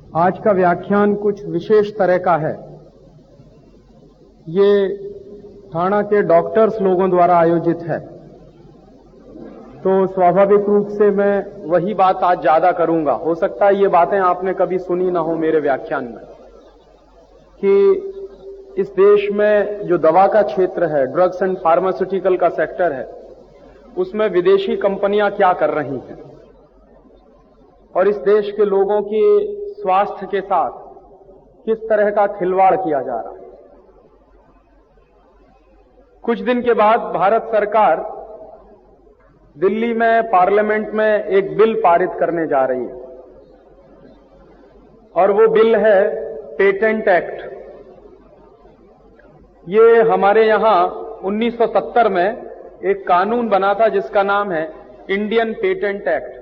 आज का व्याख्यान कुछ विशेष तरह का है। ये ठाणा के डॉक्टर्स लोगों द्वारा आयोजित है, तो स्वाभाविक रूप से मैं वही बात आज ज्यादा करूंगा। हो सकता है ये बातें आपने कभी सुनी ना हो मेरे व्याख्यान में, कि इस देश में जो दवा का क्षेत्र है, ड्रग्स एंड फार्मास्यूटिकल का सेक्टर है, उसमें विदेशी कंपनियां क्या कर रही हैं और इस देश के लोगों के स्वास्थ्य के साथ किस तरह का खिलवाड़ किया जा रहा है। कुछ दिन के बाद भारत सरकार दिल्ली में पार्लियामेंट में एक बिल पारित करने जा रही है और वो बिल है पेटेंट एक्ट। ये हमारे यहां 1970 में एक कानून बना था जिसका नाम है इंडियन पेटेंट एक्ट।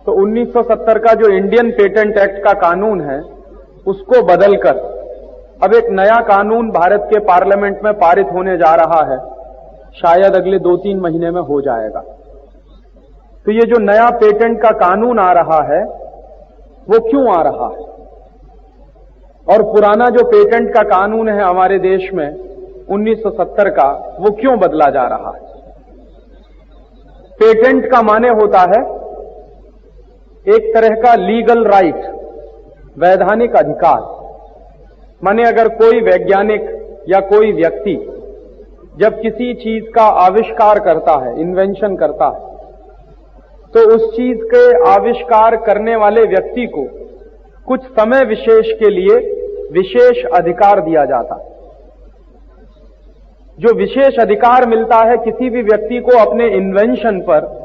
तो 1970 का जो इंडियन पेटेंट एक्ट का कानून है उसको बदलकर अब एक नया कानून भारत के पार्लियामेंट में पारित होने जा रहा है। शायद अगले 2-3 महीने में हो जाएगा। तो ये जो नया पेटेंट का कानून आ रहा है वो क्यों आ रहा है, और पुराना जो पेटेंट का कानून है हमारे देश में 1970 का, वो क्यों बदला जा रहा है। पेटेंट का माने होता है एक तरह का लीगल राइट, वैधानिक अधिकार। माने अगर कोई वैज्ञानिक या कोई व्यक्ति जब किसी चीज का आविष्कार करता है, इन्वेंशन करता है, तो उस चीज के आविष्कार करने वाले व्यक्ति को कुछ समय विशेष के लिए विशेष अधिकार दिया जाता है। जो विशेष अधिकार मिलता है किसी भी व्यक्ति को अपने इन्वेंशन पर,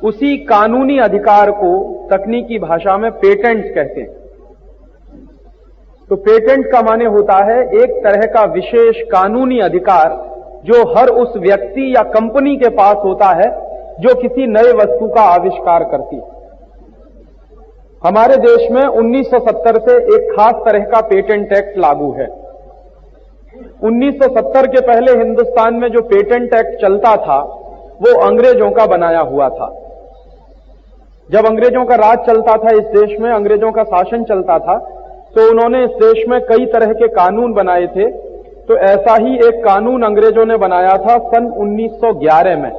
उसी कानूनी अधिकार को तकनीकी भाषा में पेटेंट कहते हैं। तो पेटेंट का माने होता है एक तरह का विशेष कानूनी अधिकार जो हर उस व्यक्ति या कंपनी के पास होता है जो किसी नए वस्तु का आविष्कार करती है। हमारे देश में 1970 से एक खास तरह का पेटेंट एक्ट लागू है। 1970 के पहले हिंदुस्तान में जो पेटेंट एक्ट चलता था वो अंग्रेजों का बनाया हुआ था। जब अंग्रेजों का राज चलता था इस देश में, अंग्रेजों का शासन चलता था, तो उन्होंने इस देश में कई तरह के कानून बनाए थे। तो ऐसा ही एक कानून अंग्रेजों ने बनाया था सन 1911 में,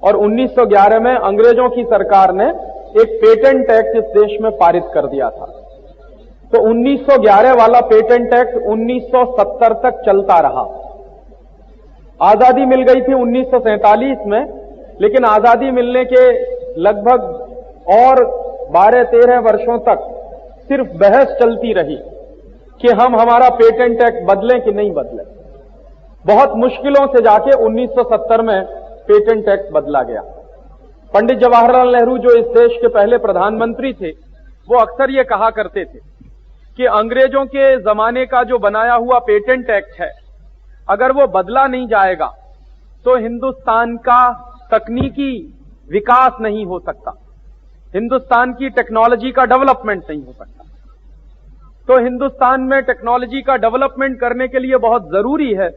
और 1911 में अंग्रेजों की सरकार ने एक पेटेंट एक्ट इस देश में पारित कर दिया था। तो 1911 वाला पेटेंट एक्ट 1970 तक चलता रहा। आजादी मिल गई थी 1947 में, लेकिन आजादी मिलने के लगभग और 12-13 वर्षों तक सिर्फ बहस चलती रही कि हम हमारा पेटेंट एक्ट बदलें कि नहीं बदलें। बहुत मुश्किलों से जाके 1970 में पेटेंट एक्ट बदला गया। पंडित जवाहरलाल नेहरू जो इस देश के पहले प्रधानमंत्री थे, वो अक्सर ये कहा करते थे कि अंग्रेजों के जमाने का जो बनाया हुआ पेटेंट एक्ट है, अगर वो बदला नहीं जाएगा तो हिंदुस्तान का तकनीकी विकास नहीं हो सकता, हिंदुस्तान की टेक्नोलॉजी का डेवलपमेंट नहीं हो सकता। तो हिंदुस्तान में टेक्नोलॉजी का डेवलपमेंट करने के लिए बहुत जरूरी है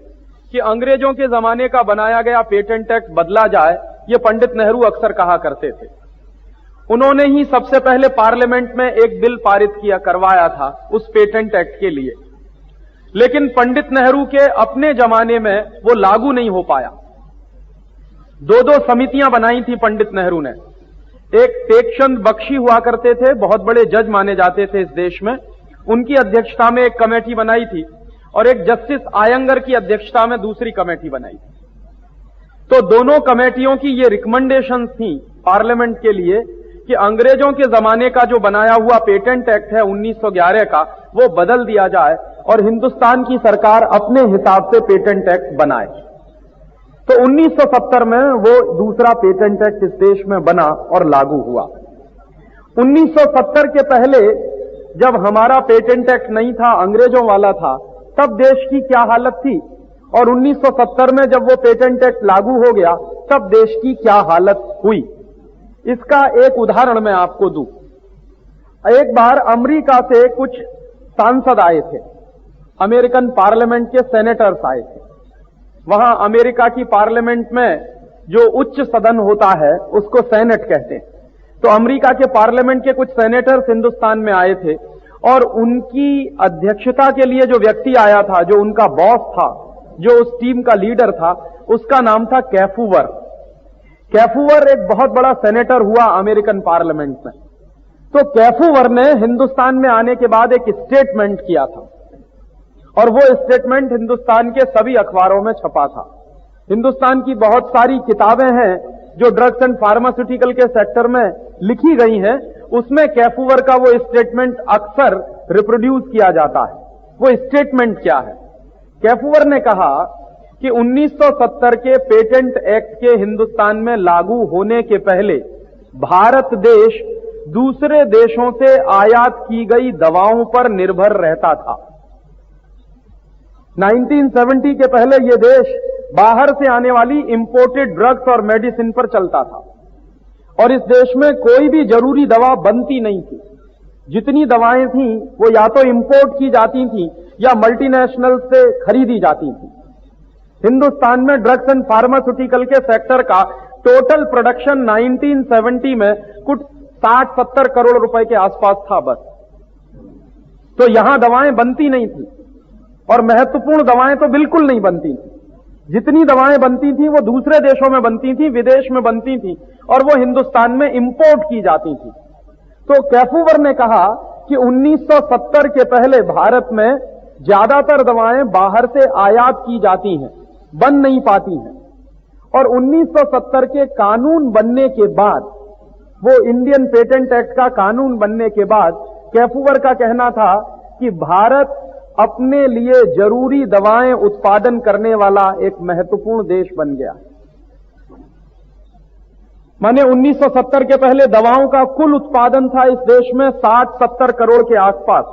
कि अंग्रेजों के जमाने का बनाया गया पेटेंट एक्ट बदला जाए। ये पंडित नेहरू अक्सर कहा करते थे। उन्होंने ही सबसे पहले पार्लियामेंट में एक बिल पारित करवाया था उस पेटेंट एक्ट के लिए, लेकिन पंडित नेहरू के अपने जमाने में वो लागू नहीं हो पाया। 2 समितियां बनाई थी पंडित नेहरू ने। एक टेकचंद बख्शी हुआ करते थे, बहुत बड़े जज माने जाते थे इस देश में, उनकी अध्यक्षता में एक कमेटी बनाई थी, और एक जस्टिस आयंगर की अध्यक्षता में दूसरी कमेटी बनाई थी। तो दोनों कमेटियों की ये रिकमेंडेशंस थी पार्लियामेंट के लिए कि अंग्रेजों के जमाने का जो बनाया हुआ पेटेंट एक्ट है 1911 का, वो बदल दिया जाए और हिंदुस्तान की सरकार अपने हिसाब से पेटेंट एक्ट बनाए। तो 1970 में वो दूसरा पेटेंट एक्ट इस देश में बना और लागू हुआ। 1970 के पहले जब हमारा पेटेंट एक्ट नहीं था, अंग्रेजों वाला था, तब देश की क्या हालत थी, और 1970 में जब वो पेटेंट एक्ट लागू हो गया तब देश की क्या हालत हुई। इसका एक उदाहरण मैं आपको दूं। एक बार अमेरिका से कुछ सांसद आए थे, अमेरिकन पार्लियामेंट के सेनेटर्स आए थे। वहां अमेरिका की पार्लियामेंट में जो उच्च सदन होता है उसको सेनेट कहते हैं। तो अमेरिका के पार्लियामेंट के कुछ सेनेटर्स हिंदुस्तान में आए थे और उनकी अध्यक्षता के लिए जो व्यक्ति आया था, जो उनका बॉस था, जो उस टीम का लीडर था, उसका नाम था कैफूवर। कैफूवर एक बहुत बड़ा सेनेटर हुआ अमेरिकन पार्लियामेंट में। तो कैफूवर ने हिंदुस्तान में आने के बाद एक स्टेटमेंट किया था और वो स्टेटमेंट हिंदुस्तान के सभी अखबारों में छपा था। हिंदुस्तान की बहुत सारी किताबें हैं जो ड्रग्स एंड फार्मास्यूटिकल के सेक्टर में लिखी गई हैं, उसमें कैफूवर का वो स्टेटमेंट अक्सर रिप्रोड्यूस किया जाता है। वो स्टेटमेंट क्या है? कैफूवर ने कहा कि 1970 के पेटेंट एक्ट के हिंदुस्तान में लागू होने के पहले भारत देश दूसरे देशों से आयात की गई दवाओं पर निर्भर रहता था। 1970 के पहले यह देश बाहर से आने वाली इंपोर्टेड ड्रग्स और मेडिसिन पर चलता था और इस देश में कोई भी जरूरी दवा बनती नहीं थी। जितनी दवाएं थीं वो या तो इंपोर्ट की जाती थीं या मल्टीनेशनल से खरीदी जाती थीं। हिंदुस्तान में ड्रग्स एंड फार्मास्यूटिकल के सेक्टर का टोटल प्रोडक्शन 1970 में कुछ 60-70 करोड़ रुपए के आसपास था बस। तो यहां दवाएं बनती नहीं थी और महत्वपूर्ण दवाएं तो बिल्कुल नहीं बनती थी। जितनी दवाएं बनती थी वो दूसरे देशों में बनती थी, विदेश में बनती थी और वो हिंदुस्तान में इंपोर्ट की जाती थी। तो कैफूवर ने कहा कि 1970 के पहले भारत में ज्यादातर दवाएं बाहर से आयात की जाती हैं, बन नहीं पाती हैं। और 1970 के कानून बनने के बाद, वो इंडियन पेटेंट एक्ट का कानून बनने के बाद, कैफूवर का कहना था कि भारत अपने लिए जरूरी दवाएं उत्पादन करने वाला एक महत्वपूर्ण देश बन गया। माने 1970 के पहले दवाओं का कुल उत्पादन था इस देश में 60-70 करोड़ के आसपास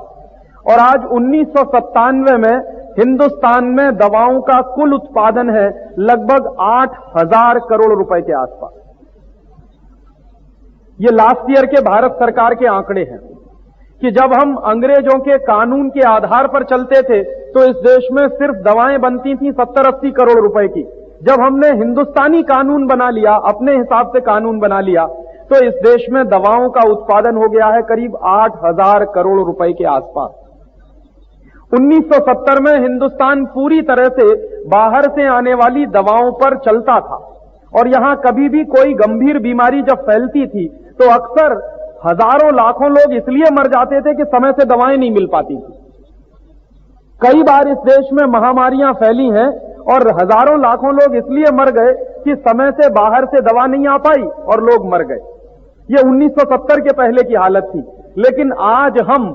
और आज 1997 में हिंदुस्तान में दवाओं का कुल उत्पादन है लगभग 8,000 करोड़ रुपए के आसपास। ये लास्ट ईयर के भारत सरकार के आंकड़े हैं कि जब हम अंग्रेजों के कानून के आधार पर चलते थे तो इस देश में सिर्फ दवाएं बनती थी 70-80 करोड़ रुपए की। जब हमने हिंदुस्तानी कानून बना लिया, अपने हिसाब से कानून बना लिया, तो इस देश में दवाओं का उत्पादन हो गया है करीब 8,000 करोड़ रुपए के आसपास। 1970 में हिंदुस्तान पूरी तरह से बाहर से आने वाली दवाओं पर चलता था और यहां कभी भी कोई गंभीर बीमारी जब फैलती थी तो अक्सर हजारों लाखों लोग इसलिए मर जाते थे कि समय से दवाएं नहीं मिल पाती थी। कई बार इस देश में महामारियां फैली हैं और हजारों लाखों लोग इसलिए मर गए कि समय से बाहर से दवा नहीं आ पाई और लोग मर गए। ये 1970 के पहले की हालत थी। लेकिन आज हम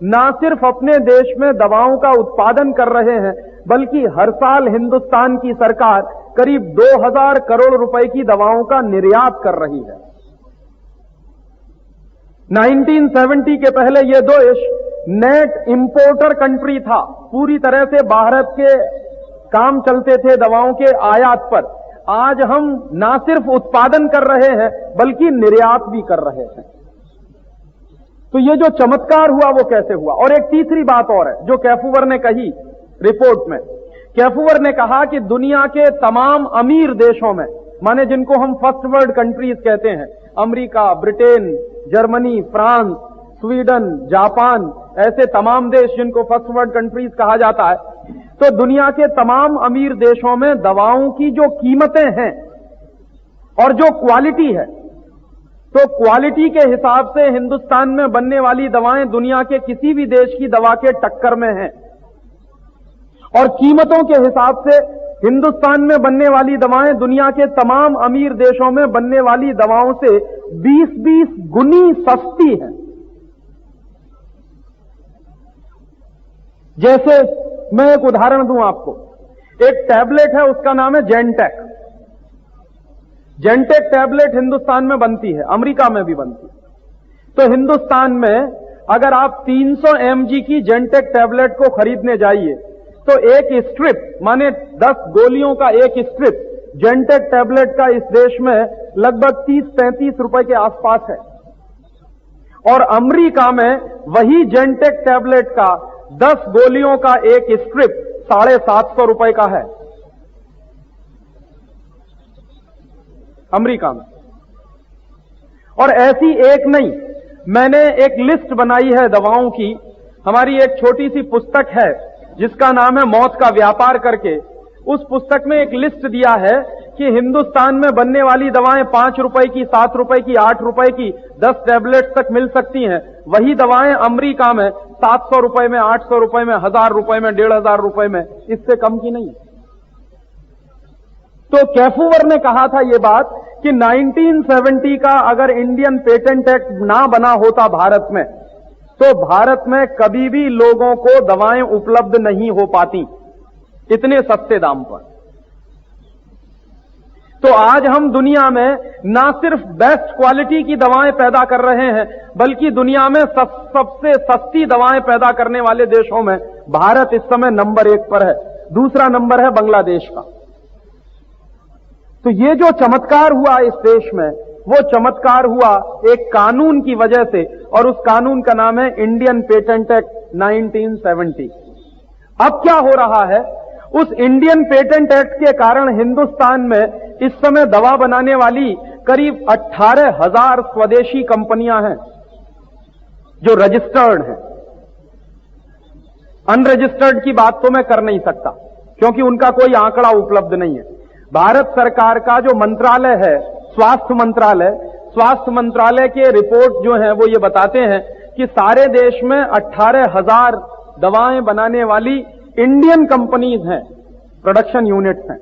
ना सिर्फ अपने देश में दवाओं का उत्पादन कर रहे हैं बल्कि हर साल हिंदुस्तान की सरकार करीब 2,000 करोड़ रुपए की दवाओं का निर्यात कर रही है। 1970 के पहले यह देश नेट इंपोर्टर कंट्री था। पूरी तरह से भारत के काम चलते थे दवाओं के आयात पर। आज हम ना सिर्फ उत्पादन कर रहे हैं बल्कि निर्यात भी कर रहे हैं। तो ये जो चमत्कार हुआ वो कैसे हुआ? और एक तीसरी बात और है जो कैफूवर ने कही रिपोर्ट में। कैफूवर ने कहा कि दुनिया के तमाम अमीर देशों में, माने जिनको हम फर्स्ट वर्ल्ड कंट्रीज कहते हैं, America, Britain, Germany, France, Sweden, Japan, ऐसे तमाम देश जिनको फर्स्ट वर्ल्ड कंट्रीज कहा जाता है, तो दुनिया के तमाम अमीर देशों में दवाओं की जो कीमतें हैं और जो क्वालिटी है, तो क्वालिटी के हिसाब से हिंदुस्तान में बनने वाली दवाएं दुनिया के किसी भी देश की दवा के टक्कर में हैं और कीमतों के हिसाब से हिंदुस्तान में बनने वाली दवाएं दुनिया के तमाम अमीर देशों में बनने वाली दवाओं से 20-20 गुनी सस्ती हैं। जैसे मैं एक उदाहरण दूं आपको, एक टैबलेट है उसका नाम है जेंटेक। जेंटेक टैबलेट हिंदुस्तान में बनती है, अमेरिका में भी बनती है। तो हिंदुस्तान में अगर आप 300 mg की जेंटेक टैबलेट को खरीदने जाइए तो एक स्ट्रिप, माने 10 गोलियों का एक स्ट्रिप जेंटेक टैबलेट का इस देश में लगभग 30-35 रुपए के आसपास है और अमेरिका में वही जेंटेक टैबलेट का 10 गोलियों का एक स्ट्रिप 750 रुपए का है अमेरिका में। और ऐसी एक नहीं, मैंने एक लिस्ट बनाई है दवाओं की। हमारी एक छोटी सी पुस्तक है जिसका नाम है मौत का व्यापार करके। उस पुस्तक में एक लिस्ट दिया है कि हिंदुस्तान में बनने वाली दवाएं 5 रुपए की, 7 रुपए की, 8 रुपए की 10 टैबलेट्स तक मिल सकती हैं। वही दवाएं अमेरिका में 700 रुपए में, 800 रुपए में, 1000 रुपए में, 1500 रुपए में, इससे कम की नहीं। तो कैफूवर ने कहा था यह बात कि 1970 का अगर इंडियन पेटेंट एक्ट ना बना होता भारत में, तो भारत में कभी भी लोगों को दवाएं उपलब्ध नहीं हो पाती इतने सस्ते दाम पर। तो आज हम दुनिया में ना सिर्फ बेस्ट क्वालिटी की दवाएं पैदा कर रहे हैं, बल्कि दुनिया में सबसे सस्ती दवाएं पैदा करने वाले देशों में भारत इस समय नंबर 1 पर है। दूसरा नंबर है बांग्लादेश का। तो ये जो चमत्कार हुआ इस देश में, वो चमत्कार हुआ एक कानून की वजह से, और उस कानून का नाम है इंडियन पेटेंट एक्ट 1970। अब क्या हो रहा है, उस इंडियन पेटेंट एक्ट के कारण हिंदुस्तान में इस समय दवा बनाने वाली करीब 18,000 स्वदेशी कंपनियां हैं जो रजिस्टर्ड हैं। अनरजिस्टर्ड की बात तो मैं कर नहीं सकता क्योंकि उनका कोई आंकड़ा उपलब्ध नहीं है। भारत सरकार का जो मंत्रालय है, स्वास्थ्य मंत्रालय के रिपोर्ट जो है वो ये बताते हैं कि सारे देश में 18,000 दवाएं बनाने वाली इंडियन कंपनीज हैं, प्रोडक्शन यूनिट्स हैं।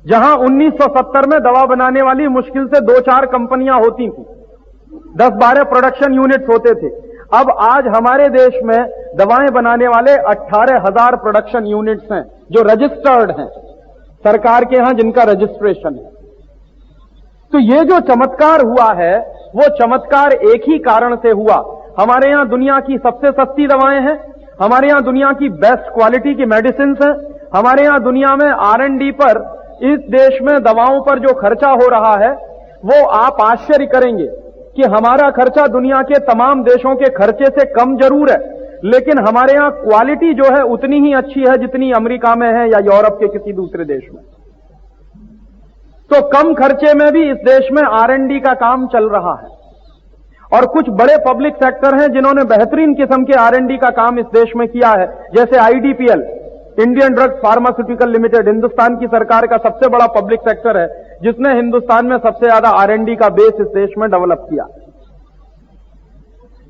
जहां 1970 में दवा बनाने वाली मुश्किल से 2-4 कंपनियां होती थी, 10-12 प्रोडक्शन यूनिट्स होते थे। अब आज हमारे देश में दवाएं बनाने वाले 18,000 प्रोडक्शन यूनिट्स हैं जो रजिस्टर्ड हैं सरकार के यहां, जिनका रजिस्ट्रेशन है। तो ये जो चमत्कार हुआ है वो चमत्कार एक ही कारण से हुआ। हमारे यहां दुनिया की सबसे सस्ती दवाएं हैं, हमारे यहां दुनिया की बेस्ट क्वालिटी की मेडिसिन हैं, हमारे यहां दुनिया में R&D पर, इस देश में दवाओं पर जो खर्चा हो रहा है वो आप आश्चर्य करेंगे कि हमारा खर्चा दुनिया के तमाम देशों के खर्चे से कम जरूर है, लेकिन हमारे यहां क्वालिटी जो है उतनी ही अच्छी है जितनी अमेरिका में है या यूरोप के किसी दूसरे देश में। तो कम खर्चे में भी इस देश में R&D का काम चल रहा है, और कुछ बड़े पब्लिक सेक्टर हैं जिन्होंने बेहतरीन किस्म के R&D का काम इस देश में किया है, जैसे IDPL, Indian drugs pharmaceutical limited, Hindustan की सरकार का सबसे बड़ा पब्लिक सेक्टर है जिसने हिंदुस्तान में सबसे ज्यादा R&D का बेस इस देश में डेवलप किया।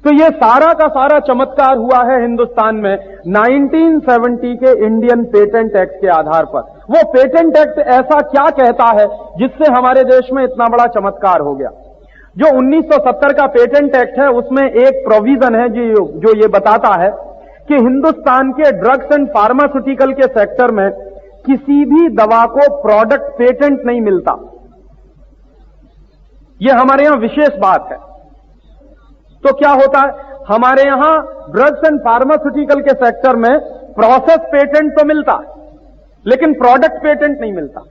तो ये सारा का सारा चमत्कार हुआ है हिंदुस्तान में 1970 के इंडियन पेटेंट एक्ट के आधार पर। वो पेटेंट एक्ट ऐसा क्या कहता है जिससे हमारे देश में इतना बड़ा चमत्कार हो गया? जो 1970 का पेटेंट एक्ट है उसमें एक प्रोविजन है जो ये बताता है कि हिंदुस्तान के ड्रग्स एंड फार्मास्यूटिकल के सेक्टर में किसी भी दवा को प्रोडक्ट पेटेंट नहीं मिलता। यह हमारे यहां विशेष बात है। तो क्या होता है, हमारे यहां ड्रग्स एंड फार्मास्यूटिकल के सेक्टर में प्रोसेस पेटेंट तो मिलता है लेकिन प्रोडक्ट पेटेंट नहीं मिलता।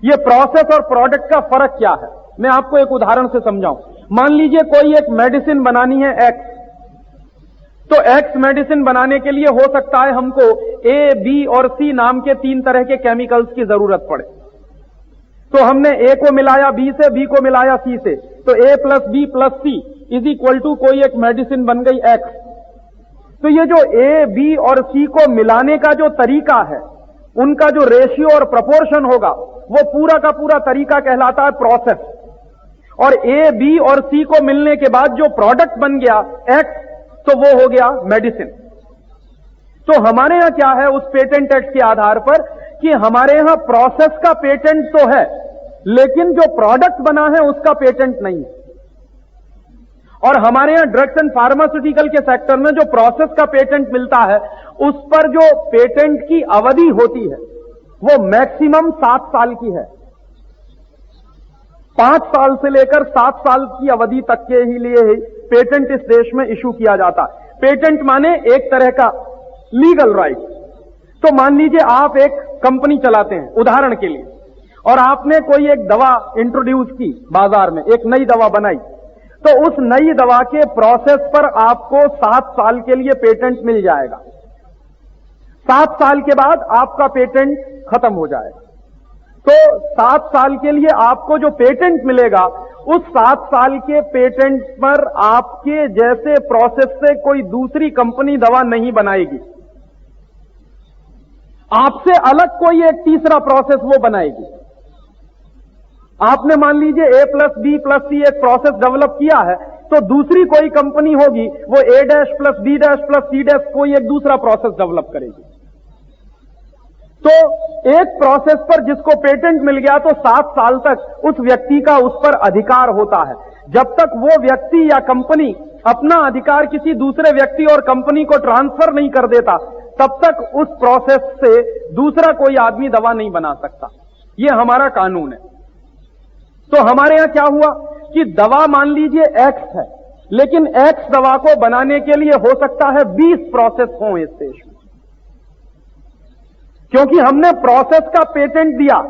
यह प्रोसेस और प्रोडक्ट का फर्क क्या है, मैं आपको एक उदाहरण से समझाऊं। मान लीजिए कोई एक मेडिसिन बनानी है X, तो X मेडिसिन बनाने के लिए हो सकता है हमको A, B और C नाम के 3 तरह के केमिकल्स की जरूरत पड़े। तो हमने A को मिलाया B से, B को मिलाया C से, तो A + B + C = कोई एक मेडिसिन बन गई X। तो ये जो A, B और C को मिलाने का जो तरीका है, उनका जो रेशियो और प्रोपोर्शन होगा, वो पूरा का पूरा तरीका कहलाता है प्रोसेस। और A, B और C को मिलने के बाद जो प्रोडक्ट बन गया X, तो वो हो गया मेडिसिन। तो हमारे यहां क्या है उस पेटेंट एक्ट के आधार पर कि हमारे यहां प्रोसेस का पेटेंट तो है लेकिन जो प्रोडक्ट बना है उसका पेटेंट नहीं है। और हमारे यहां ड्रग्स एंड फार्मास्यूटिकल के सेक्टर में जो प्रोसेस का पेटेंट मिलता है उस पर जो पेटेंट की अवधि होती है वो मैक्सिमम 7 साल की है। 5 साल से लेकर 7 साल की अवधि तक के ही लिए ही पेटेंट इस देश में इशू किया जाता है। पेटेंट माने एक तरह का लीगल राइट। तो मान लीजिए आप एक कंपनी चलाते हैं उदाहरण के लिए, और आपने कोई एक दवा इंट्रोड्यूस की बाजार में, एक नई दवा बनाई, तो उस नई दवा के प्रोसेस पर आपको 7 साल के लिए पेटेंट मिल जाएगा। 7 साल के बाद आपका पेटेंट खत्म हो जाएगा। तो 7 साल के लिए आपको जो पेटेंट मिलेगा, उस 7 साल के पेटेंट पर आपके जैसे प्रोसेस से कोई दूसरी कंपनी दवा नहीं बनाएगी। आपसे अलग कोई एक तीसरा प्रोसेस वो बनाएगी। आपने मान लीजिए A+B+C एक प्रोसेस डेवलप किया है, तो दूसरी कोई कंपनी होगी वो A'+B'+C' कोई एक दूसरा प्रोसेस डेवलप करेगी। तो एक प्रोसेस पर जिसको पेटेंट मिल गया तो 7 साल तक उस व्यक्ति का उस पर अधिकार होता है। जब तक वो व्यक्ति या कंपनी अपना अधिकार किसी दूसरे व्यक्ति और कंपनी को ट्रांसफर नहीं कर देता, तब तक उस प्रोसेस से दूसरा कोई आदमी दवा नहीं बना सकता। यह हमारा कानून है। तो हमारे यहां क्या हुआ कि दवा मान लीजिए X है, लेकिन X दवा को बनाने के लिए हो सकता है 20 प्रोसेस हो इस देश में। क्योंकि हमने प्रोसेस का पेटेंट दिया,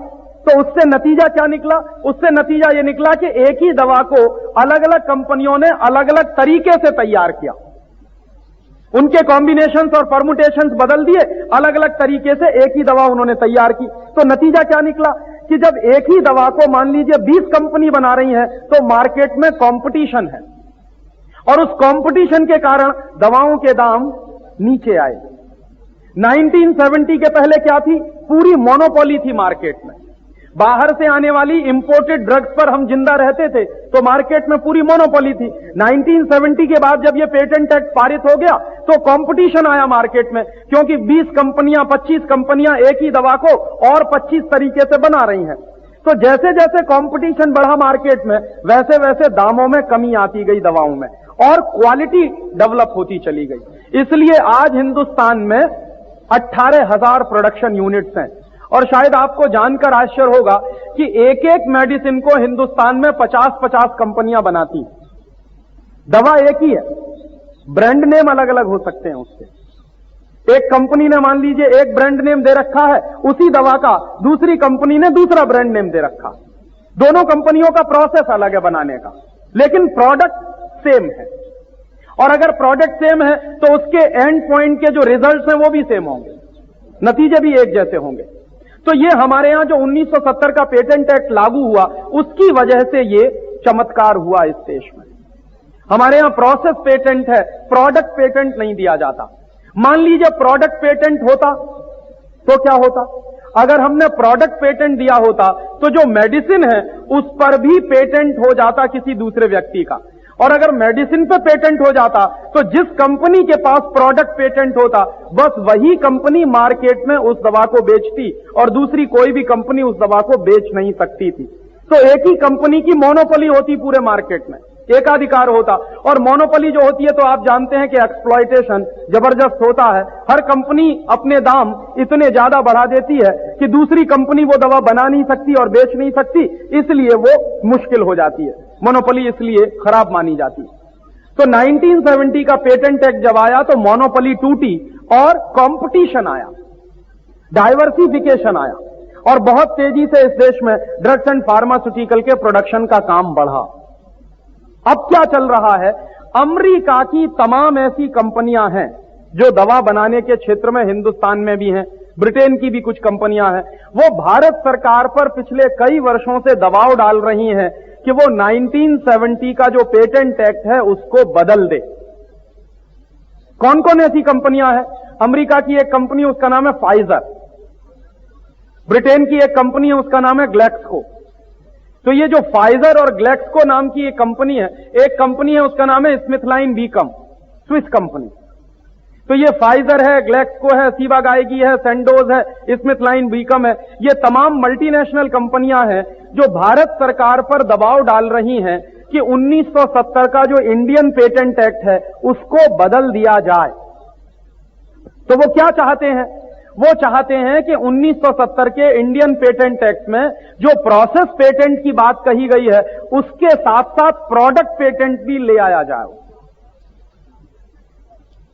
तो उससे नतीजा क्या निकला? उससे नतीजा यह निकला कि एक ही दवा को अलग अलग कंपनियों ने अलग अलग तरीके से तैयार किया। उनके कॉम्बिनेशंस और परमुटेशंस बदल दिए, अलग अलग तरीके से एक ही दवा उन्होंने तैयार की। तो नतीजा क्या निकला कि जब एक ही दवा को मान लीजिए 20 कंपनी बना रही है, तो मार्केट में कंपटीशन है, और उस कंपटीशन के कारण दवाओं के दाम नीचे आए। 1970 के पहले क्या थी? पूरी मोनोपोली थी मार्केट में। बाहर से आने वाली इंपोर्टेड ड्रग्स पर हम जिंदा रहते थे, तो मार्केट में पूरी मोनोपोली थी। 1970 के बाद जब यह पेटेंट एक्ट पारित हो गया, तो कंपटीशन आया मार्केट में, क्योंकि 20 कंपनियां 25 कंपनियां एक ही दवा को और 25 तरीके से बना रही हैं। तो जैसे जैसे कंपटीशन बढ़ा मार्केट में, वैसे वैसे दामों में कमी आती गई दवाओं में, और क्वालिटी डेवलप होती चली गई। इसलिए आज हिंदुस्तान में 18,000 प्रोडक्शन यूनिट्स हैं। और शायद आपको जानकर आश्चर्य होगा कि एक एक मेडिसिन को हिंदुस्तान में 50-50 कंपनियां बनाती। दवा एक ही है, ब्रांड नेम अलग अलग हो सकते हैं उससे। एक कंपनी ने मान लीजिए एक ब्रांड नेम दे रखा है, उसी दवा का दूसरी कंपनी ने दूसरा ब्रांड नेम दे रखा। दोनों कंपनियों का प्रोसेस अलग है बनाने का, लेकिन प्रोडक्ट सेम है। और अगर प्रोडक्ट सेम है तो उसके एंड पॉइंट के जो रिजल्ट्स हैं वो भी सेम होंगे, नतीजे भी एक जैसे होंगे। तो ये हमारे यहां जो 1970 का पेटेंट एक्ट लागू हुआ, उसकी वजह से ये चमत्कार हुआ इस देश में। हमारे यहां प्रोसेस पेटेंट है, प्रोडक्ट पेटेंट नहीं दिया जाता। मान लीजिए प्रोडक्ट पेटेंट होता तो क्या होता? अगर हमने प्रोडक्ट पेटेंट दिया होता तो जो मेडिसिन है उस पर भी पेटेंट हो जाता किसी दूसरे व्यक्ति का। और अगर मेडिसिन पे पेटेंट हो जाता तो जिस कंपनी के पास प्रोडक्ट पेटेंट होता, बस वही कंपनी मार्केट में उस दवा को बेचती, और दूसरी कोई भी कंपनी उस दवा को बेच नहीं सकती थी। तो एक ही कंपनी की मोनोपोली होती पूरे मार्केट में, एकाधिकार होता। और मोनोपोली जो होती है तो आप जानते हैं कि एक्सप्लॉयटेशन जबरदस्त होता है। हर कंपनी अपने दाम इतने ज्यादा बढ़ा देती है कि दूसरी कंपनी वो दवा बना नहीं सकती और बेच नहीं सकती, इसलिए वो मुश्किल हो जाती है। मोनोपोली इसलिए खराब मानी जाती है। तो 1970 का पेटेंट एक्ट जब आया तो मोनोपोली टूटी और कंपटीशन आया, डाइवर्सिफिकेशन आया, और बहुत तेजी से इस देश में ड्रग्स एंड फार्मास्यूटिकल के प्रोडक्शन का काम बढ़ा। अब क्या चल रहा है? अमेरिका की तमाम ऐसी कंपनियां हैं जो दवा बनाने के क्षेत्र में हिंदुस्तान में भी हैं, ब्रिटेन की भी कुछ कंपनियां हैं, वो भारत सरकार पर पिछले कई वर्षों से दबाव डाल रही हैं कि वो 1970 का जो पेटेंट एक्ट है उसको बदल दे। कौन कौन ऐसी कंपनियां हैं? अमेरिका की एक कंपनी, उसका नाम है फाइजर। ब्रिटेन की एक कंपनी है, उसका नाम है ग्लैक्सको। तो ये जो फाइजर और ग्लैक्सको नाम की एक कंपनी है, एक कंपनी है उसका नाम है स्मिथलाइन बीकम, स्विस कंपनी। तो ये फाइजर है, ग्लैक्सको है, सीवा गायगी है, सेंडोज है, स्मिथलाइन बीकम है, ये तमाम मल्टीनेशनल कंपनियां हैं जो भारत सरकार पर दबाव डाल रही हैं कि 1970 का जो इंडियन पेटेंट एक्ट है उसको बदल दिया जाए। तो वो क्या चाहते हैं? वो चाहते हैं कि 1970 के इंडियन पेटेंट एक्ट में जो प्रोसेस पेटेंट की बात कही गई है उसके साथ साथ प्रोडक्ट पेटेंट भी ले आया जाए।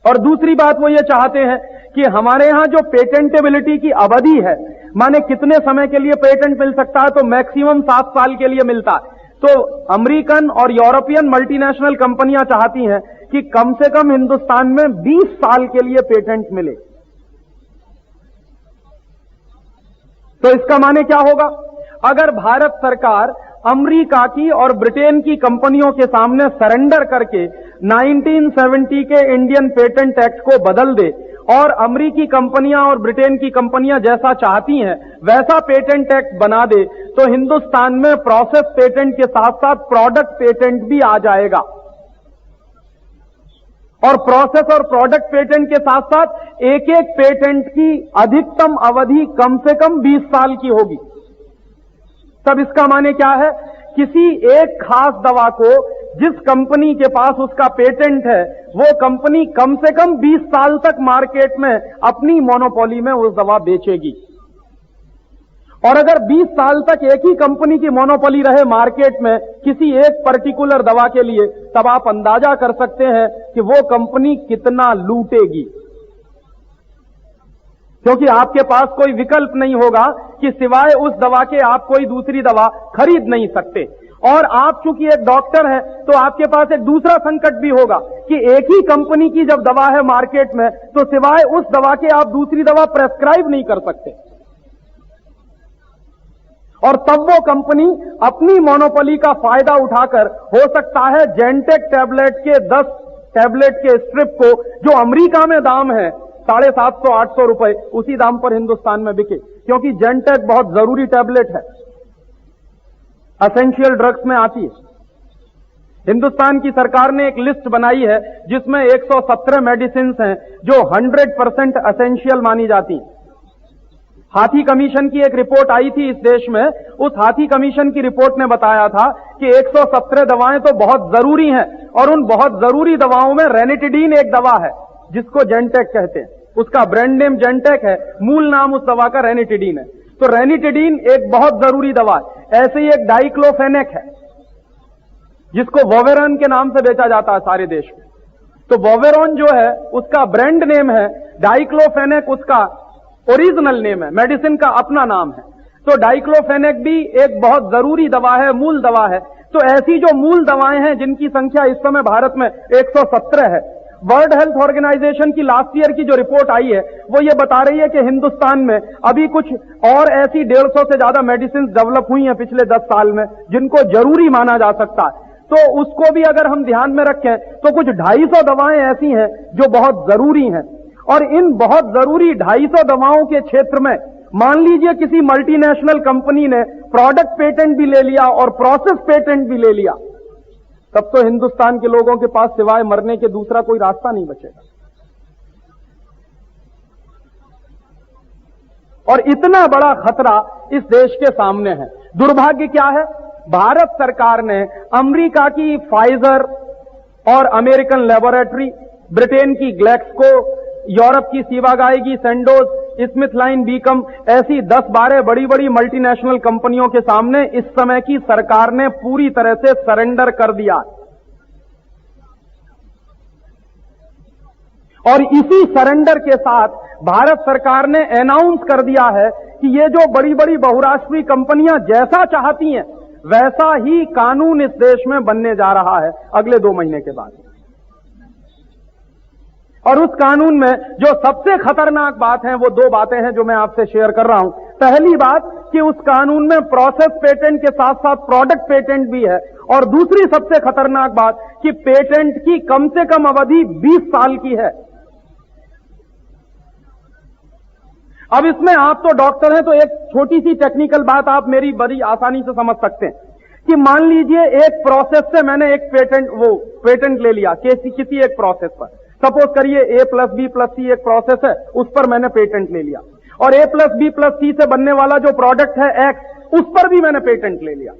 और दूसरी बात वो ये चाहते हैं कि हमारे यहां जो पेटेंटेबिलिटी की अवधि है, माने कितने समय के लिए पेटेंट मिल सकता है, तो मैक्सिमम 7 साल के लिए मिलता है। तो अमेरिकन और यूरोपियन मल्टीनेशनल कंपनियां चाहती हैं कि कम से कम हिंदुस्तान में 20 साल के लिए पेटेंट मिले। तो इसका माने क्या होगा? अगर भारत सरकार अमेरिका की और ब्रिटेन की कंपनियों के सामने सरेंडर करके 1970 के इंडियन पेटेंट एक्ट को बदल दे और अमेरिकी कंपनियां और ब्रिटेन की कंपनियां जैसा चाहती हैं वैसा पेटेंट एक्ट बना दे, तो हिंदुस्तान में प्रोसेस पेटेंट के साथ साथ प्रोडक्ट पेटेंट भी आ जाएगा। और प्रोसेस और प्रोडक्ट पेटेंट के साथ साथ एक एक पेटेंट की अधिकतम अवधि कम से कम 20 साल की होगी। तब इसका माने क्या है? किसी एक खास दवा को जिस कंपनी के पास उसका पेटेंट है वो कंपनी कम से कम 20 साल तक मार्केट में अपनी मोनोपोली में उस दवा बेचेगी। और अगर 20 साल तक एक ही कंपनी की मोनोपोली रहे मार्केट में किसी एक पर्टिकुलर दवा के लिए, तब आप अंदाजा कर सकते हैं कि वो कंपनी कितना लूटेगी, क्योंकि आपके पास कोई विकल्प नहीं होगा कि सिवाय उस दवा के आप कोई दूसरी दवा खरीद नहीं सकते। और आप चूंकि एक डॉक्टर हैं तो आपके पास एक दूसरा संकट भी होगा कि एक ही कंपनी की जब दवा है मार्केट में तो सिवाय उस दवा के आप दूसरी दवा प्रेस्क्राइब नहीं कर सकते। और तब वो कंपनी अपनी मोनोपोली का फायदा उठाकर हो सकता है जेंटेक टैबलेट के 10 टैबलेट के स्ट्रिप को जो अमेरिका में दाम है 750-800 रुपए, उसी दाम पर हिंदुस्तान में बिके, क्योंकि जेंटेक बहुत जरूरी टैबलेट है, एसेंशियल ड्रग्स में आती है। हिंदुस्तान की सरकार ने एक लिस्ट बनाई है जिसमें 117 मेडिसिन हैं जो 100% एसेंशियल मानी जाती हैं। हाथी कमीशन की एक रिपोर्ट आई थी इस देश में, उस हाथी कमीशन की रिपोर्ट ने बताया था कि 117 दवाएं तो बहुत जरूरी हैं और उन बहुत जरूरी दवाओं में रेनिटिडीन एक दवा है जिसको जेंटेक कहते हैं, उसका ब्रांड नेम जेंटेक है, मूल नाम उस दवा का रेनिटिडीन है। तो रेनिटिडीन एक बहुत जरूरी दवा है। ऐसे ही एक डाइक्लोफेनेक है जिसको वोवेरॉन के नाम से बेचा जाता है सारे देश में। तो वोवेरॉन जो है उसका ब्रांड नेम है, डाइक्लोफेनेक उसका ओरिजिनल नेम है, मेडिसिन का अपना नाम है। तो डाइक्लोफेनेक भी एक बहुत जरूरी दवा है, मूल दवा है। तो ऐसी जो मूल दवाएं हैं जिनकी संख्या इस समय भारत में 117 है, वर्ल्ड हेल्थ ऑर्गेनाइजेशन की लास्ट ईयर की जो रिपोर्ट आई है वो ये बता रही है कि हिंदुस्तान में अभी कुछ और ऐसी 150 से ज्यादा मेडिसिन डेवलप हुई हैं पिछले 10 साल में जिनको जरूरी माना जा सकता है। तो उसको भी अगर हम ध्यान में रखें तो कुछ 250 दवाएं ऐसी हैं जो बहुत जरूरी हैं। और इन बहुत जरूरी 250 दवाओं के क्षेत्र में मान लीजिए किसी मल्टीनेशनल कंपनी ने प्रोडक्ट पेटेंट भी ले लिया और प्रोसेस पेटेंट भी ले लिया, तब तो हिंदुस्तान के लोगों के पास सिवाय मरने के दूसरा कोई रास्ता नहीं बचेगा। और इतना बड़ा खतरा इस देश के सामने है। दुर्भाग्य क्या है, भारत सरकार ने अमेरिका की फाइजर और अमेरिकन लेबोरेटरी, ब्रिटेन की ग्लेक्सको, यूरोप की सीवागाई, सेंडोज, स्मिथलाइन बीकम, ऐसी 10-12 बड़ी बड़ी मल्टीनेशनल कंपनियों के सामने इस समय की सरकार ने पूरी तरह से सरेंडर कर दिया। और इसी सरेंडर के साथ भारत सरकार ने अनाउंस कर दिया है कि ये जो बड़ी बड़ी बहुराष्ट्रीय कंपनियां जैसा चाहती हैं वैसा ही कानून इस देश में बनने जा रहा है अगले 2 महीने के बाद। और उस कानून में जो सबसे खतरनाक बात है वो 2 बातें हैं जो मैं आपसे शेयर कर रहा हूं। पहली बात कि उस कानून में प्रोसेस पेटेंट के साथ साथ प्रोडक्ट पेटेंट भी है, और दूसरी सबसे खतरनाक बात कि पेटेंट की कम से कम अवधि 20 साल की है। अब इसमें आप तो डॉक्टर हैं तो एक छोटी सी टेक्निकल बात आप मेरी बड़ी आसानी से समझ सकते हैं कि मान लीजिए एक प्रोसेस से मैंने एक पेटेंट ले लिया किसी एक प्रोसेस पर। सपोज करिए A+B+C एक प्रोसेस है, उस पर मैंने पेटेंट ले लिया, और A+B+C से बनने वाला जो प्रोडक्ट है X, उस पर भी मैंने पेटेंट ले लिया,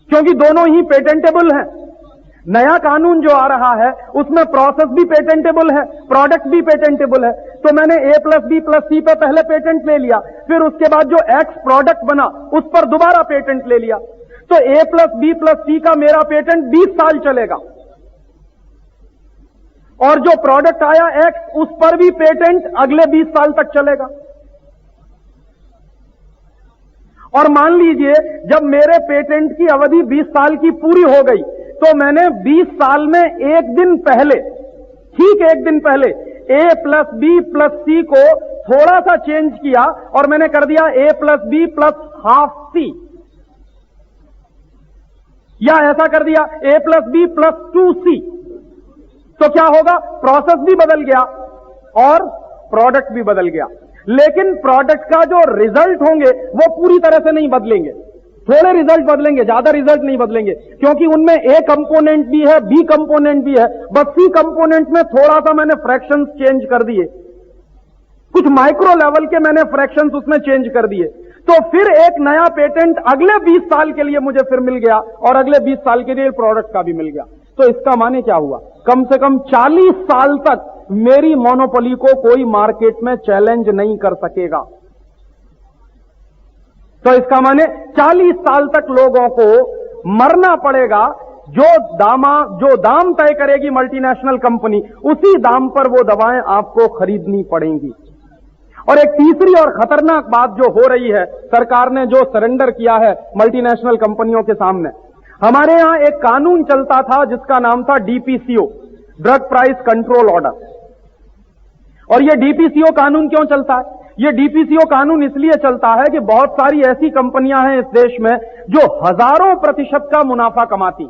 क्योंकि दोनों ही पेटेंटेबल हैं। नया कानून जो आ रहा है उसमें प्रोसेस भी पेटेंटेबल है, प्रोडक्ट भी पेटेंटेबल है। तो मैंने A+B+C पे पहले पेटेंट ले लिया, फिर उसके बाद जो X प्रोडक्ट बना उस पर दोबारा पेटेंट ले लिया, तो A+B+C का मेरा पेटेंट 20 साल चलेगा, और जो प्रोडक्ट आया X उस पर भी पेटेंट अगले 20 साल तक चलेगा। और मान लीजिए जब मेरे पेटेंट की अवधि 20 साल की पूरी हो गई तो मैंने 20 साल में एक दिन पहले, ठीक एक दिन पहले A+B+C को थोड़ा सा चेंज किया और मैंने कर दिया A+B+½ C, या ऐसा कर दिया A+B+2C, तो क्या होगा? प्रोसेस भी बदल गया और प्रोडक्ट भी बदल गया, लेकिन प्रोडक्ट का जो रिजल्ट होंगे वो पूरी तरह से नहीं बदलेंगे। थोड़े रिजल्ट बदलेंगे, ज्यादा रिजल्ट नहीं बदलेंगे, क्योंकि उनमें ए कंपोनेंट भी है, बी कंपोनेंट भी है, बस सी कंपोनेंट में थोड़ा सा मैंने फ्रैक्शंस चेंज कर दिए, कुछ माइक्रो लेवल के मैंने फ्रैक्शंस उसमें चेंज कर दिए। तो फिर एक नया पेटेंट अगले 20 साल के लिए मुझे फिर मिल गया और अगले 20 साल के लिए प्रोडक्ट का भी मिल गया। तो इसका माने क्या हुआ? कम से कम 40 साल तक मेरी मोनोपोली को कोई मार्केट में चैलेंज नहीं कर सकेगा। तो इसका माने 40 साल तक लोगों को मरना पड़ेगा। जो दाम तय करेगी मल्टीनेशनल कंपनी, उसी दाम पर वो दवाएं आपको खरीदनी पड़ेंगी। और एक तीसरी और खतरनाक बात जो हो रही है, सरकार ने जो सरेंडर किया है मल्टीनेशनल कंपनियों के सामने, हमारे यहां एक कानून चलता था जिसका नाम था DPCO, drug price control order. और यह डीपीसीओ कानून क्यों चलता है? यह डीपीसीओ कानून इसलिए चलता है कि बहुत सारी ऐसी कंपनियां हैं इस देश में जो हजारों प्रतिशत का मुनाफा कमाती।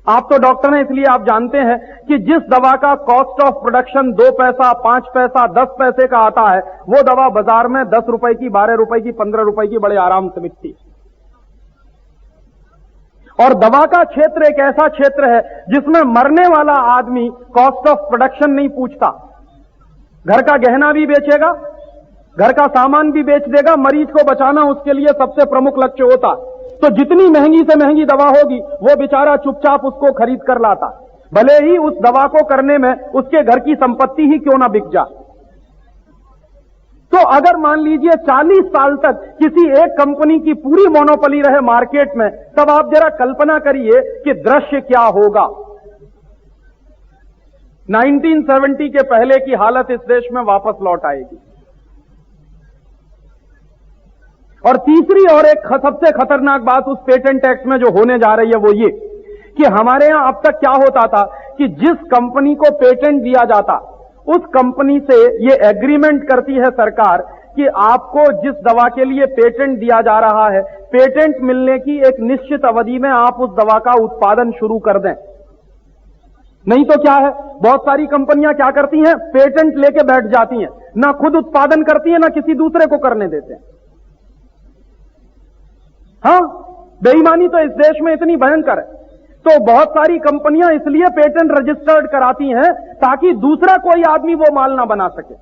आप तो डॉक्टर हैं, इसलिए आप जानते हैं कि जिस दवा का कॉस्ट ऑफ प्रोडक्शन 2 पैसा, 5 पैसा, 10 पैसे का आता है, वो दवा बाजार में 10 रुपए की, 12 रुपए की, 15 रुपए की बड़े आराम से बिकती। और दवा का क्षेत्र एक ऐसा क्षेत्र है जिसमें मरने वाला आदमी कॉस्ट ऑफ प्रोडक्शन नहीं पूछता, घर का गहना भी बेचेगा, घर का सामान भी बेच देगा, मरीज को बचाना उसके लिए सबसे प्रमुख लक्ष्य होता। तो जितनी महंगी से महंगी दवा होगी वो बेचारा चुपचाप उसको खरीद कर लाता, भले ही उस दवा को करने में उसके घर की संपत्ति ही क्यों ना बिक जाए। तो अगर मान लीजिए 40 साल तक किसी एक कंपनी की पूरी मोनोपोली रहे मार्केट में, तब आप जरा कल्पना करिए कि दृश्य क्या होगा। 1970 के पहले की हालत इस देश में वापस लौट आएगी। और तीसरी और एक सबसे खतरनाक बात उस पेटेंट एक्ट में जो होने जा रही है वो ये कि हमारे यहां अब तक क्या होता था कि जिस कंपनी को पेटेंट दिया जाता, उस कंपनी से ये एग्रीमेंट करती है सरकार कि आपको जिस दवा के लिए पेटेंट दिया जा रहा है, पेटेंट मिलने की एक निश्चित अवधि में आप उस दवा का उत्पादन शुरू कर दें। नहीं तो क्या है, बहुत सारी कंपनियां क्या करती हैं, पेटेंट लेके बैठ जाती हैं, ना खुद उत्पादन करती हैं, ना किसी दूसरे को करने देते हैं। हां, बेईमानी तो इस देश में इतनी भयंकर है। तो बहुत सारी कंपनियां इसलिए पेटेंट रजिस्टर्ड कराती हैं ताकि दूसरा कोई आदमी वो माल ना बना सके।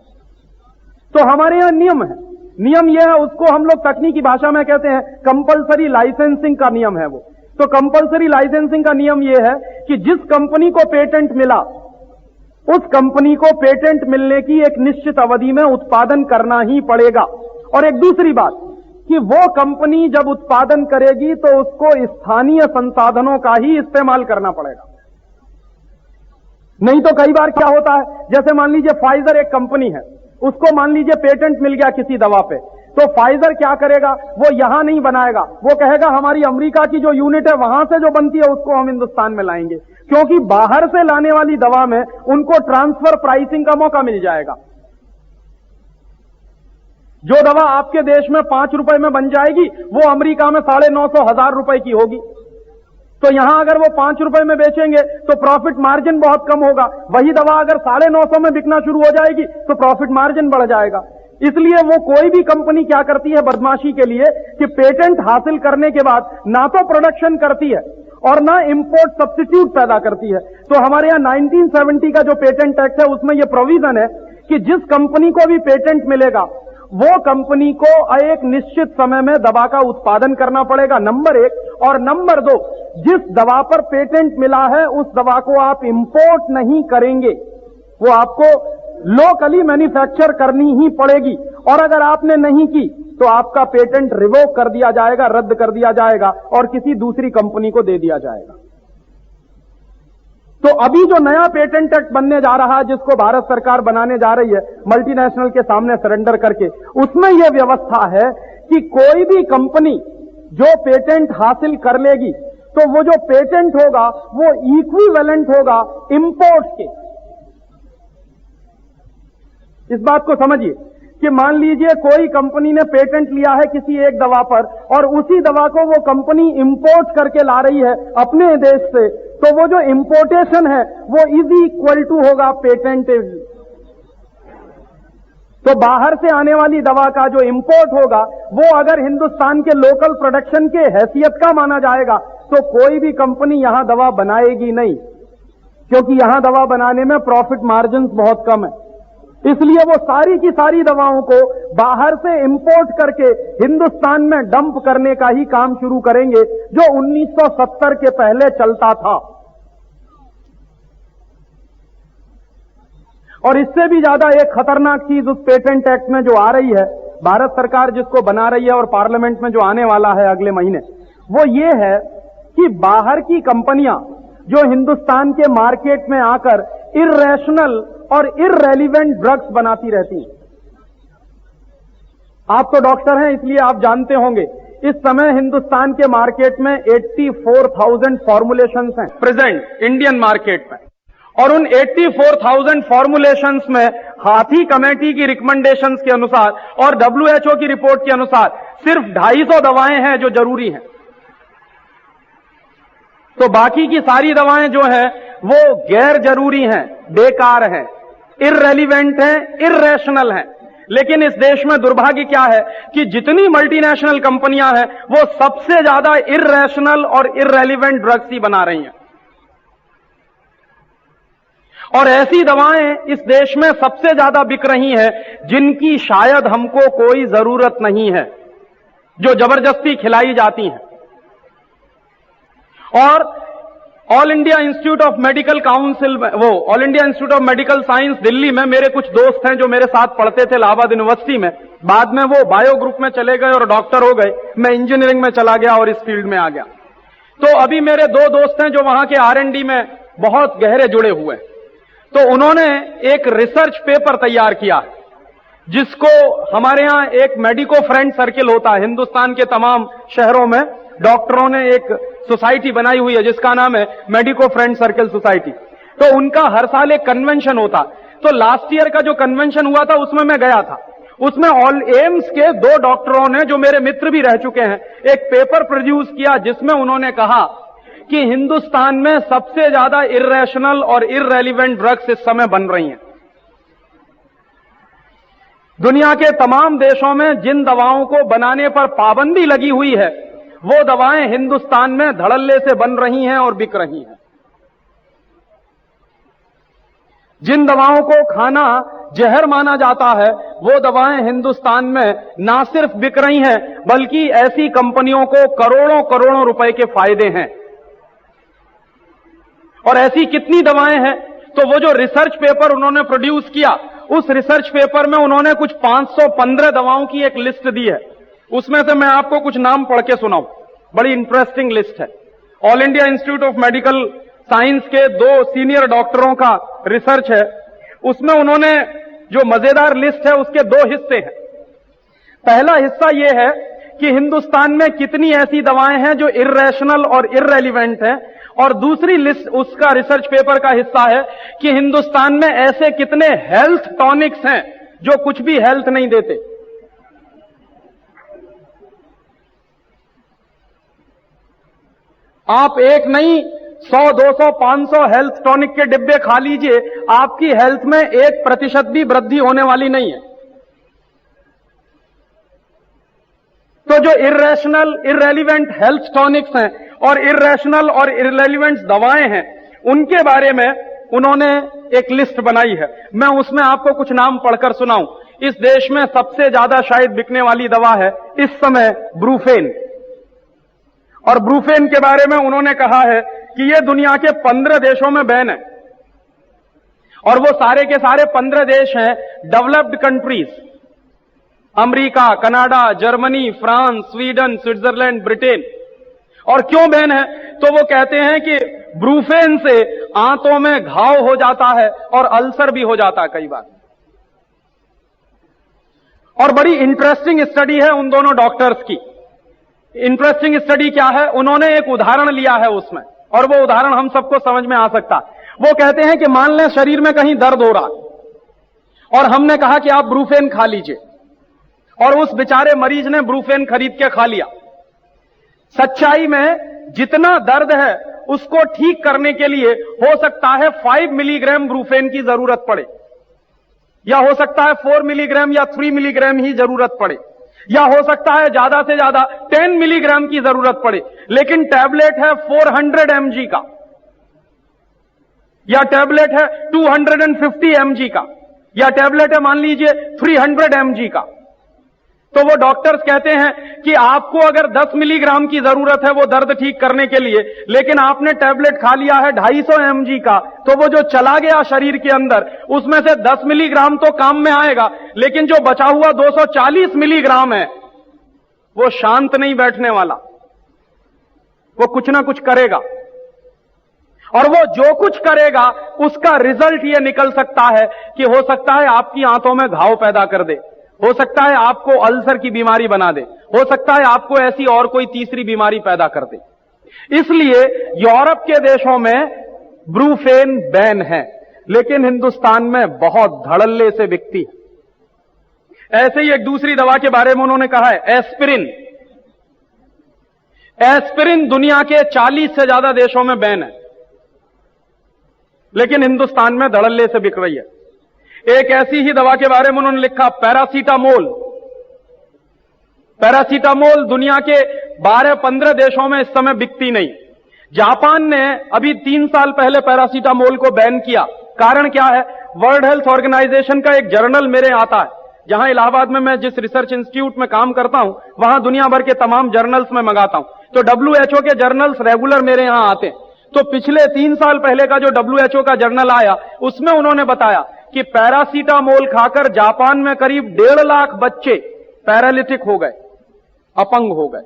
तो हमारे यहां नियम है, नियम यह है, उसको हम लोग तकनीकी भाषा में कहते हैं कंपलसरी लाइसेंसिंग का नियम है वो। तो कंपलसरी लाइसेंसिंग का नियम यह है कि जिस कंपनी को पेटेंट मिला, उस कंपनी को पेटेंट मिलने की एक निश्चित अवधि में उत्पादन करना ही पड़ेगा। और एक दूसरी बात कि वो कंपनी जब उत्पादन करेगी तो उसको स्थानीय संसाधनों का ही इस्तेमाल करना पड़ेगा। नहीं तो कई बार क्या होता है, जैसे मान लीजिए फाइजर एक कंपनी है, उसको मान लीजिए पेटेंट मिल गया किसी दवा पे, तो फाइजर क्या करेगा, वो यहां नहीं बनाएगा, वो कहेगा हमारी अमेरिका की जो यूनिट है वहां से जो बनती है उसको हम हिंदुस्तान में लाएंगे, क्योंकि बाहर से लाने वाली दवा में उनको ट्रांसफर प्राइसिंग का मौका मिल जाएगा। जो दवा आपके देश में 5 रुपए में बन जाएगी वो अमेरिका में 950 1000 रुपए की होगी। तो यहां अगर वो 5 रुपए में बेचेंगे तो प्रॉफिट मार्जिन बहुत कम होगा। वही दवा अगर 950 में बिकना शुरू हो जाएगी तो प्रॉफिट मार्जिन बढ़ जाएगा। इसलिए वो कोई भी कंपनी क्या करती है बदमाशी के लिए कि पेटेंट हासिल करने के बाद ना तो प्रोडक्शन करती है और ना इंपोर्ट सब्स्टिट्यूट पैदा करती है। तो हमारे यहां 1970 का जो पेटेंट एक्ट है उसमें यह प्रोविजन है कि जिस कंपनी को भी पेटेंट मिलेगा वो कंपनी को एक निश्चित समय में दवा का उत्पादन करना पड़ेगा, नंबर 1। और नंबर 2, जिस दवा पर पेटेंट मिला है उस दवा को आप इंपोर्ट नहीं करेंगे, वो आपको लोकली मैन्युफैक्चर करनी ही पड़ेगी। और अगर आपने नहीं की तो आपका पेटेंट रिवोक कर दिया जाएगा, रद्द कर दिया जाएगा और किसी दूसरी कंपनी को दे दिया जाएगा। तो अभी जो नया पेटेंट एक्ट बनने जा रहा है, जिसको भारत सरकार बनाने जा रही है मल्टीनेशनल के सामने सरेंडर करके, उसमें यह व्यवस्था है कि कोई भी कंपनी जो पेटेंट हासिल कर लेगी तो वो जो पेटेंट होगा वो इक्विवेलेंट होगा इंपोर्ट के। इस बात को समझिए कि मान लीजिए कोई कंपनी ने पेटेंट लिया है किसी एक दवा पर और उसी दवा को वो कंपनी इंपोर्ट करके ला रही है अपने देश से, तो वो जो इंपोर्टेशन है वो इज इक्वल टू होगा पेटेंटेड। तो बाहर से आने वाली दवा का जो इंपोर्ट होगा वो अगर हिंदुस्तान के लोकल प्रोडक्शन के हैसियत का माना जाएगा तो कोई भी कंपनी यहां दवा बनाएगी नहीं, क्योंकि यहां दवा बनाने में प्रॉफिट मार्जिन बहुत कम है। इसलिए वो सारी की सारी दवाओं को बाहर से इंपोर्ट करके हिंदुस्तान में डंप करने का ही काम शुरू करेंगे, जो 1970 के पहले चलता था। और इससे भी ज्यादा एक खतरनाक चीज उस पेटेंट एक्ट में जो आ रही है, भारत सरकार जिसको बना रही है और पार्लियामेंट में जो आने वाला है अगले महीने, वो ये है कि बाहर की कंपनियां जो हिंदुस्तान के मार्केट में आकर इर्रेशनल और इररेलीवेंट ड्रग्स बनाती रहती हैं। आप तो डॉक्टर हैं इसलिए आप जानते होंगे, इस समय हिंदुस्तान के मार्केट में 84,000 फॉर्मुलेशंस हैं प्रेजेंट इंडियन मार्केट में, और उन 84,000 फॉर्मुलेशंस में हाथी कमेटी की रिकमेंडेशंस के अनुसार और WHO की रिपोर्ट के अनुसार सिर्फ 250 दवाएं हैं जो जरूरी हैं। तो बाकी की सारी दवाएं जो हैं वो गैर जरूरी हैं, बेकार हैं, इररेलीवेंट हैं, इर्रेशनल हैं। लेकिन इस देश में दुर्भाग्य क्या है कि जितनी मल्टीनेशनल कंपनियां हैं वो सबसे ज्यादा इर्रेशनल और इररेलीवेंट ड्रग्स ही बना रही हैं। और ऐसी दवाएं इस देश में सबसे ज्यादा बिक रही हैं जिनकी शायद हमको कोई जरूरत नहीं है, जो जबरदस्ती खिलाई जाती हैं। और all India institute of medical council में, वो all India institute of medical science Delhi में मेरे कुछ दोस्त हैं जो मेरे साथ पढ़ते थे इलाहाबाद यूनिवर्सिटी में, बाद में वो बायो ग्रुप में चले गए और डॉक्टर हो गए। मैं इंजीनियरिंग में चला गया और इस फील्ड में आ गया। तो अभी मेरे 2 दोस्त हैं जो वहां के R&D में बहुत गहरे जुड़े हुए हैं। तो उन्होंने एक रिसर्च पेपर तैयार किया जिसको हमारे यहां एक मेडिको फ्रेंड सर्किल होता है, हिंदुस्तान के तमाम शहरों में डॉक्टरों ने एक सोसाइटी बनाई हुई है जिसका नाम है मेडिको फ्रेंड सर्किल सोसाइटी। तो उनका हर साल एक कन्वेंशन होता। तो लास्ट ईयर का जो कन्वेंशन हुआ था उसमें मैं गया था। उसमें ऑल एम्स के 2 डॉक्टरों ने, जो मेरे मित्र भी रह चुके हैं, एक पेपर प्रोड्यूस किया जिसमें उन्होंने कहा कि हिंदुस्तान में सबसे ज्यादा इर्रेशनल और इररेलीवेंट ड्रग्स इस समय बन रही हैं। दुनिया के तमाम देशों में जिन दवाओं को बनाने पर पाबंदी लगी हुई है वो दवाएं हिंदुस्तान में धड़ल्ले से बन रही हैं और बिक रही हैं। जिन दवाओं को खाना जहर माना जाता है वो दवाएं हिंदुस्तान में ना सिर्फ बिक रही हैं बल्कि ऐसी कंपनियों को करोड़ों करोड़ों रुपए के फायदे हैं। और ऐसी कितनी दवाएं हैं? तो वो जो रिसर्च पेपर उन्होंने प्रोड्यूस किया, उस रिसर्च पेपर में उन्होंने कुछ 515 दवाओं की एक लिस्ट दी है। उसमें से मैं आपको कुछ नाम पढ़ के सुनाऊं, बड़ी इंटरेस्टिंग लिस्ट है। All India institute of medical science के 2 सीनियर डॉक्टरों का रिसर्च है। उसमें उन्होंने जो मजेदार लिस्ट है उसके 2 हिस्से हैं। पहला हिस्सा यह है कि हिंदुस्तान में कितनी ऐसी दवाएं हैं जो इर्रेशनल और इररेलीवेंट हैं, और दूसरी लिस्ट उसका रिसर्च पेपर का हिस्सा है कि हिंदुस्तान में ऐसे कितने हेल्थ टॉनिक्स हैं जो कुछ भी हेल्थ नहीं देते। आप एक नहीं 100, 200, 500 हेल्थ टॉनिक के डिब्बे खा लीजिए, आपकी हेल्थ में 1% भी वृद्धि होने वाली नहीं है। तो जो इर्रेशनल, इररेलीवेंट हेल्थ टॉनिक्स हैं और इर्रेशनल और इररेलीवेंट दवाएं हैं, उनके बारे में उन्होंने एक लिस्ट बनाई है। मैं उसमें आपको कुछ नाम पढ़कर सुनाऊं। इस देश में सबसे ज्यादा शायद बिकने वाली दवा है इस समय ब्रूफेन। और ब्रूफेन के बारे में उन्होंने कहा है कि यह दुनिया के 15 देशों में बैन है, और वो सारे के सारे 15 देश हैं developed countries, America, Canada, Germany, France, Sweden, Switzerland, Britain. और क्यों बैन है? तो वो कहते हैं कि ब्रूफेन से आंतों में घाव हो जाता है और अल्सर भी हो जाता है कई बार। और बड़ी इंटरेस्टिंग स्टडी है उन दोनों डॉक्टर्स की। इंटरेस्टिंग स्टडी क्या है? उन्होंने एक उदाहरण लिया है उसमें, और वो उदाहरण हम सबको समझ में आ सकता है। वो कहते हैं कि मान लें शरीर में कहीं दर्द हो रहा, और हमने कहा कि आप ब्रूफेन खा लीजिए, और उस बेचारे मरीज ने ब्रूफेन खरीद के खा लिया। सच्चाई में जितना दर्द है उसको ठीक करने के लिए हो सकता है 5 मिलीग्राम ब्रूफेन की जरूरत पड़े, या हो सकता है 4 मिलीग्राम या 3 मिलीग्राम ही जरूरत पड़े, या हो सकता है ज्यादा से ज्यादा 10 मिलीग्राम की जरूरत पड़े। लेकिन टैबलेट है 400 mg का, या टैबलेट है 250 mg का, या टैबलेट है मान लीजिए 300 mg का। तो वो डॉक्टर्स कहते हैं कि आपको अगर 10 मिलीग्राम की जरूरत है वो दर्द ठीक करने के लिए, लेकिन आपने टैबलेट खा लिया है 250 mg का, तो वो जो चला गया शरीर के अंदर उसमें से 10 मिलीग्राम तो काम में आएगा, लेकिन जो बचा हुआ 240 मिलीग्राम है वो शांत नहीं बैठने वाला, वो कुछ ना कुछ करेगा, और वो जो कुछ करेगा उसका रिजल्ट ये निकल सकता है कि हो सकता है आपकी आंतों में घाव पैदा कर दे, हो सकता है आपको अल्सर की बीमारी बना दे, हो सकता है आपको ऐसी और कोई तीसरी बीमारी पैदा कर दे। इसलिए यूरोप के देशों में ब्रूफेन बैन है, लेकिन हिंदुस्तान में बहुत धड़ल्ले से बिकती है। ऐसे ही एक दूसरी दवा के बारे में उन्होंने कहा है एस्पिरिन। एस्पिरिन दुनिया के 40 से ज्यादा देशों में बैन है, लेकिन हिंदुस्तान में धड़ल्ले से बिक रही है। एक ऐसी ही दवा के बारे में उन्होंने लिखा पैरासीटामोल। पैरासीटामोल दुनिया के 12-15 देशों में इस समय बिकती नहीं। जापान ने अभी 3 साल पहले पैरासीटामोल को बैन किया। कारण क्या है? वर्ल्ड हेल्थ ऑर्गेनाइजेशन का एक जर्नल मेरे आता है, जहां इलाहाबाद में मैं जिस रिसर्च इंस्टीट्यूट में काम करता हूं वहां दुनिया भर के तमाम जर्नल्स में मंगाता हूं, तो WHO के जर्नल्स रेगुलर मेरे यहां आते हैं। तो पिछले 3 साल पहले का जो WHO का जर्नल आया उसमें उन्होंने बताया कि पैरासीटामोल खाकर जापान में करीब 1.5 लाख बच्चे पैरालिटिक हो गए, अपंग हो गए।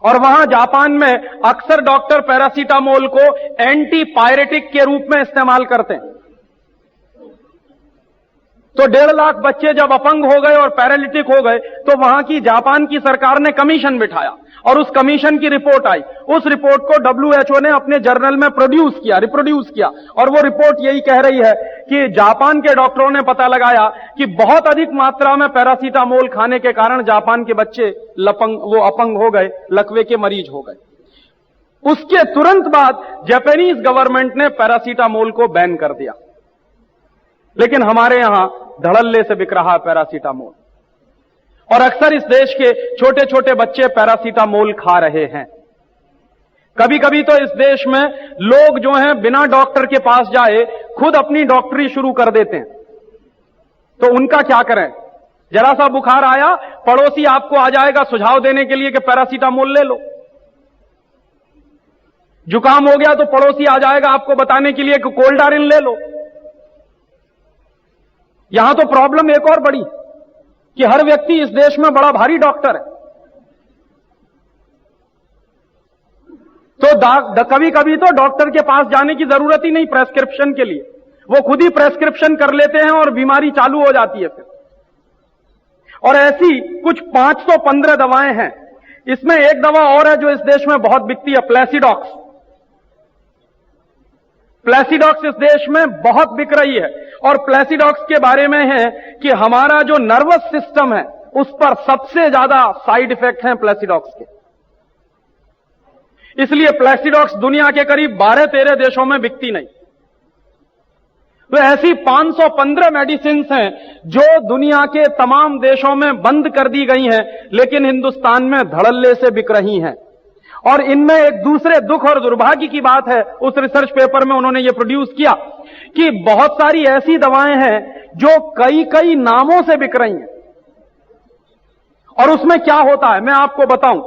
और वहां जापान में अक्सर डॉक्टर पैरासीटामोल को एंटीपायरेटिक के रूप में इस्तेमाल करते हैं। तो 1.5 लाख बच्चे जब अपंग हो गए और पैरालिटिक हो गए तो वहां की जापान की सरकार ने कमीशन बिठाया, और उस कमीशन की रिपोर्ट आई। उस रिपोर्ट को WHO ने अपने जर्नल में रिप्रोड्यूस किया, और वो रिपोर्ट यही कह रही है कि जापान के डॉक्टरों ने पता लगाया कि बहुत अधिक मात्रा में पैरासीटामोल खाने के कारण जापान के बच्चे अपंग हो गए, लकवे के मरीज हो गए। उसके तुरंत बाद जापानीज गवर्नमेंट ने पैरासीटामोल को बैन कर दिया, लेकिन हमारे यहां धड़ल्ले से बिक रहा है पैरासीटामोल, और अक्सर इस देश के छोटे छोटे बच्चे पैरासीटामोल खा रहे हैं। कभी कभी तो इस देश में लोग जो हैं बिना डॉक्टर के पास जाए खुद अपनी डॉक्टरी शुरू कर देते हैं। तो उनका क्या करें? जरा सा बुखार आया, पड़ोसी आपको आ जाएगा सुझाव देने के लिए कि पैरासीटामोल ले लो। जुकाम हो गया तो पड़ोसी आ जाएगा आपको बताने के लिए कि कोल्डारिन ले लो। यहां तो प्रॉब्लम एक और बड़ी कि हर व्यक्ति इस देश में बड़ा भारी डॉक्टर है, तो कभी कभी तो डॉक्टर के पास जाने की जरूरत ही नहीं प्रेस्क्रिप्शन के लिए, वो खुद ही प्रेस्क्रिप्शन कर लेते हैं और बीमारी चालू हो जाती है फिर। और ऐसी कुछ 515 दवाएं हैं। इसमें एक दवा और है जो इस देश में बहुत बिकती है, प्लेसिडॉक्स। प्लेसिडॉक्स इस देश में बहुत बिक रही है, और प्लेसिडॉक्स के बारे में है कि हमारा जो नर्वस सिस्टम है उस पर सबसे ज्यादा साइड इफेक्ट हैं प्लेसिडॉक्स के। इसलिए प्लेसिडॉक्स दुनिया के करीब 12-13 देशों में बिकती नहीं। तो ऐसी 515 मेडिसिन हैं जो दुनिया के तमाम देशों में बंद कर दी गई हैं, लेकिन हिंदुस्तान में धड़ल्ले से बिक रही हैं। और इनमें एक दूसरे दुख और दुर्भाग्य की बात है, उस रिसर्च पेपर में उन्होंने ये प्रोड्यूस किया कि बहुत सारी ऐसी दवाएं हैं जो कई कई नामों से बिक रही हैं। और उसमें क्या होता है मैं आपको बताऊं।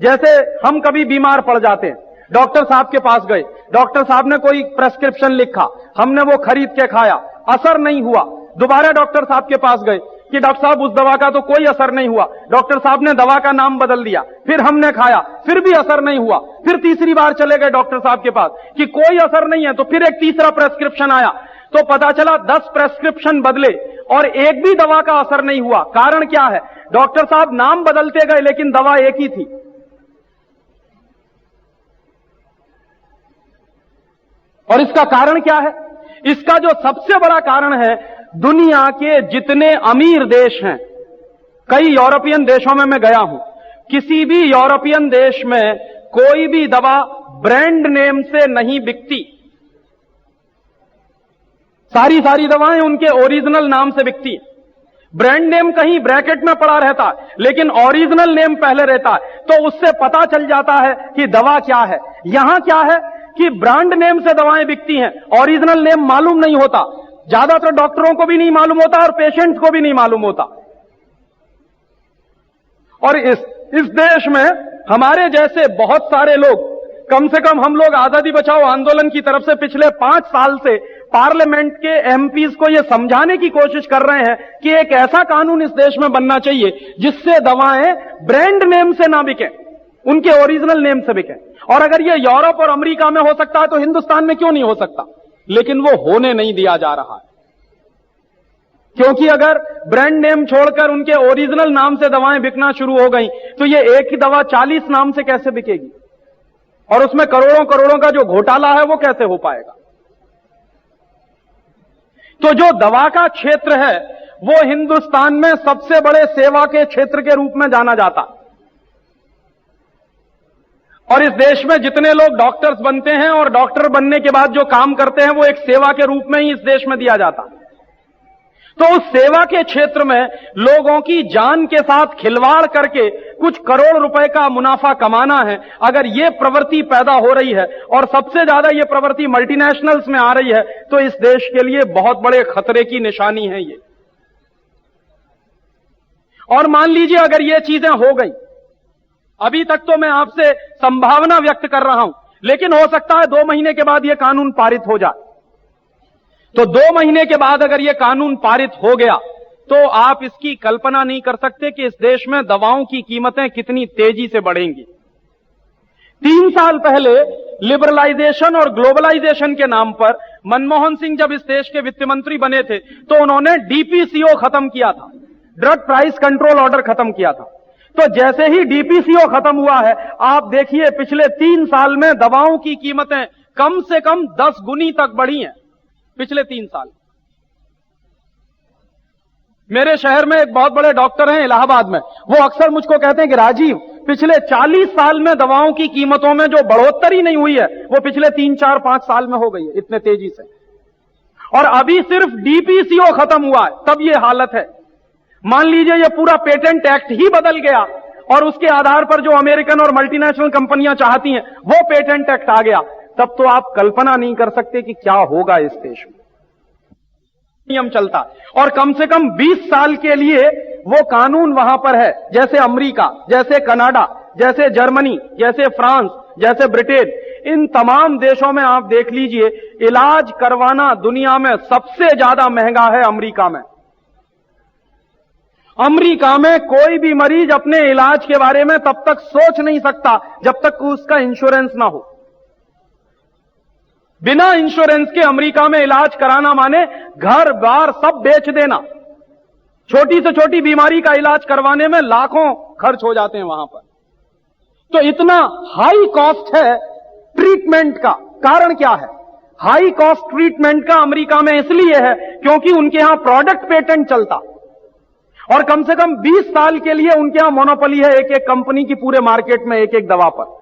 जैसे हम कभी बीमार पड़ जाते हैं, डॉक्टर साहब के पास गए, डॉक्टर साहब ने कोई प्रेस्क्रिप्शन लिखा, हमने वो खरीद के खाया, असर नहीं हुआ। दोबारा डॉक्टर साहब के पास गए कि डॉक्टर साहब उस दवा का तो कोई असर नहीं हुआ। डॉक्टर साहब ने दवा का नाम बदल दिया, फिर हमने खाया, फिर भी असर नहीं हुआ। फिर तीसरी बार चले गए डॉक्टर साहब के पास कि कोई असर नहीं है, तो फिर एक तीसरा प्रेस्क्रिप्शन आया, तो पता चला 10 प्रेस्क्रिप्शन बदले और एक भी दवा का असर नहीं हुआ। कारण क्या है? डॉक्टर साहब नाम बदलते गए लेकिन दवा एक ही थी। और इसका कारण क्या है? इसका जो सबसे बड़ा कारण है, दुनिया के जितने अमीर देश हैं, कई यूरोपियन देशों में मैं गया हूं, किसी भी यूरोपियन देश में कोई भी दवा ब्रांड नेम से नहीं बिकती। सारी दवाएं उनके ओरिजिनल नाम से बिकती। ब्रांड नेम कहीं ब्रैकेट में पड़ा रहता है, लेकिन ओरिजिनल नेम पहले रहता है, तो उससे पता चल जाता है कि दवा क्या है। यहां क्या है कि ब्रांड नेम से दवाएं बिकती हैं, ओरिजिनल नेम मालूम नहीं होता। ज्यादातर डॉक्टरों को भी नहीं मालूम होता और पेशेंट्स को भी नहीं मालूम होता। और इस देश में हमारे जैसे बहुत सारे लोग, कम से कम हम लोग आजादी बचाओ आंदोलन की तरफ से पिछले 5 साल से पार्लियामेंट के एमपीज को यह समझाने की कोशिश कर रहे हैं कि एक ऐसा कानून इस देश में बनना चाहिए जिससे दवाएं ब्रांड नेम से ना बिके, उनके ओरिजिनल नेम से बिके। और अगर यह यूरोप और अमेरिका में हो सकता है तो हिंदुस्तान में क्यों नहीं हो सकता? लेकिन वो होने नहीं दिया जा रहा है, क्योंकि अगर ब्रांड नेम छोड़कर उनके ओरिजिनल नाम से दवाएं बिकना शुरू हो गई तो ये एक ही दवा 40 नाम से कैसे बिकेगी, और उसमें करोड़ों करोड़ों का जो घोटाला है वो कैसे हो पाएगा? तो जो दवा का क्षेत्र है वो हिंदुस्तान में सबसे बड़े सेवा के क्षेत्र के रूप में जाना जाता। और इस देश में जितने लोग डॉक्टर्स बनते हैं और डॉक्टर बनने के बाद जो काम करते हैं वो एक सेवा के रूप में ही इस देश में दिया जाता। तो उस सेवा के क्षेत्र में लोगों की जान के साथ खिलवाड़ करके कुछ करोड़ रुपए का मुनाफा कमाना है, अगर ये प्रवृत्ति पैदा हो रही है और सबसे ज्यादा ये प्रवृत्ति मल्टीनेशनल्स में आ रही है, तो इस देश के लिए बहुत बड़े खतरे की निशानी है ये। और मान लीजिए अगर ये चीजें हो गई, अभी तक तो मैं आपसे संभावना व्यक्त कर रहा हूं, लेकिन हो सकता है 2 महीने के बाद यह कानून पारित हो जाए। तो 2 महीने के बाद अगर यह कानून पारित हो गया तो आप इसकी कल्पना नहीं कर सकते कि इस देश में दवाओं की कीमतें कितनी तेजी से बढ़ेंगी। 3 साल पहले लिबरलाइजेशन और ग्लोबलाइजेशन के नाम पर मनमोहन सिंह जब इस देश के वित्त मंत्री बने थे तो उन्होंने डीपीसीओ खत्म किया था, ड्रग प्राइस कंट्रोल ऑर्डर खत्म किया था। तो जैसे ही डीपीसीओ खत्म हुआ है, आप देखिए पिछले 3 साल में दवाओं की कीमतें कम से कम 10 गुनी तक बढ़ी हैं। पिछले 3 साल मेरे शहर में एक बहुत बड़े डॉक्टर हैं इलाहाबाद में, वो अक्सर मुझको कहते हैं कि राजीव, पिछले 40 साल में दवाओं की कीमतों में जो बढ़ोतरी नहीं हुई है वो पिछले 3, 4, 5 साल में हो गई है इतने तेजी से। और अभी सिर्फ डीपीसीओ खत्म हुआ है तब ये हालत है। मान लीजिए ये पूरा पेटेंट एक्ट ही बदल गया और उसके आधार पर जो अमेरिकन और मल्टीनेशनल कंपनियां चाहती हैं वो पेटेंट एक्ट आ गया, तब तो आप कल्पना नहीं कर सकते कि क्या होगा इस देश में। नियम चलता और कम से कम 20 साल के लिए वो कानून वहां पर है, जैसे अमेरिका, जैसे कनाडा, जैसे जर्मनी, जैसे फ्रांस, जैसे ब्रिटेन, इन तमाम देशों में आप देख लीजिए इलाज करवाना दुनिया में सबसे ज्यादा महंगा है अमेरिका में। अमेरिका में कोई भी मरीज अपने इलाज के बारे में तब तक सोच नहीं सकता जब तक उसका इंश्योरेंस ना हो। बिना इंश्योरेंस के अमेरिका में इलाज कराना माने घर बार सब बेच देना। छोटी से छोटी बीमारी का इलाज करवाने में लाखों खर्च हो जाते हैं वहां पर। तो इतना हाई कॉस्ट है ट्रीटमेंट का। कारण क्या है? हाई कॉस्ट ट्रीटमेंट का अमेरिका में इसलिए है क्योंकि उनके यहां प्रोडक्ट पेटेंट चलता और कम से कम 20 साल के लिए उनके यहां मोनोपोली है एक एक कंपनी की पूरे मार्केट में एक एक दवा पर।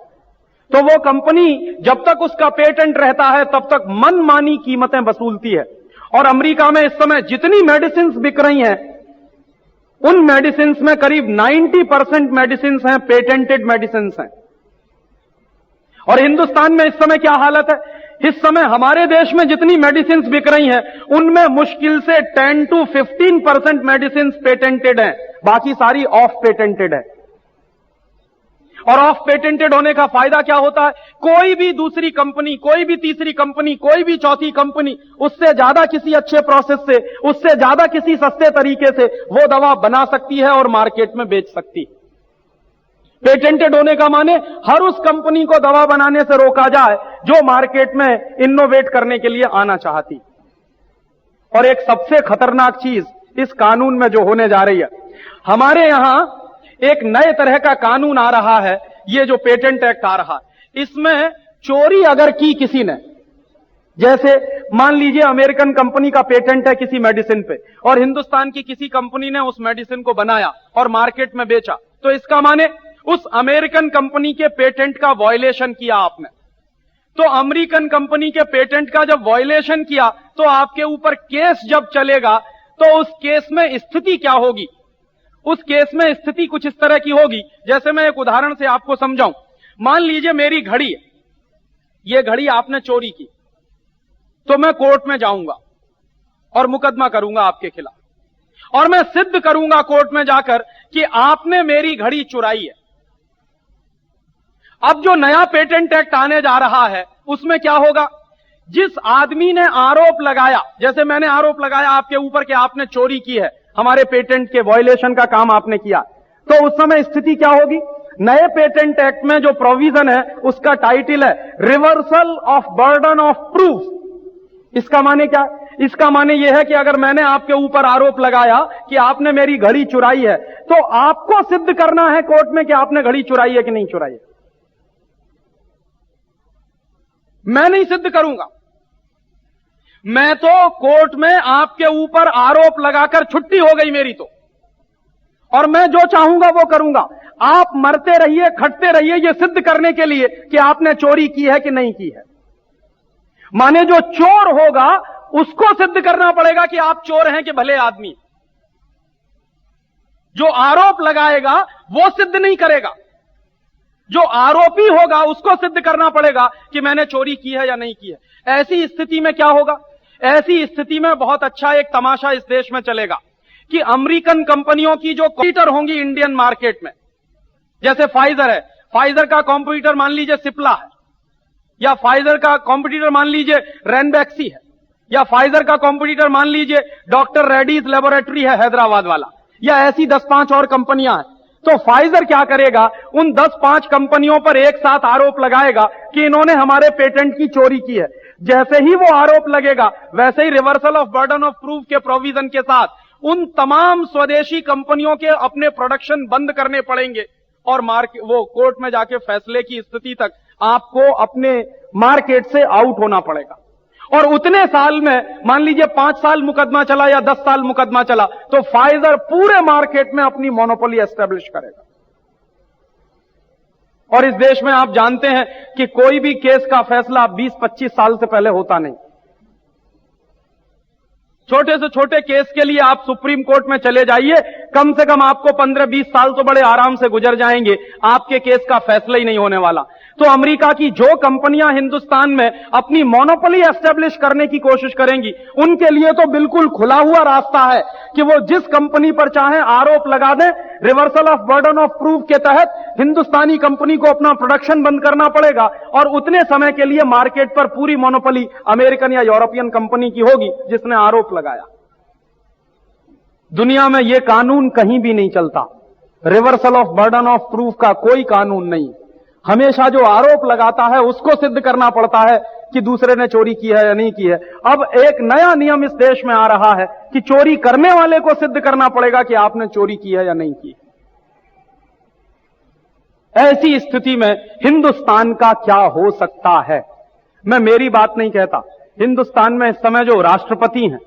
तो वो कंपनी जब तक उसका पेटेंट रहता है तब तक मनमानी कीमतें वसूलती है। और अमेरिका में इस समय जितनी मेडिसिन बिक रही हैं उन मेडिसिन में करीब 90% मेडिसिन हैं पेटेंटेड मेडिसिन हैं। और हिंदुस्तान में इस समय क्या हालत है? इस समय हमारे देश में जितनी मेडिसिन बिक रही हैं उनमें मुश्किल से 10 to 15% मेडिसिन पेटेंटेड हैं, बाकी सारी ऑफ पेटेंटेड है। और ऑफ पेटेंटेड होने का फायदा क्या होता है? कोई भी दूसरी कंपनी, कोई भी तीसरी कंपनी, कोई भी चौथी कंपनी उससे ज्यादा किसी अच्छे प्रोसेस से, उससे ज्यादा किसी सस्ते तरीके से वो दवा बना सकती है और मार्केट में बेच सकती है। पेटेंटेड होने का माने हर उस कंपनी को दवा बनाने से रोका जाए जो मार्केट में इनोवेट करने के लिए आना चाहती। और एक सबसे खतरनाक चीज इस कानून में जो होने जा रही है, हमारे यहां एक नए तरह का कानून आ रहा है, ये जो पेटेंट एक्ट आ रहा है, इसमें चोरी अगर की किसी ने, जैसे मान लीजिए अमेरिकन कंपनी का पेटेंट है किसी मेडिसिन पे और हिंदुस्तान की किसी कंपनी ने उस मेडिसिन को बनाया और मार्केट में बेचा, तो इसका माने उस अमेरिकन कंपनी के पेटेंट का वायलेशन किया आपने। तो अमेरिकन कंपनी के पेटेंट का जब वायलेशन किया तो आपके ऊपर केस जब चलेगा तो उस केस में स्थिति क्या होगी? उस केस में स्थिति कुछ इस तरह की होगी, जैसे मैं एक उदाहरण से आपको समझाऊं। मान लीजिए मेरी घड़ी है, ये घड़ी आपने चोरी की, तो मैं कोर्ट में जाऊंगा और मुकदमा करूंगा आपके खिलाफ और मैं सिद्ध करूंगा कोर्ट में जाकर कि आपने मेरी घड़ी चुराई है। अब जो नया पेटेंट एक्ट आने जा रहा है उसमें क्या होगा? जिस आदमी ने आरोप लगाया, जैसे मैंने आरोप लगाया आपके ऊपर कि आपने चोरी की है, हमारे पेटेंट के वायलेशन का काम आपने किया, तो उस समय स्थिति क्या होगी? नए पेटेंट एक्ट में जो प्रोविजन है उसका टाइटल है reversal of burden of proof. इसका माने क्या? इसका माने यह है कि अगर मैंने आपके ऊपर आरोप लगाया कि आपने मेरी घड़ी चुराई है, तो आपको सिद्ध करना है कोर्ट में कि आपने घड़ी चुराई है कि नहीं चुराई है। मैं नहीं सिद्ध करूंगा, मैं तो कोर्ट में आपके ऊपर आरोप लगाकर छुट्टी हो गई मेरी तो, और मैं जो चाहूंगा वो करूंगा। आप मरते रहिए, खटते रहिए ये सिद्ध करने के लिए कि आपने चोरी की है कि नहीं की है। माने जो चोर होगा उसको सिद्ध करना पड़ेगा कि आप चोर हैं कि भले आदमी। जो आरोप लगाएगा वो सिद्ध नहीं करेगा, जो आरोपी होगा उसको सिद्ध करना पड़ेगा कि मैंने चोरी की है या नहीं की है। ऐसी स्थिति में क्या होगा? ऐसी स्थिति में बहुत अच्छा एक तमाशा इस देश में चलेगा कि अमेरिकन कंपनियों की जो कॉम्पिटिटर होंगी इंडियन मार्केट में, जैसे फाइजर है, फाइजर का कॉम्पिटिटर मान लीजिए सिप्ला है, या फाइजर का कॉम्पिटिटर मान लीजिए रेनबैक्सी है, या फाइजर का कॉम्पिटिटर मान लीजिए डॉक्टर रेड्डीज लेबोरेटरी है हैदराबाद वाला, या ऐसी 10-5 और कंपनियां हैं। तो फाइजर क्या करेगा? उन 10-5 कंपनियों पर एक साथ आरोप लगाएगा कि इन्होंने हमारे पेटेंट की चोरी की है। जैसे ही वो आरोप लगेगा वैसे ही reversal of burden of proof के प्रोविजन के साथ उन तमाम स्वदेशी कंपनियों के अपने प्रोडक्शन बंद करने पड़ेंगे और वो कोर्ट में जाके फैसले की स्थिति तक आपको अपने मार्केट से आउट होना पड़ेगा। और उतने साल में मान लीजिए 5 साल मुकदमा चला या 10 साल मुकदमा चला, तो फाइजर पूरे मार्केट में अपनी मोनोपोली एस्टेब्लिश करेगा। और इस देश में आप जानते हैं कि कोई भी केस का फैसला 20-25 साल से पहले होता नहीं। छोटे से छोटे केस के लिए आप सुप्रीम कोर्ट में चले जाइए, कम से कम आपको 15-20 साल तो बड़े आराम से गुजर जाएंगे, आपके केस का फैसला ही नहीं होने वाला। तो अमेरिका की जो कंपनियां हिंदुस्तान में अपनी मोनोपोली एस्टेब्लिश करने की कोशिश करेंगी, उनके लिए तो बिल्कुल खुला हुआ रास्ता है कि वो जिस कंपनी पर चाहे आरोप लगा दें। Reversal of burden of proof के तहत हिंदुस्तानी कंपनी को अपना प्रोडक्शन बंद करना पड़ेगा और उतने समय के लिए मार्केट पर पूरी मोनोपोली अमेरिकन या यूरोपियन कंपनी की होगी जिसने आरोप लगाया। दुनिया में यह कानून कहीं भी नहीं चलता। Reversal of burden of proof का कोई कानून नहीं। हमेशा जो आरोप लगाता है उसको सिद्ध करना पड़ता है कि दूसरे ने चोरी की है या नहीं की है। अब एक नया नियम इस देश में आ रहा है कि चोरी करने वाले को सिद्ध करना पड़ेगा कि आपने चोरी की है या नहीं की। ऐसी स्थिति में हिंदुस्तान का क्या हो सकता है? मैं मेरी बात नहीं कहता। हिंदुस्तान में इस समय जो राष्ट्रपति हैं,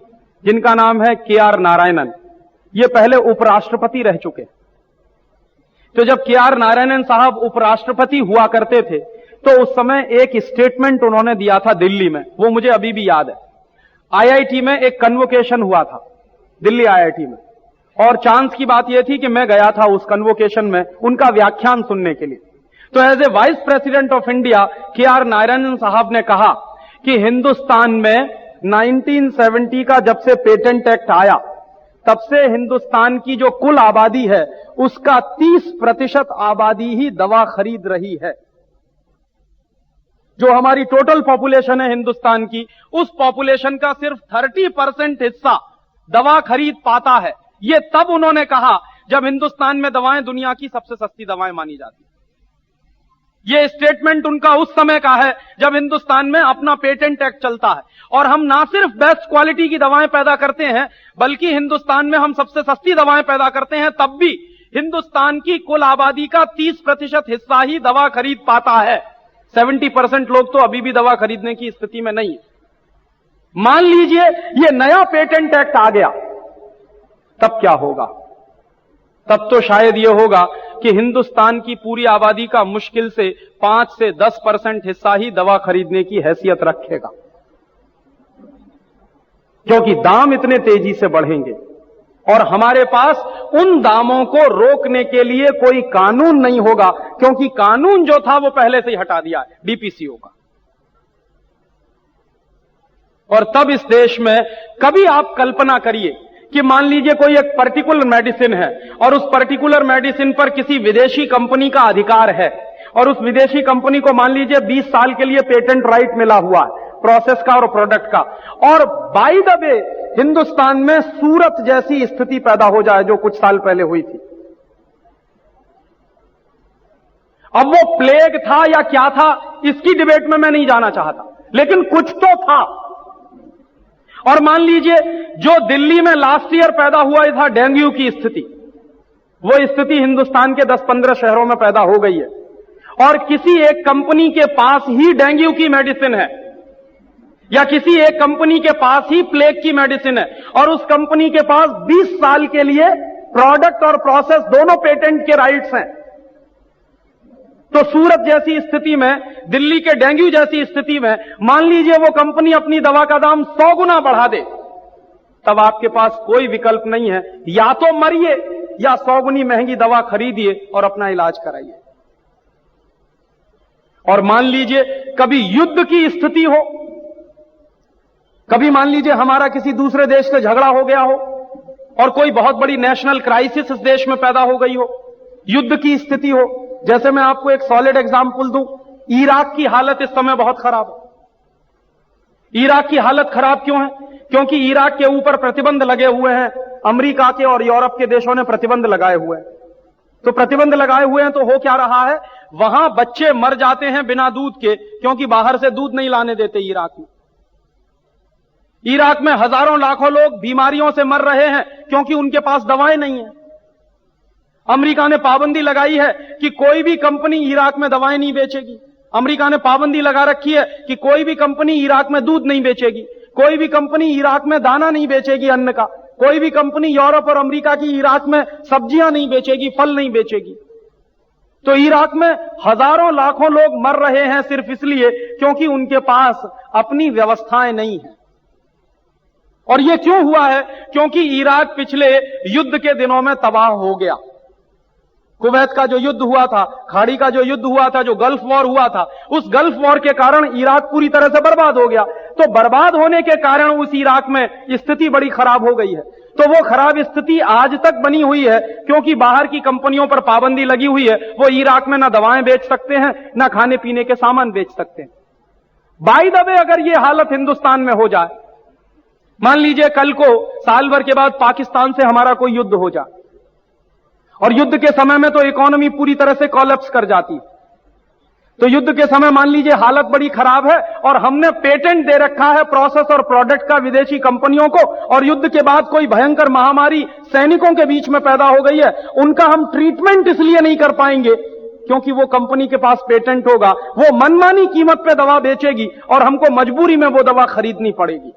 जिनका नाम है KR नारायणन, ये पहले उपराष्ट्रपति रह चुके। तो जब KR नारायणन साहब उपराष्ट्रपति हुआ करते थे तो उस समय एक स्टेटमेंट उन्होंने दिया था दिल्ली में, वो मुझे अभी भी याद है। IIT में एक कन्वोकेशन हुआ था, दिल्ली IIT में, और चांस की बात यह थी कि मैं गया था उस कन्वोकेशन में उनका व्याख्यान सुनने के लिए। तो as a vice president of India KR Narayanan साहब ने कहा कि हिंदुस्तान में 1970 का जब से पेटेंट एक्ट आया तब से हिंदुस्तान की जो कुल आबादी है उसका 30% आबादी ही दवा खरीद रही है। जो हमारी टोटल पॉपुलेशन है हिंदुस्तान की, उस पॉपुलेशन का सिर्फ 30% हिस्सा दवा खरीद पाता है। यह तब उन्होंने कहा जब हिंदुस्तान में दवाएं दुनिया की सबसे सस्ती दवाएं मानी जाती। यह स्टेटमेंट उनका उस समय का है जब हिंदुस्तान में अपना पेटेंट एक्ट चलता है और हम ना सिर्फ बेस्ट क्वालिटी की दवाएं पैदा करते हैं बल्कि हिंदुस्तान में हम सबसे सस्ती दवाएं पैदा करते हैं। तब भी हिंदुस्तान की कुल आबादी का 30% हिस्सा ही दवा खरीद पाता है। 70% लोग तो अभी भी दवा खरीदने की स्थिति में नहीं है। मान लीजिए ये नया पेटेंट एक्ट आ गया, तब क्या होगा? तब तो शायद ये होगा कि हिंदुस्तान की पूरी आबादी का मुश्किल से 5 से 10% हिस्सा ही दवा खरीदने की हैसियत रखेगा, क्योंकि दाम इतने तेजी से बढ़ेंगे और हमारे पास उन दामों को रोकने के लिए कोई कानून नहीं होगा, क्योंकि कानून जो था वो पहले से ही हटा दिया है बीपीसीओ का। और तब इस देश में कभी आप कल्पना करिए कि मान लीजिए कोई एक पर्टिकुलर मेडिसिन है और उस पर्टिकुलर मेडिसिन पर किसी विदेशी कंपनी का अधिकार है और उस विदेशी कंपनी को मान लीजिए 20 साल के लिए पेटेंट राइट मिला हुआ है प्रोसेस का और प्रोडक्ट का, और बाय द वे हिंदुस्तान में सूरत जैसी स्थिति पैदा हो जाए जो कुछ साल पहले हुई थी। अब वो प्लेग था या क्या था इसकी डिबेट में मैं नहीं जाना चाहता, लेकिन कुछ तो था। और मान लीजिए जो दिल्ली में लास्ट ईयर पैदा हुआ था डेंगू की स्थिति, वो स्थिति हिंदुस्तान के 10-15 शहरों में पैदा हो गई है और किसी एक कंपनी के पास ही डेंगू की मेडिसिन है या किसी एक कंपनी के पास ही प्लेग की मेडिसिन है और उस कंपनी के पास 20 साल के लिए प्रोडक्ट और प्रोसेस दोनों पेटेंट के राइट्स हैं। तो सूरत जैसी स्थिति में, दिल्ली के डेंगू जैसी स्थिति में मान लीजिए वो कंपनी अपनी दवा का दाम 100 गुना बढ़ा दे, तब आपके पास कोई विकल्प नहीं है, या तो मरिए या 100 गुनी महंगी दवा खरीदिए और अपना इलाज कराइए। और मान लीजिए कभी युद्ध की स्थिति हो, कभी मान लीजिए हमारा किसी दूसरे देश से झगड़ा हो गया हो और कोई बहुत बड़ी नेशनल क्राइसिस इस देश में पैदा हो गई हो, युद्ध की स्थिति हो। जैसे मैं आपको एक सॉलिड एग्जांपल दूं, इराक की हालत इस समय बहुत खराब है। इराक की हालत खराब क्यों है? क्योंकि इराक के ऊपर प्रतिबंध लगे हुए हैं, अमेरिका के और यूरोप के देशों ने प्रतिबंध लगाए हुए हैं। तो प्रतिबंध लगाए हुए हैं तो हो क्या रहा है, वहां बच्चे मर जाते हैं बिना दूध के, क्योंकि बाहर से दूध नहीं लाने देते इराक में। इराक में हजारों लाखों लोग बीमारियों से मर रहे हैं क्योंकि उनके पास दवाएं नहीं है। अमेरिका ने पाबंदी लगाई है कि कोई भी कंपनी इराक में दवाएं नहीं बेचेगी। अमेरिका ने पाबंदी लगा रखी है कि कोई भी कंपनी इराक में दूध नहीं बेचेगी, कोई भी कंपनी इराक में दाना नहीं बेचेगी अन्न का, कोई भी कंपनी यूरोप और अमेरिका की इराक में सब्जियां नहीं बेचेगी, फल नहीं बेचेगी। तो इराक में हजारों लाखों लोग मर रहे हैं सिर्फ इसलिए क्योंकि उनके पास अपनी व्यवस्थाएं नहीं है। और यह क्यों हुआ है? क्योंकि इराक पिछले युद्ध के दिनों में तबाह हो गया। कुवैत का जो युद्ध हुआ था, खाड़ी का जो युद्ध हुआ था, जो गल्फ वॉर हुआ था, उस गल्फ वॉर के कारण इराक पूरी तरह से बर्बाद हो गया। तो बर्बाद होने के कारण उस इराक में स्थिति बड़ी खराब हो गई है। तो वो खराब स्थिति आज तक बनी हुई है क्योंकि बाहर की कंपनियों पर पाबंदी लगी हुई है। वो इराक में ना दवाएं बेच सकते हैं, ना खाने पीने के सामान बेच सकते हैं। बाय द वे अगर ये हालत हिंदुस्तान में हो जाए, मान लीजिए कल को साल भर के बाद पाकिस्तान से हमारा कोई युद्ध हो जाए और युद्ध के समय में तो इकोनॉमी पूरी तरह से कोलैप्स कर जाती, तो युद्ध के समय मान लीजिए हालत बड़ी खराब है और हमने पेटेंट दे रखा है प्रोसेस और प्रोडक्ट का विदेशी कंपनियों को, और युद्ध के बाद कोई भयंकर महामारी सैनिकों के बीच में पैदा हो गई है, उनका हम ट्रीटमेंट इसलिए नहीं कर पाएंगे क्योंकि वो कंपनी के पास पेटेंट होगा, वो मनमानी कीमत पे दवा बेचेगी और हमको मजबूरी में वो दवा खरीदनी पड़ेगी।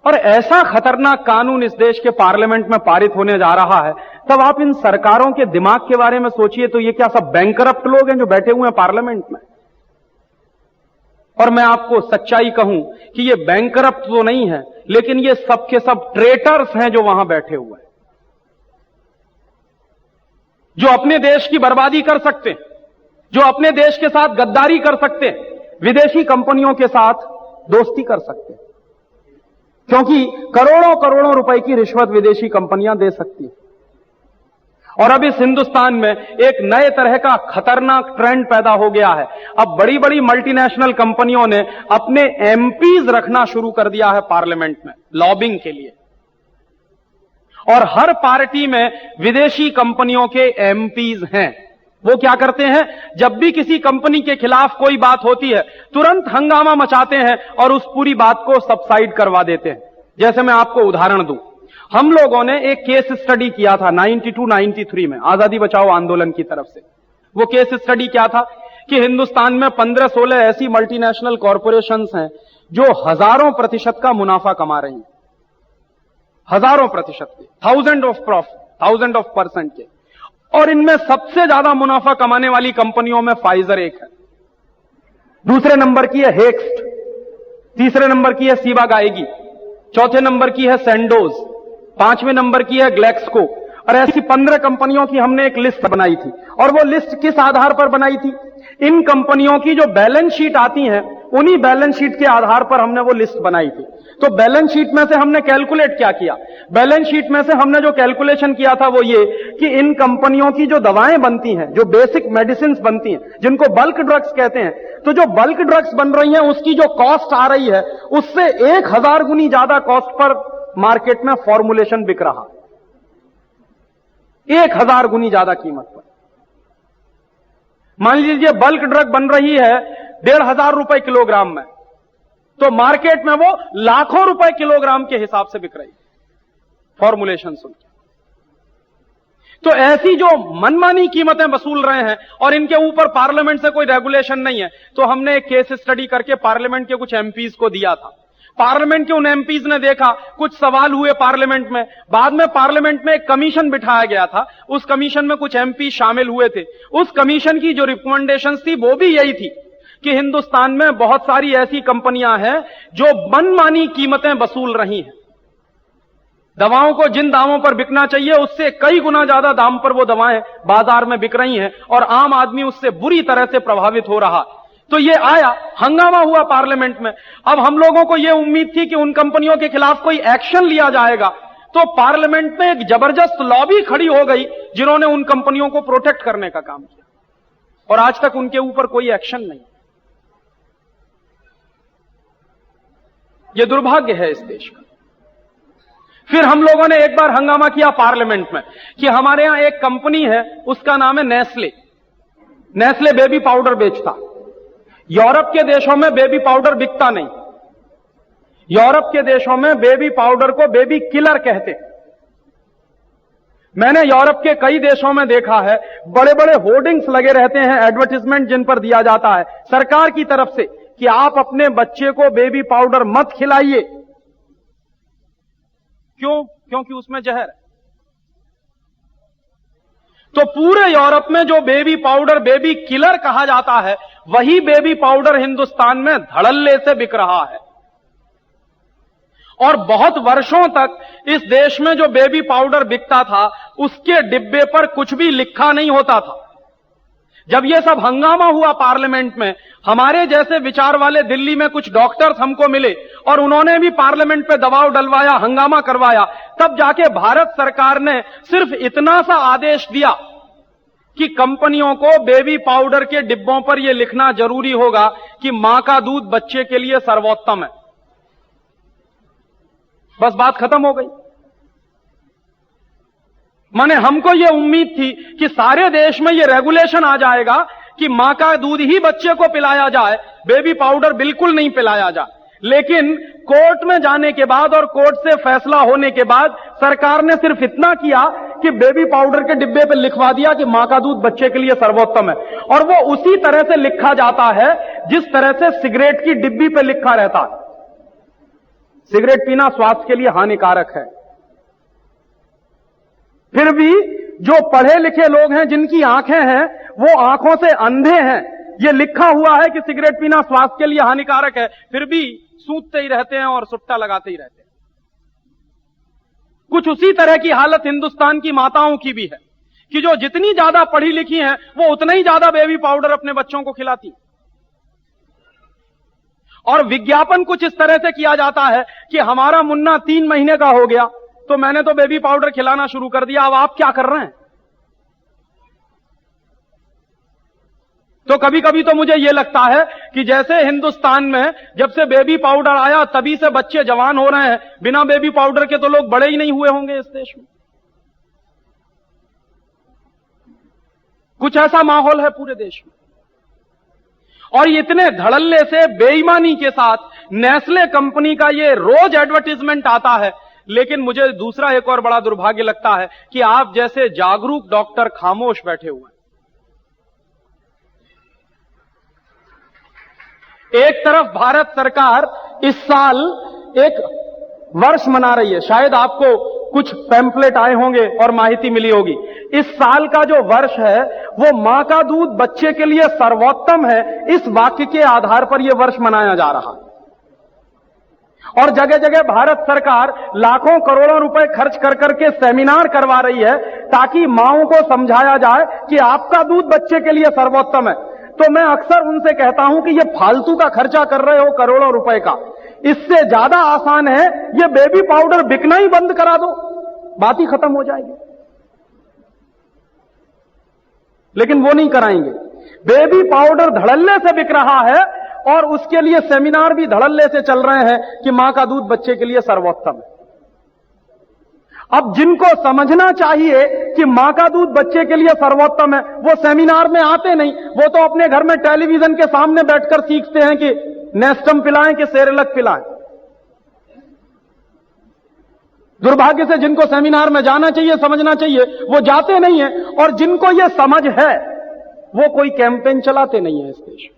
और ऐसा खतरनाक कानून इस देश के पार्लियामेंट में पारित होने जा रहा है, तब आप इन सरकारों के दिमाग के बारे में सोचिए। तो ये क्या सब बैंकरप्ट लोग हैं जो बैठे हुए हैं पार्लियामेंट में? और मैं आपको सच्चाई कहूं कि ये बैंकरप्ट तो नहीं है, लेकिन ये सब के सब ट्रेटर्स हैं जो वहां बैठे हुए हैं, जो अपने देश की बर्बादी कर सकते हैं, जो अपने देश के साथ गद्दारी कर सकते हैं, विदेशी कंपनियों के साथ दोस्ती कर सकते हैं, क्योंकि करोड़ों करोड़ों रुपए की रिश्वत विदेशी कंपनियां दे सकती हैं। और अब इस हिंदुस्तान में एक नए तरह का खतरनाक ट्रेंड पैदा हो गया है। अब बड़ी बड़ी मल्टीनेशनल कंपनियों ने अपने एमपीज रखना शुरू कर दिया है पार्लियामेंट में लॉबिंग के लिए, और हर पार्टी में विदेशी कंपनियों के एमपीज हैं। वो क्या करते हैं, जब भी किसी कंपनी के खिलाफ कोई बात होती है तुरंत हंगामा मचाते हैं और उस पूरी बात को सबसाइड करवा देते हैं। जैसे मैं आपको उदाहरण दूं, हम लोगों ने एक केस स्टडी किया था 92-93 में आजादी बचाओ आंदोलन की तरफ से। वो केस स्टडी क्या था, कि हिंदुस्तान में 15-16 ऐसी मल्टीनेशनल कॉरपोरेशंस हैं जो हजारों प्रतिशत का मुनाफा कमा रही हैं, हजारों प्रतिशत के, थाउजेंड ऑफ परसेंट के। और इनमें सबसे ज्यादा मुनाफा कमाने वाली कंपनियों में फाइजर एक है, दूसरे नंबर की है हेक्स्ट, तीसरे नंबर की है सीबा गाएगी, चौथे नंबर की है सैंडोज, पांचवें नंबर की है ग्लेक्सको। और ऐसी 15 कंपनियों की हमने एक लिस्ट बनाई थी। और वो लिस्ट किस आधार पर बनाई थी? इन कंपनियों की जो बैलेंस शीट आती हैं, उन्हीं बैलेंस शीट के आधार पर हमने वो लिस्ट बनाई थी। तो बैलेंस शीट में से हमने कैलकुलेट क्या किया? बैलेंस शीट में से हमने जो कैलकुलेशन किया था वो ये कि इन कंपनियों की जो दवाएं बनती हैं, जो बेसिक मेडिसिन बनती हैं, जिनको बल्क ड्रग्स कहते हैं, तो जो बल्क ड्रग्स बन रही हैं उसकी जो कॉस्ट आ रही है उससे 1000 गुनी ज्यादा कॉस्ट पर मार्केट में फॉर्मुलेशन बिक रहा, 1000 गुनी ज्यादा कीमत पर। मान लीजिए बल्क ड्रग बन रही है 1500 रुपए किलोग्राम में, तो मार्केट में वो लाखों रुपए किलोग्राम के हिसाब से बिक रही है फॉर्मुलेशन सुन के। तो ऐसी जो मनमानी कीमतें वसूल रहे हैं और इनके ऊपर पार्लियामेंट से कोई रेगुलेशन नहीं है, तो हमने एक केस स्टडी करके पार्लियामेंट के कुछ एमपीज को दिया था। पार्लियामेंट के उन एमपीज ने देखा, कुछ सवाल हुए पार्लियामेंट में, बाद में पार्लियामेंट में एक कमीशन बिठाया गया था, उस कमीशन में कुछ एमपी शामिल हुए थे। उस कमीशन की जो रिकमेंडेशंस थी वो भी यही थी कि हिंदुस्तान में बहुत सारी ऐसी कंपनियां हैं जो मनमानी कीमतें वसूल रही हैं। दवाओं को जिन दामों पर बिकना चाहिए उससे कई गुना ज्यादा दाम पर वो दवाएं बाजार में बिक रही हैं और आम आदमी उससे बुरी तरह से प्रभावित हो रहा। तो ये आया, हंगामा हुआ पार्लियामेंट में। अब हम लोगों को ये उम्मीद थी कि उन कंपनियों के खिलाफ कोई एक्शन लिया जाएगा, तो पार्लियामेंट में एक जबरदस्त लॉबी खड़ी हो गई जिन्होंने उन कंपनियों को प्रोटेक्ट करने का काम किया, और आज तक उनके ऊपर कोई एक्शन नहीं। यह दुर्भाग्य है इस देश का। फिर हम लोगों ने एक बार हंगामा किया पार्लियामेंट में कि हमारे यहां एक कंपनी है, उसका नाम है नेस्ले। नेस्ले बेबी पाउडर बेचता। यूरोप के देशों में बेबी पाउडर बिकता नहीं। यूरोप के देशों में बेबी पाउडर को बेबी किलर कहते। मैंने यूरोप के कई देशों में देखा है, बड़े बड़े होर्डिंग्स लगे रहते हैं, एडवर्टाइजमेंट जिन पर दिया जाता है सरकार की तरफ से कि आप अपने बच्चे को बेबी पाउडर मत खिलाइए। क्यों? क्योंकि उसमें जहर है। तो पूरे यूरोप में जो बेबी पाउडर बेबी किलर कहा जाता है, वही बेबी पाउडर हिंदुस्तान में धड़ल्ले से बिक रहा है। और बहुत वर्षों तक इस देश में जो बेबी पाउडर बिकता था उसके डिब्बे पर कुछ भी लिखा नहीं होता था। जब यह सब हंगामा हुआ पार्लियामेंट में, हमारे जैसे विचार वाले दिल्ली में कुछ डॉक्टर्स हमको मिले और उन्होंने भी पार्लियामेंट पे दबाव डलवाया, हंगामा करवाया। तब जाके भारत सरकार ने सिर्फ इतना सा आदेश दिया कि कंपनियों को बेबी पाउडर के डिब्बों पर यह लिखना जरूरी होगा कि मां का दूध बच्चे के लिए सर्वोत्तम है। बस बात खत्म हो गई। माने हमको यह उम्मीद थी कि सारे देश में यह रेगुलेशन आ जाएगा कि मां का दूध ही बच्चे को पिलाया जाए, बेबी पाउडर बिल्कुल नहीं पिलाया जाए। लेकिन कोर्ट में जाने के बाद और कोर्ट से फैसला होने के बाद सरकार ने सिर्फ इतना किया कि बेबी पाउडर के डिब्बे पर लिखवा दिया कि मां का दूध बच्चे के लिए सर्वोत्तम है। और वो उसी तरह से लिखा जाता है जिस तरह से सिगरेट की डिब्बी पर लिखा रहता है। सिगरेट पीना स्वास्थ्य के लिए हानिकारक है। फिर भी जो पढ़े लिखे लोग हैं, जिनकी आंखें हैं, वो आंखों से अंधे हैं। ये लिखा हुआ है कि सिगरेट पीना स्वास्थ्य के लिए हानिकारक है, फिर भी सूतते ही रहते हैं और सुट्टा लगाते ही रहते हैं। कुछ उसी तरह की हालत हिंदुस्तान की माताओं की भी है कि जो जितनी ज्यादा पढ़ी लिखी हैं वो उतना ही ज्यादा बेबी पाउडर अपने बच्चों को खिलाती। और विज्ञापन कुछ इस तरह से किया जाता है कि हमारा मुन्ना 3 महीने का हो गया तो मैंने तो बेबी पाउडर खिलाना शुरू कर दिया, अब आप क्या कर रहे हैं? तो कभी कभी तो मुझे यह लगता है कि जैसे हिंदुस्तान में जब से बेबी पाउडर आया तभी से बच्चे जवान हो रहे हैं, बिना बेबी पाउडर के तो लोग बड़े ही नहीं हुए होंगे इस देश में। कुछ ऐसा माहौल है पूरे देश में। और इतने धड़ल्ले से बेईमानी के साथ नेस्ले कंपनी का ये रोज एडवर्टाइजमेंट आता है। लेकिन मुझे दूसरा एक और बड़ा दुर्भाग्य लगता है कि आप जैसे जागरूक डॉक्टर खामोश बैठे हुए हैं। एक तरफ भारत सरकार इस साल एक वर्ष मना रही है, शायद आपको कुछ पैम्पलेट आए होंगे और माहिती मिली होगी। इस साल का जो वर्ष है वो मां का दूध बच्चे के लिए सर्वोत्तम है, इस वाक्य के आधार पर यह वर्ष मनाया जा रहा है। और जगह जगह भारत सरकार लाखों करोड़ों रुपए खर्च कर करके सेमिनार करवा रही है ताकि मांओं को समझाया जाए कि आपका दूध बच्चे के लिए सर्वोत्तम है। तो मैं अक्सर उनसे कहता हूं कि ये फालतू का खर्चा कर रहे हो करोड़ों रुपए का, इससे ज्यादा आसान है ये बेबी पाउडर बिकना ही बंद करा दो, बात ही खत्म हो जाएगी। लेकिन वो नहीं कराएंगे। बेबी पाउडर धड़ल्ले से बिक रहा है और उसके लिए सेमिनार भी धड़ल्ले से चल रहे हैं कि मां का दूध बच्चे के लिए सर्वोत्तम है। अब जिनको समझना चाहिए कि मां का दूध बच्चे के लिए सर्वोत्तम है, वो सेमिनार में आते नहीं, वो तो अपने घर में टेलीविजन के सामने बैठकर सीखते हैं कि नेस्टम पिलाएं कि सेरेलक पिलाएं। दुर्भाग्य से जिनको सेमिनार में जाना चाहिए, समझना चाहिए, वो जाते नहीं है, और जिनको ये समझ है वो कोई कैंपेन चलाते नहीं है इस देश में।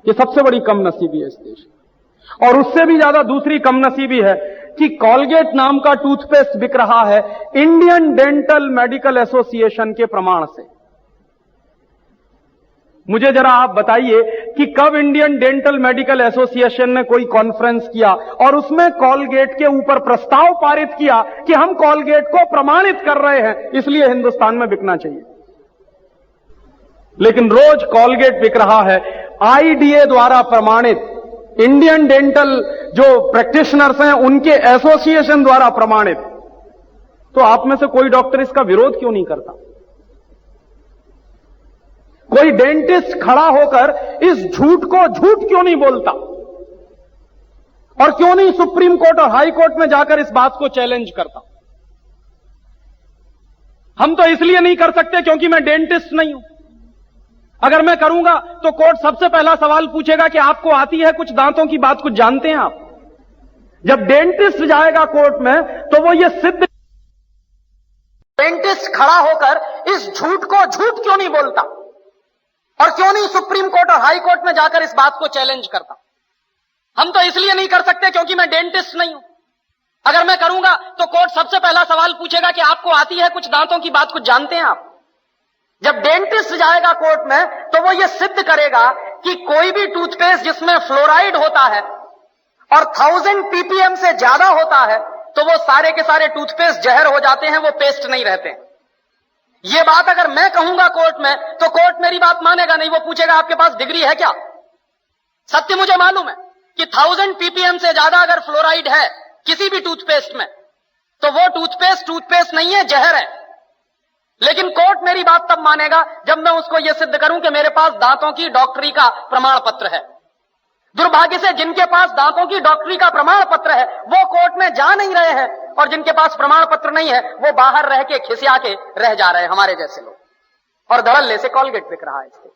ये सबसे बड़ी कम नसीबी है इस देश में। और उससे भी ज्यादा दूसरी कम नसीबी है कि कॉलगेट नाम का टूथपेस्ट बिक रहा है इंडियन डेंटल मेडिकल एसोसिएशन के प्रमाण से। मुझे जरा आप बताइए कि कब इंडियन डेंटल मेडिकल एसोसिएशन ने कोई कॉन्फ्रेंस किया और उसमें कॉलगेट के ऊपर प्रस्ताव पारित किया कि हम कॉलगेट को प्रमाणित कर रहे हैं, इसलिए हिंदुस्तान में बिकना चाहिए। लेकिन रोज कॉलगेट बिक रहा है आईडीए द्वारा प्रमाणित, इंडियन डेंटल जो प्रैक्टिशनर्स हैं उनके एसोसिएशन द्वारा प्रमाणित। तो आप में से कोई डॉक्टर इसका विरोध क्यों नहीं करता? कोई डेंटिस्ट खड़ा होकर इस झूठ को झूठ क्यों नहीं बोलता? और क्यों नहीं सुप्रीम कोर्ट और हाई कोर्ट में जाकर इस बात को चैलेंज करता? हम तो इसलिए नहीं कर सकते क्योंकि मैं डेंटिस्ट नहीं हूं। अगर मैं करूंगा तो कोर्ट सबसे पहला सवाल पूछेगा कि आपको आती है कुछ दांतों की बात, कुछ जानते हैं आप? जब डेंटिस्ट जाएगा कोर्ट में तो वो ये सिद्ध, डेंटिस्ट खड़ा होकर इस झूठ को झूठ क्यों नहीं बोलता? और क्यों नहीं सुप्रीम कोर्ट और हाई कोर्ट में जाकर इस बात को चैलेंज करता? हम तो इसलिए नहीं कर सकते क्योंकि मैं डेंटिस्ट नहीं हूं। अगर मैं करूंगा तो कोर्ट सबसे पहला सवाल पूछेगा कि आपको आती है कुछ दांतों की बात, कुछ जानते हैं आप? जब डेंटिस्ट जाएगा कोर्ट में तो वो ये सिद्ध करेगा कि कोई भी टूथपेस्ट जिसमें फ्लोराइड होता है और 1000 ppm से ज्यादा होता है तो वो सारे के सारे टूथपेस्ट जहर हो जाते हैं, वो पेस्ट नहीं रहते हैं। ये बात अगर मैं कहूंगा कोर्ट में तो कोर्ट मेरी बात मानेगा नहीं, वो पूछेगा आपके पास डिग्री है क्या? सत्य मुझे मालूम है कि 1000 ppm से ज्यादा अगर फ्लोराइड है किसी भी टूथपेस्ट में तो वो टूथपेस्ट नहीं है, जहर है। लेकिन कोर्ट मेरी बात तब मानेगा जब मैं उसको यह सिद्ध करूं कि मेरे पास दांतों की डॉक्टरी का प्रमाण पत्र है। दुर्भाग्य से जिनके पास दांतों की डॉक्टरी का प्रमाण पत्र है वो कोर्ट में जा नहीं रहे हैं, और जिनके पास प्रमाण पत्र नहीं है वो बाहर रह के खिसिया के रह जा रहे हैं, हमारे जैसे लोग। और धड़ल्ले से कॉलगेट बिक रहा है इसके।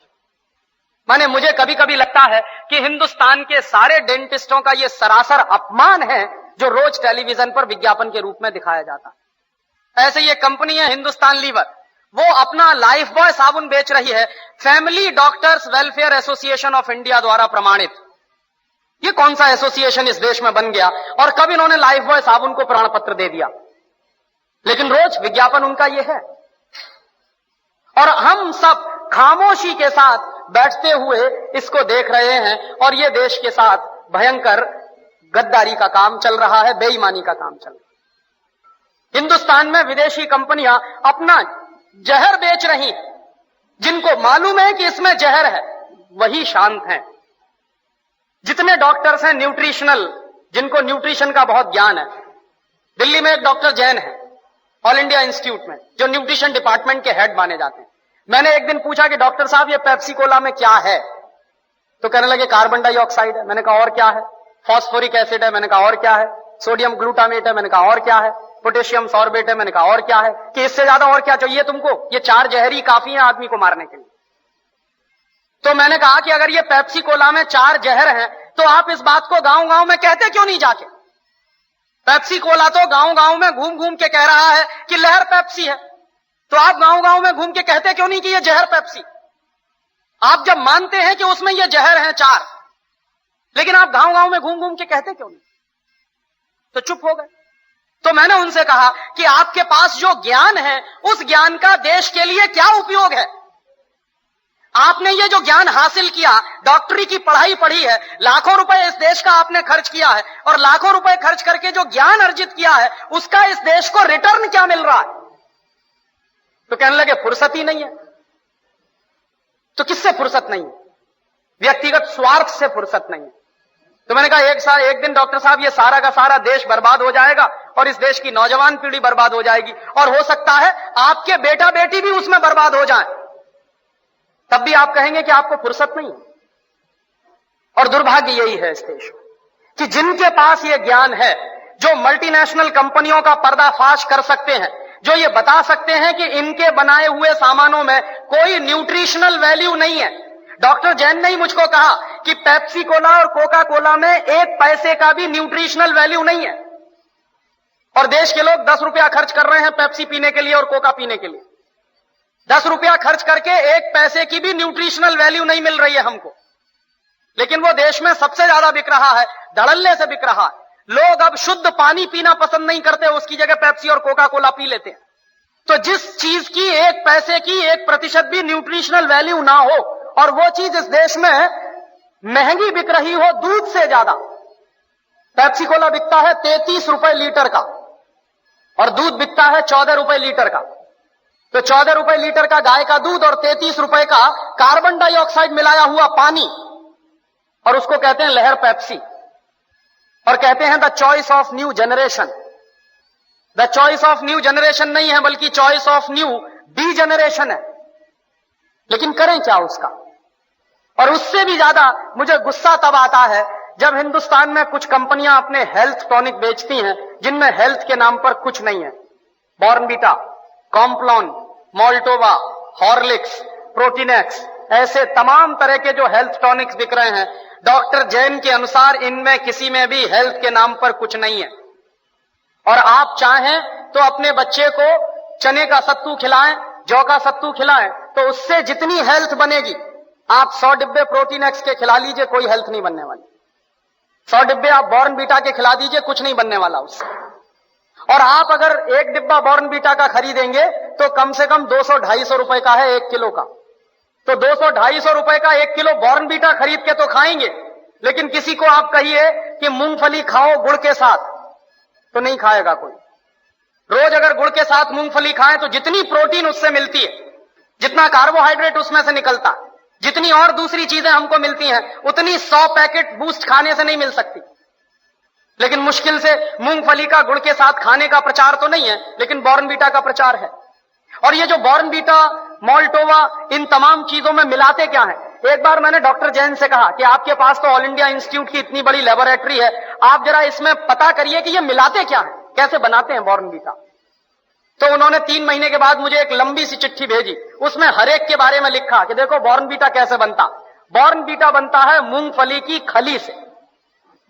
माने मुझे कभी कभी लगता है कि हिंदुस्तान के सारे डेंटिस्टों का यह सरासर अपमान है जो रोज टेलीविजन पर विज्ञापन के रूप में दिखाया जाता है। ऐसे ये कंपनी है हिंदुस्तान लीवर, वो अपना लाइफ बॉय साबुन बेच रही है family doctors welfare association of India द्वारा प्रमाणित। ये कौन सा एसोसिएशन इस देश में बन गया और कब इन्होंने लाइफ बॉय साबुन को प्रमाण पत्र दे दिया? लेकिन रोज विज्ञापन उनका ये है, और हम सब खामोशी के साथ बैठते हुए इसको देख रहे हैं। और ये देश के साथ भयंकर गद्दारी का काम चल रहा है, बेईमानी का काम चल रहा है। हिंदुस्तान में विदेशी कंपनियां अपना जहर बेच रही, जिनको मालूम है कि इसमें जहर है वही शांत हैं। जितने डॉक्टर्स हैं न्यूट्रिशनल, जिनको न्यूट्रिशन का बहुत ज्ञान है, दिल्ली में एक डॉक्टर जैन है ऑल इंडिया इंस्टीट्यूट में, जो न्यूट्रिशन डिपार्टमेंट के हेड माने जाते हैं। मैंने एक दिन पूछा कि डॉक्टर साहब ये पेप्सी कोला में क्या है? तो कहने लगे कार्बन डाइऑक्साइड है। मैंने कहा और क्या है? फॉस्फोरिक एसिड है। मैंने कहा और क्या है? सोडियम ग्लूटामेट है। मैंने कहा और क्या है? पोटेशियम सॉर्बेट है। मैंने कहा और क्या है? कि इससे ज्यादा और क्या चाहिए तुमको? ये 4 जहरी काफी है आदमी को मारने के लिए। तो मैंने कहा कि अगर ये पेप्सी कोला में 4 जहर हैं तो आप इस बात को गांव गांव में कहते क्यों नहीं जाके? पेप्सी कोला तो गांव गांव में घूम घूम के कह रहा है कि लहर पेप्सी है, तो आप गांव गांव में घूम के कहते क्यों नहीं कि ये जहर पेप्सी? आप जब मानते हैं कि उसमें ये जहर है 4, लेकिन आप गांव गांव में घूम घूम के कहते क्यों नहीं? तो चुप हो गए। तो मैंने उनसे कहा कि आपके पास जो ज्ञान है, उस ज्ञान का देश के लिए क्या उपयोग है? आपने ये जो ज्ञान हासिल किया, डॉक्टरी की पढ़ाई पढ़ी है, लाखों रुपए इस देश का आपने खर्च किया है, और लाखों रुपए खर्च करके जो ज्ञान अर्जित किया है, उसका इस देश को रिटर्न क्या मिल रहा है? तो कहने लगे फुर्सत ही नहीं है। तो किससे फुर्सत नहीं है? व्यक्तिगत स्वार्थ से फुर्सत नहीं है। तो मैंने कहा एक दिन डॉक्टर साहब, ये सारा का सारा देश बर्बाद हो जाएगा और इस देश की नौजवान पीढ़ी बर्बाद हो जाएगी, और हो सकता है आपके बेटा बेटी भी उसमें बर्बाद हो जाए, तब भी आप कहेंगे कि आपको फुर्सत नहीं है। और दुर्भाग्य यही है इस देश में कि जिनके पास ये ज्ञान है, जो मल्टीनेशनल कंपनियों का पर्दाफाश कर सकते हैं, जो ये बता सकते हैं कि इनके बनाए हुए सामानों में कोई न्यूट्रिशनल वैल्यू नहीं है। डॉक्टर जैन ने ही मुझको कहा कि पेप्सी कोला और कोका कोला में 1 पैसे का भी न्यूट्रिशनल वैल्यू नहीं है, और देश के लोग 10 रुपया खर्च कर रहे हैं पेप्सी पीने के लिए और कोका पीने के लिए। 10 रुपया खर्च करके 1 पैसे की भी न्यूट्रिशनल वैल्यू नहीं मिल रही है हमको, लेकिन वो देश में सबसे ज्यादा बिक रहा है, धड़ल्ले से बिक रहा है। लोग अब शुद्ध पानी पीना पसंद नहीं करते, उसकी जगह पेप्सी और कोका कोला पी लेते हैं। तो जिस चीज की 1 पैसे की 1% भी न्यूट्रिशनल वैल्यू ना हो, और वो चीज इस देश में महंगी बिक रही हो दूध से ज्यादा। पेप्सी कोला बिकता है 33 रुपए लीटर का, और दूध बिकता है 14 रुपए लीटर का। तो 14 रुपए लीटर का गाय का दूध और 33 रुपए का कार्बन डाइऑक्साइड मिलाया हुआ पानी, और उसको कहते हैं लहर पेप्सी, और कहते हैं the choice of new generation. The choice of new generation नहीं है, बल्कि choice of new D generation है। लेकिन करें क्या उसका? और उससे भी ज्यादा मुझे गुस्सा तब आता है जब हिंदुस्तान में कुछ कंपनियां अपने हेल्थ टॉनिक बेचती हैं, जिनमें हेल्थ के नाम पर कुछ नहीं है। Bournvita, Complan, Maltova, Horlicks, Protinex, ऐसे तमाम तरह के जो हेल्थ टॉनिक्स बिक रहे हैं, डॉक्टर जैन के अनुसार इनमें किसी में भी हेल्थ के नाम पर कुछ नहीं है। और आप चाहें तो अपने बच्चे को चने का सत्तू खिलाएं, जौ का सत्तू खिलाएं, तो उससे जितनी हेल्थ बनेगी, आप 100 डिब्बे प्रोटीनेक्स के खिला लीजिए, कोई हेल्थ नहीं बनने वाली। 100 डिब्बे आप बॉर्नवीटा के खिला दीजिए, कुछ नहीं बनने वाला उससे। और आप अगर 1 डिब्बा बॉर्नवीटा का खरीदेंगे तो कम से कम 200-250 रुपए का है 1 किलो का। तो 200-250 रुपए का 1 किलो बॉर्नवीटा खरीद के तो खाएंगे, लेकिन किसी को आप कहिए कि मूंगफली खाओ गुड़ के साथ, तो नहीं खाएगा कोई। रोज अगर गुड़ के साथ मूंगफली खाएं तो जितनी प्रोटीन उससे मिलती है, जितना कार्बोहाइड्रेट उसमें से निकलता है, जितनी और दूसरी चीजें हमको मिलती हैं, उतनी 100 पैकेट बूस्ट खाने से नहीं मिल सकती। लेकिन मुश्किल से मूंगफली का गुड़ के साथ खाने का प्रचार तो नहीं है, लेकिन बॉर्नवीटा का प्रचार है। और ये जो बॉर्नवीटा, मोल्टोवा, इन तमाम चीजों में मिलाते क्या है? एक बार मैंने डॉक्टर जैन से कहा कि आपके पास तो ऑल इंडिया इंस्टीट्यूट की इतनी बड़ी लेबोरेटरी है, आप जरा इसमें पता करिए कि ये मिलाते क्या है, कैसे बनाते हैं बॉर्नवीटा। तो उन्होंने 3 महीने के बाद मुझे एक लंबी सी चिट्ठी भेजी, उसमें हर एक के बारे में लिखा कि देखो बॉर्नवीटा कैसे बनता। बॉर्नवीटा बनता है मूंगफली की खली से,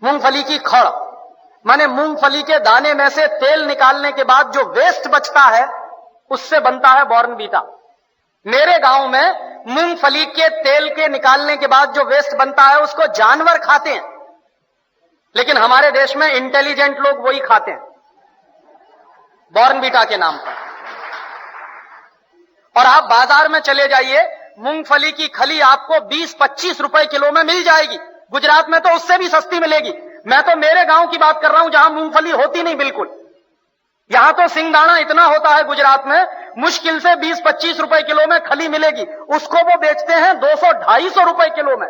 मूंगफली की खड़, माने मूंगफली के दाने में से तेल निकालने के बाद जो वेस्ट बचता है, उससे बनता है बॉर्नवीटा। मेरे गांव में मूंगफली के तेल के निकालने के बाद जो वेस्ट बनता है उसको जानवर खाते हैं, लेकिन हमारे देश में इंटेलिजेंट लोग वही खाते हैं बॉर्नवीटा के नाम पर। और आप बाजार में चले जाइए, मूंगफली की खली आपको 20-25 रुपए किलो में मिल जाएगी। गुजरात में तो उससे भी सस्ती मिलेगी। मैं तो मेरे गांव की बात कर रहा हूं जहां मूंगफली होती नहीं बिल्कुल। यहां तो सिंगदाना इतना होता है गुजरात में, मुश्किल से 20-25 रुपए किलो में खली मिलेगी, उसको वो बेचते हैं 200-250 रुपए किलो में।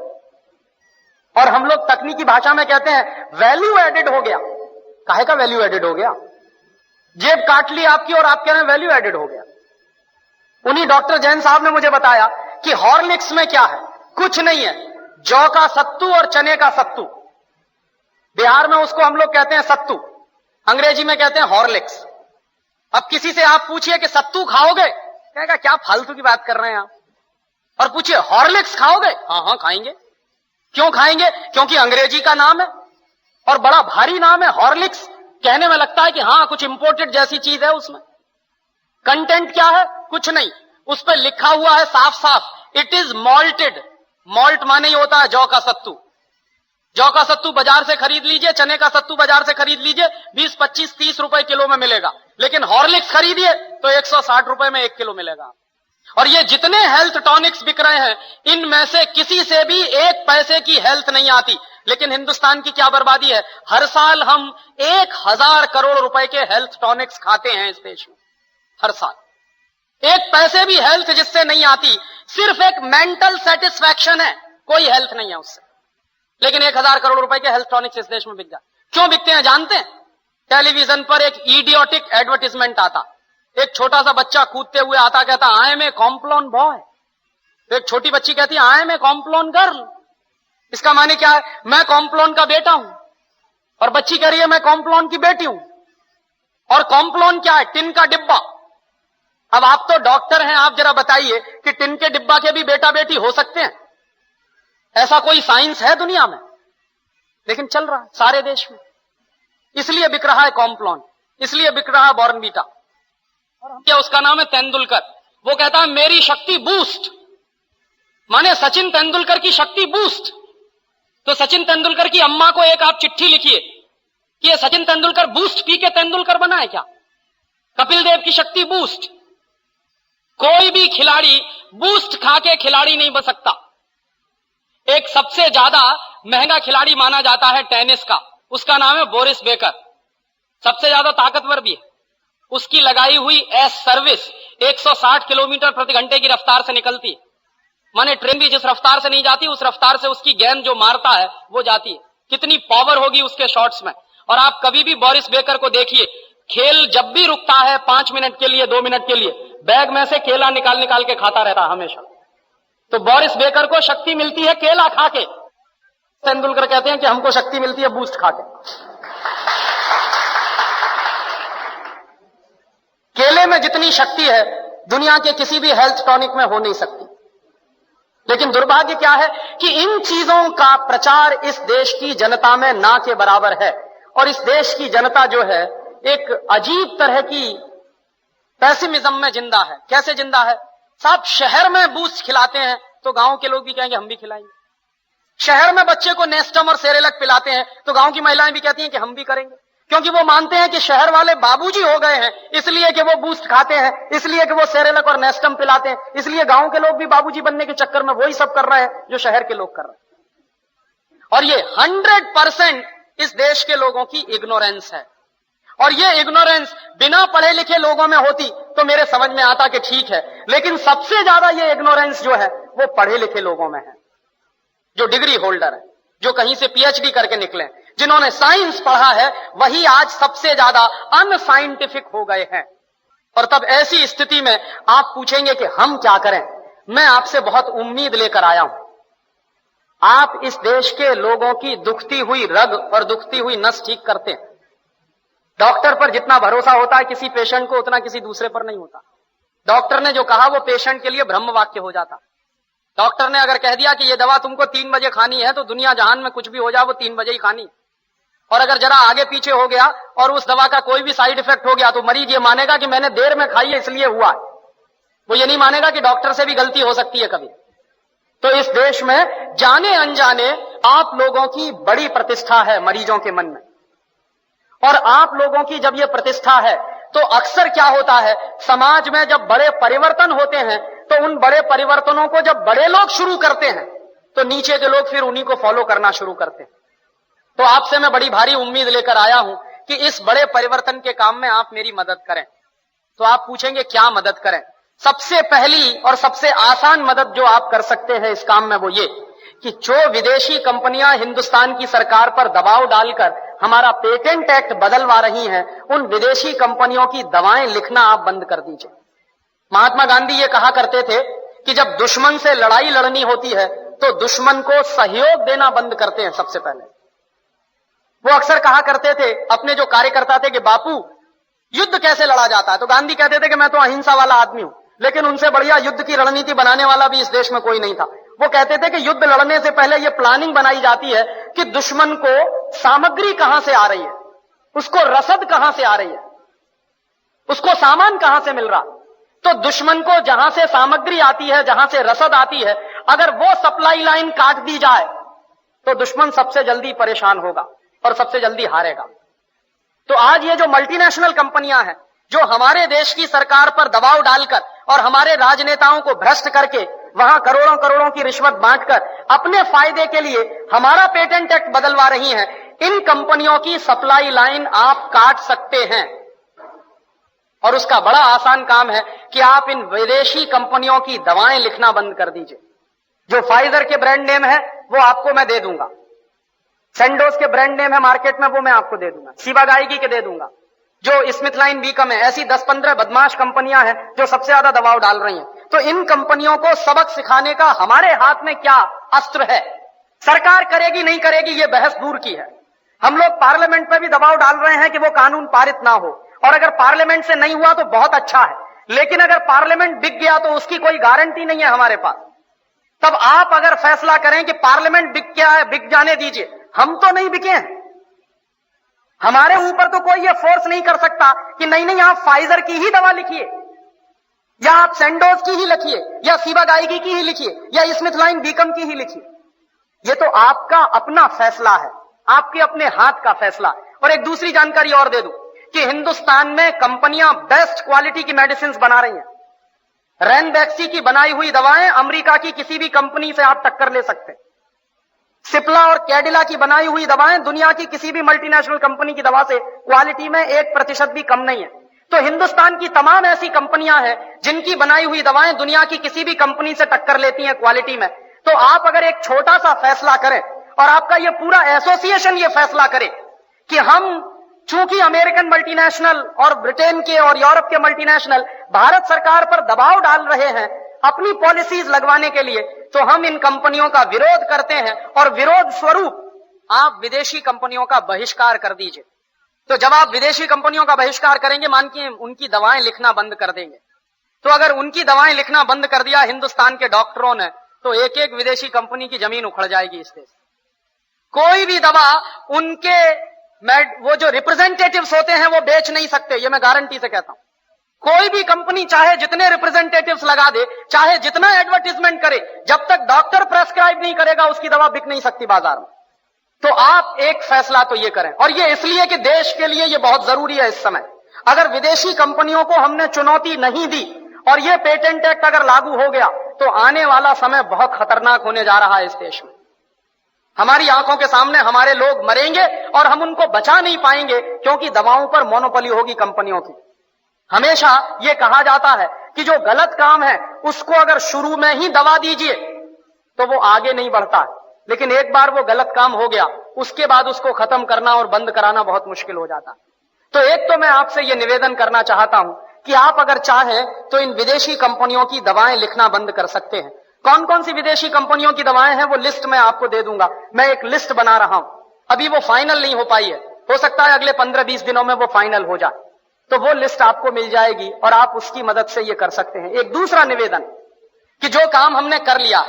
और हम लोग तकनीकी भाषा में कहते हैं वैल्यू एडेड हो गया। काहे का वैल्यू एडेड हो गया? जेब काट ली आपकी और आप कह रहे हैं वैल्यू एडेड हो गया। उन्हीं डॉक्टर जैन साहब ने मुझे बताया कि हॉर्लिक्स में क्या है, कुछ नहीं है, जौ का सत्तू और चने का सत्तू। बिहार में उसको हम लोग कहते हैं सत्तू, अंग्रेजी में कहते हैं हॉर्लिक्स। अब किसी से आप पूछिए कि सत्तू खाओगे, कहेगा क्या फालतू की बात कर रहे हैं आप। और पूछिए हॉर्लिक्स खाओगे, हाँ हाँ खाएंगे। क्यों खाएंगे? क्योंकि अंग्रेजी का नाम है और बड़ा भारी नाम है हॉर्लिक्स। कहने में लगता है कि हाँ कुछ इंपोर्टेड जैसी चीज है उसमें। कंटेंट क्या है? कुछ नहीं। उस पर लिखा हुआ है साफ साफ इट इज मॉल्टेड। मॉल्ट माने ही होता है जौ का सत्तू। जौ का सत्तू बाजार से खरीद लीजिए, चने का सत्तू बाजार से खरीद लीजिए, 20, 25, 30 रुपए किलो में मिलेगा। लेकिन हॉर्लिक्स खरीदिए तो 160 रुपए में 1 किलो मिलेगा। और ये जितने हेल्थ टॉनिक्स बिक रहे हैं, इनमें से किसी से भी 1 पैसे की हेल्थ नहीं आती। लेकिन हिंदुस्तान की क्या बर्बादी है, हर साल हम 1000 करोड़ रुपए के हेल्थ टॉनिक्स खाते हैं इस देश में, हर साल। 1 पैसे भी हेल्थ जिससे नहीं आती, सिर्फ एक मेंटल सेटिस्फैक्शन है, कोई हेल्थ नहीं है उससे। लेकिन 1000 करोड़ रुपए के हेल्थ टॉनिक्स इस देश में बिक जाते। क्यों बिकते हैं जानते हैं? टेलीविजन पर एक इडियोटिक एडवर्टीजमेंट आता, एक छोटा सा बच्चा कूदते हुए आता, कहता I am a Complan boy. तो एक छोटी बच्ची कहती है I am a Complan girl. इसका माने क्या है? मैं कॉम्प्लोन का बेटा हूं। और बच्ची कह रही है मैं कॉम्प्लोन की बेटी हूं। और कॉम्प्लोन क्या है? टिन का डिब्बा। अब आप तो डॉक्टर हैं, आप जरा बताइए कि टिन के डिब्बा के भी बेटा बेटी हो सकते हैं? ऐसा कोई साइंस है दुनिया में? लेकिन चल रहा है सारे देश में। इसलिए बिक रहा है कॉम्प्लोन, इसलिए बिक रहा है बॉर्नवीटा। और क्या उसका नाम है तेंदुलकर। वो कहता है मेरी शक्ति बूस्ट, माने सचिन तेंदुलकर की शक्ति बूस्ट। तो सचिन तेंदुलकर की अम्मा को एक आप चिट्ठी लिखिए कि ये सचिन तेंदुलकर बूस्ट पी के तेंदुलकर बना है क्या? कपिल देव की शक्ति बूस्ट। कोई भी खिलाड़ी बूस्ट खा के खिलाड़ी नहीं बन सकता। एक सबसे ज्यादा महंगा खिलाड़ी माना जाता है टेनिस का, उसका नाम है बोरिस बेकर। सबसे ज्यादा ताकतवर भी है। उसकी लगाई हुई एस सर्विस 160 किलोमीटर प्रति घंटे की रफ्तार से निकलती है। माने ट्रेन भी जिस रफ्तार से नहीं जाती, उस रफ्तार से उसकी गेंद जो मारता है वो जाती है। कितनी पावर होगी उसके शॉट्स में। और आप कभी भी बोरिस बेकर को देखिए, खेल जब भी रुकता है 5 मिनट के लिए, 2 मिनट के लिए, बैग में से केला निकाल निकाल के खाता रहता है हमेशा। तो बोरिस बेकर को शक्ति मिलती है केला खा के। तेंदुलकर कहते हैं कि हमको शक्ति मिलती है बूस्ट खा के। केले में जितनी शक्ति है दुनिया के किसी भी हेल्थ टॉनिक में हो नहीं सकती। लेकिन दुर्भाग्य क्या है कि इन चीजों का प्रचार इस देश की जनता में ना के बराबर है। और इस देश की जनता जो है एक अजीब तरह की पैसिमिज्म में जिंदा है। कैसे जिंदा है साहब? शहर में बूस्ट खिलाते हैं तो गांव के लोग भी कहेंगे हम भी खिलाएंगे। शहर में बच्चे को नेस्टम और सेरेलक पिलाते हैं तो गांव की महिलाएं भी कहती हैं कि हम भी करेंगे। क्योंकि वो मानते हैं कि शहर वाले बाबूजी हो गए हैं, इसलिए कि वो बूस्ट खाते हैं, इसलिए कि वो सेरेलक और नेस्टम पिलाते हैं, इसलिए गांव के लोग भी बाबूजी बनने के चक्कर में वही सब कर रहे हैं जो शहर के लोग कर रहे हैं। और ये 100% इस देश के लोगों की इग्नोरेंस है। और ये इग्नोरेंस बिना पढ़े लिखे लोगों में होती तो मेरे समझ में आता कि ठीक है। लेकिन सबसे ज्यादा ये इग्नोरेंस जो है वो पढ़े लिखे लोगों में है, जो डिग्री होल्डर है, जो कहीं से पीएचडी करके निकले, जिन्होंने साइंस पढ़ा है, वही आज सबसे ज्यादा अनसाइंटिफिक हो गए हैं। और तब ऐसी स्थिति में आप पूछेंगे कि हम क्या करें। मैं आपसे बहुत उम्मीद लेकर आया हूं। आप इस देश के लोगों की दुखती हुई रग और दुखती हुई नस ठीक करते हैं। डॉक्टर पर जितना भरोसा होता है किसी पेशेंट को, उतना किसी दूसरे पर नहीं होता। डॉक्टर ने जो कहा वो पेशेंट के लिए ब्रह्म वाक्य हो जाता। डॉक्टर ने अगर कह दिया कि ये दवा तुमको 3 बजे खानी है तो दुनिया जहान में कुछ भी हो जाए वो 3 बजे ही खानी। और अगर जरा आगे पीछे हो गया और उस दवा का कोई भी साइड इफेक्ट हो गया तो मरीज ये मानेगा कि मैंने देर में खाई है इसलिए हुआ। वो ये नहीं मानेगा कि डॉक्टर से भी गलती हो सकती है कभी। तो इस देश में जाने अनजाने आप लोगों की बड़ी प्रतिष्ठा है मरीजों के मन में। और आप लोगों की जब ये प्रतिष्ठा है तो अक्सर क्या होता है, समाज में जब बड़े परिवर्तन होते हैं तो उन बड़े परिवर्तनों को जब बड़े लोग शुरू करते हैं तो नीचे के लोग फिर उन्हीं को फॉलो करना शुरू करते हैं। तो आपसे मैं बड़ी भारी उम्मीद लेकर आया हूं कि इस बड़े परिवर्तन के काम में आप मेरी मदद करें। तो आप पूछेंगे क्या मदद करें? सबसे पहली और सबसे आसान मदद जो आप कर सकते हैं इस काम में वो ये कि जो विदेशी कंपनियां हिंदुस्तान की सरकार पर दबाव डालकर हमारा पेटेंट एक्ट बदलवा रही हैं, उन विदेशी कंपनियों की दवाएं लिखना आप बंद कर दीजिए। महात्मा गांधी ये कहा करते थे कि जब दुश्मन से लड़ाई लड़नी होती है तो दुश्मन को सहयोग देना बंद करते हैं सबसे पहले। वो अक्सर कहा करते थे अपने जो कार्यकर्ता थे कि बापू युद्ध कैसे लड़ा जाता है, तो गांधी कहते थे कि मैं तो अहिंसा वाला आदमी हूं। लेकिन उनसे बढ़िया युद्ध की रणनीति बनाने वाला भी इस देश में कोई नहीं था। वो कहते थे कि युद्ध लड़ने से पहले यह प्लानिंग बनाई जाती है कि दुश्मन को सामग्री कहां से आ रही है, उसको रसद कहां से आ रही है, उसको सामान कहां से मिल रहा। तो दुश्मन को जहां से सामग्री आती है, जहां से रसद आती है, अगर वो सप्लाई लाइन काट दी जाए तो दुश्मन सबसे जल्दी परेशान होगा और सबसे जल्दी हारेगा। तो आज ये जो मल्टीनेशनल कंपनियां हैं, जो हमारे देश की सरकार पर दबाव डालकर और हमारे राजनेताओं को भ्रष्ट करके वहां करोड़ों करोड़ों की रिश्वत बांटकर अपने फायदे के लिए हमारा पेटेंट एक्ट बदलवा रही हैं, इन कंपनियों की सप्लाई लाइन आप काट सकते हैं। और उसका बड़ा आसान काम है कि आप इन विदेशी कंपनियों की दवाएं लिखना बंद कर दीजिए। जो फाइजर के ब्रांड नेम है वो आपको मैं दे दूंगा, सेंडोज के ब्रांड नेम है मार्केट में वो मैं आपको दे दूंगा, शिवागाइगी के दे दूंगा। जो स्मिथलाइन बीकम है, ऐसी 10-15 बदमाश कंपनियां हैं जो सबसे ज्यादा दबाव डाल रही हैं। तो इन कंपनियों को सबक सिखाने का हमारे हाथ में क्या अस्त्र है? सरकार करेगी नहीं करेगी ये बहस दूर की है। हम लोग पार्लियामेंट में भी दबाव डाल रहे हैं कि वो कानून पारित ना हो, और अगर पार्लियामेंट से नहीं हुआ तो बहुत अच्छा है, लेकिन अगर पार्लियामेंट बिक गया तो उसकी कोई गारंटी नहीं है हमारे पास। तब आप अगर फैसला करें कि पार्लियामेंट बिक गया है, बिक जाने दीजिए, हम तो नहीं बिके हैं, हमारे ऊपर तो कोई ये फोर्स नहीं कर सकता कि नहीं नहीं आप फाइजर की ही दवा लिखिए, या आप सेंडोज की ही लिखिए, या शिवागाइगी की ही लिखिए, या स्मिथलाइन बीकम की ही लिखिए। ये तो आपका अपना फैसला है, आपके अपने हाथ का फैसला। और एक दूसरी जानकारी और दे दूं कि हिंदुस्तान में कंपनियां बेस्ट क्वालिटी की मेडिसिन बना रही हैं। रैनबैक्सी की बनाई हुई दवाएं अमेरिका की किसी भी कंपनी से आप टक्कर ले सकते हैं। सिप्ला और कैडिला की बनाई हुई दवाएं दुनिया की किसी भी मल्टीनेशनल कंपनी की दवा से क्वालिटी में 1% भी कम नहीं है। तो हिंदुस्तान की तमाम ऐसी कंपनियां हैं जिनकी बनाई हुई दवाएं दुनिया की किसी भी कंपनी से टक्कर लेती हैं क्वालिटी में। तो आप अगर एक छोटा सा फैसला करें और आपका ये पूरा एसोसिएशन ये फैसला करे कि हम चूंकि अमेरिकन मल्टीनेशनल और ब्रिटेन के और यूरोप के मल्टीनेशनल भारत सरकार पर दबाव डाल रहे हैं अपनी पॉलिसीज लगवाने के लिए, तो हम इन कंपनियों का विरोध करते हैं और विरोध स्वरूप आप विदेशी कंपनियों का बहिष्कार कर दीजिए। तो जब आप विदेशी कंपनियों का बहिष्कार करेंगे, मान के उनकी दवाएं लिखना बंद कर देंगे, तो अगर उनकी दवाएं लिखना बंद कर दिया हिंदुस्तान के डॉक्टरों ने, तो एक एक विदेशी कंपनी की जमीन उखड़ जाएगी इस देश। कोई भी दवा उनके वो जो रिप्रेजेंटेटिव्स होते हैं वो बेच नहीं सकते, ये मैं गारंटी से कहता हूं। कोई भी कंपनी चाहे जितने रिप्रेजेंटेटिव्स लगा दे, चाहे जितना एडवर्टीजमेंट करे, जब तक डॉक्टर प्रेस्क्राइब नहीं करेगा उसकी दवा बिक नहीं सकती बाजार में। तो आप एक फैसला तो ये करें, और ये इसलिए कि देश के लिए ये बहुत जरूरी है इस समय। अगर विदेशी कंपनियों को हमने चुनौती नहीं दी और ये पेटेंट एक्ट अगर लागू हो गया तो आने वाला समय बहुत खतरनाक होने जा रहा है इस देश में। हमारी आंखों के सामने हमारे लोग मरेंगे और हम उनको बचा नहीं पाएंगे, क्योंकि दवाओं पर मोनोपोली होगी कंपनियों की। हमेशा यह कहा जाता है कि जो गलत काम है उसको अगर शुरू में ही दबा दीजिए तो वो आगे नहीं बढ़ता है, लेकिन एक बार वो गलत काम हो गया उसके बाद उसको खत्म करना और बंद कराना बहुत मुश्किल हो जाता है। तो एक तो मैं आपसे ये निवेदन करना चाहता हूं कि आप अगर चाहें तो इन विदेशी कंपनियों की दवाएं लिखना बंद कर सकते हैं। कौन कौन सी विदेशी कंपनियों की दवाएं हैं वो लिस्ट मैं आपको दे दूंगा। मैं एक लिस्ट बना रहा हूं, अभी वो फाइनल नहीं हो पाई है, हो सकता है अगले 15-20 दिनों में वो फाइनल हो जाए, तो वो लिस्ट आपको मिल जाएगी और आप उसकी मदद से ये कर सकते हैं। एक दूसरा निवेदन कि जो काम हमने कर लिया,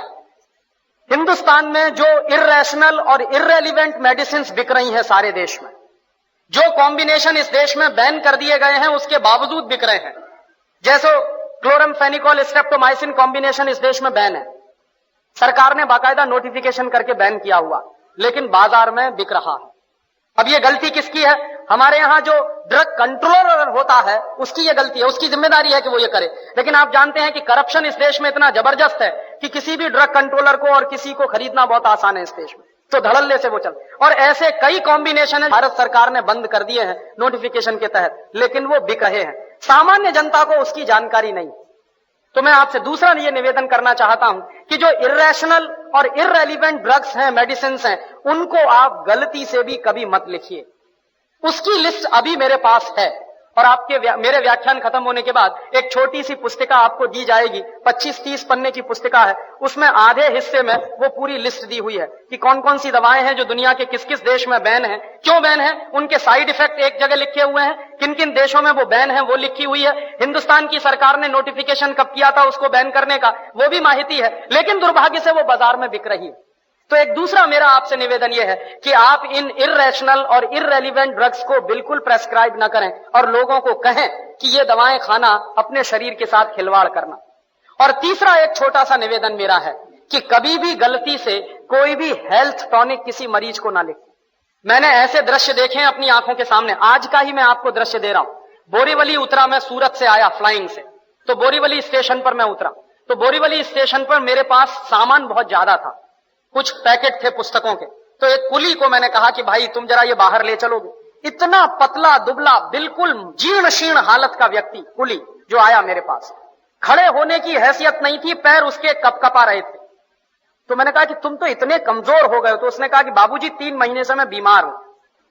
हिंदुस्तान में जो इर्रेशनल और इर्रेलिवेंट मेडिसिन बिक रही हैं सारे देश में, जो कॉम्बिनेशन इस देश में बैन कर दिए गए हैं उसके बावजूद बिक रहे हैं, जैसे क्लोरमफेनिकोल स्ट्रेप्टोमाइसिन कॉम्बिनेशन इस देश में बैन है, सरकार ने बाकायदा नोटिफिकेशन करके बैन किया हुआ, लेकिन बाजार में बिक रहा है। अब ये गलती किसकी है? हमारे यहां जो ड्रग कंट्रोलर होता है उसकी ये गलती है, उसकी जिम्मेदारी है कि वो ये करे। लेकिन आप जानते हैं कि करप्शन इस देश में इतना जबरदस्त है कि किसी भी ड्रग कंट्रोलर को और किसी को खरीदना बहुत आसान है इस देश में, तो धड़ल्ले से वो चल। और ऐसे कई कॉम्बिनेशन है भारत सरकार ने बंद कर दिए हैं नोटिफिकेशन के तहत, लेकिन वो बिक रहे हैं, सामान्य जनता को उसकी जानकारी नहीं। तो मैं आपसे दूसरा ये निवेदन करना चाहता हूं कि जो इर्रेशनल और इर्रेलिवेंट ड्रग्स हैं, मेडिसिन हैं, उनको आप गलती से भी कभी मत लिखिए। उसकी लिस्ट अभी मेरे पास है और आपके मेरे व्याख्यान खत्म होने के बाद एक छोटी सी पुस्तिका आपको दी जाएगी, 25-30 पन्ने की पुस्तिका है, उसमें आधे हिस्से में वो पूरी लिस्ट दी हुई है कि कौन कौन सी दवाएं हैं जो दुनिया के किस किस देश में बैन है, क्यों बैन है, उनके साइड इफेक्ट एक जगह लिखे हुए हैं, किन किन देशों में वो बैन है वो लिखी हुई है, हिंदुस्तान की सरकार ने नोटिफिकेशन कब किया था उसको बैन करने का वो भी माहिती है, लेकिन दुर्भाग्य से वो बाजार में बिक रही है। तो एक दूसरा मेरा आपसे निवेदन यह है कि आप इन इर्रेशनल और इररेलिवेंट ड्रग्स को बिल्कुल प्रेस्क्राइब ना करें और लोगों को कहें कि ये दवाएं खाना अपने शरीर के साथ खिलवाड़ करना। और तीसरा एक छोटा सा निवेदन मेरा है कि कभी भी गलती से कोई भी हेल्थ टॉनिक किसी मरीज को ना लिखे। मैंने ऐसे दृश्य देखे हैं अपनी आंखों के सामने, आज का ही मैं आपको दृश्य दे रहा हूं। बोरीवली उतरा मैं, सूरत से आया फ्लाइंग से, तो बोरीवली स्टेशन पर मैं उतरा, तो बोरीवली स्टेशन पर मेरे पास सामान बहुत ज्यादा था, कुछ पैकेट थे पुस्तकों के। तो एक कुली को मैंने कहा कि भाई तुम जरा ये बाहर ले चलोगे। इतना पतला दुबला बिल्कुल जीर्ण शीर्ण हालत का व्यक्ति कुली जो आया मेरे पास, खड़े होने की हैसियत नहीं थी, पैर उसके कपकपा रहे थे। तो मैंने कहा कि तुम तो इतने कमजोर हो गए हो। तो उसने कहा कि बाबूजी 3 महीने से मैं बीमार हूं।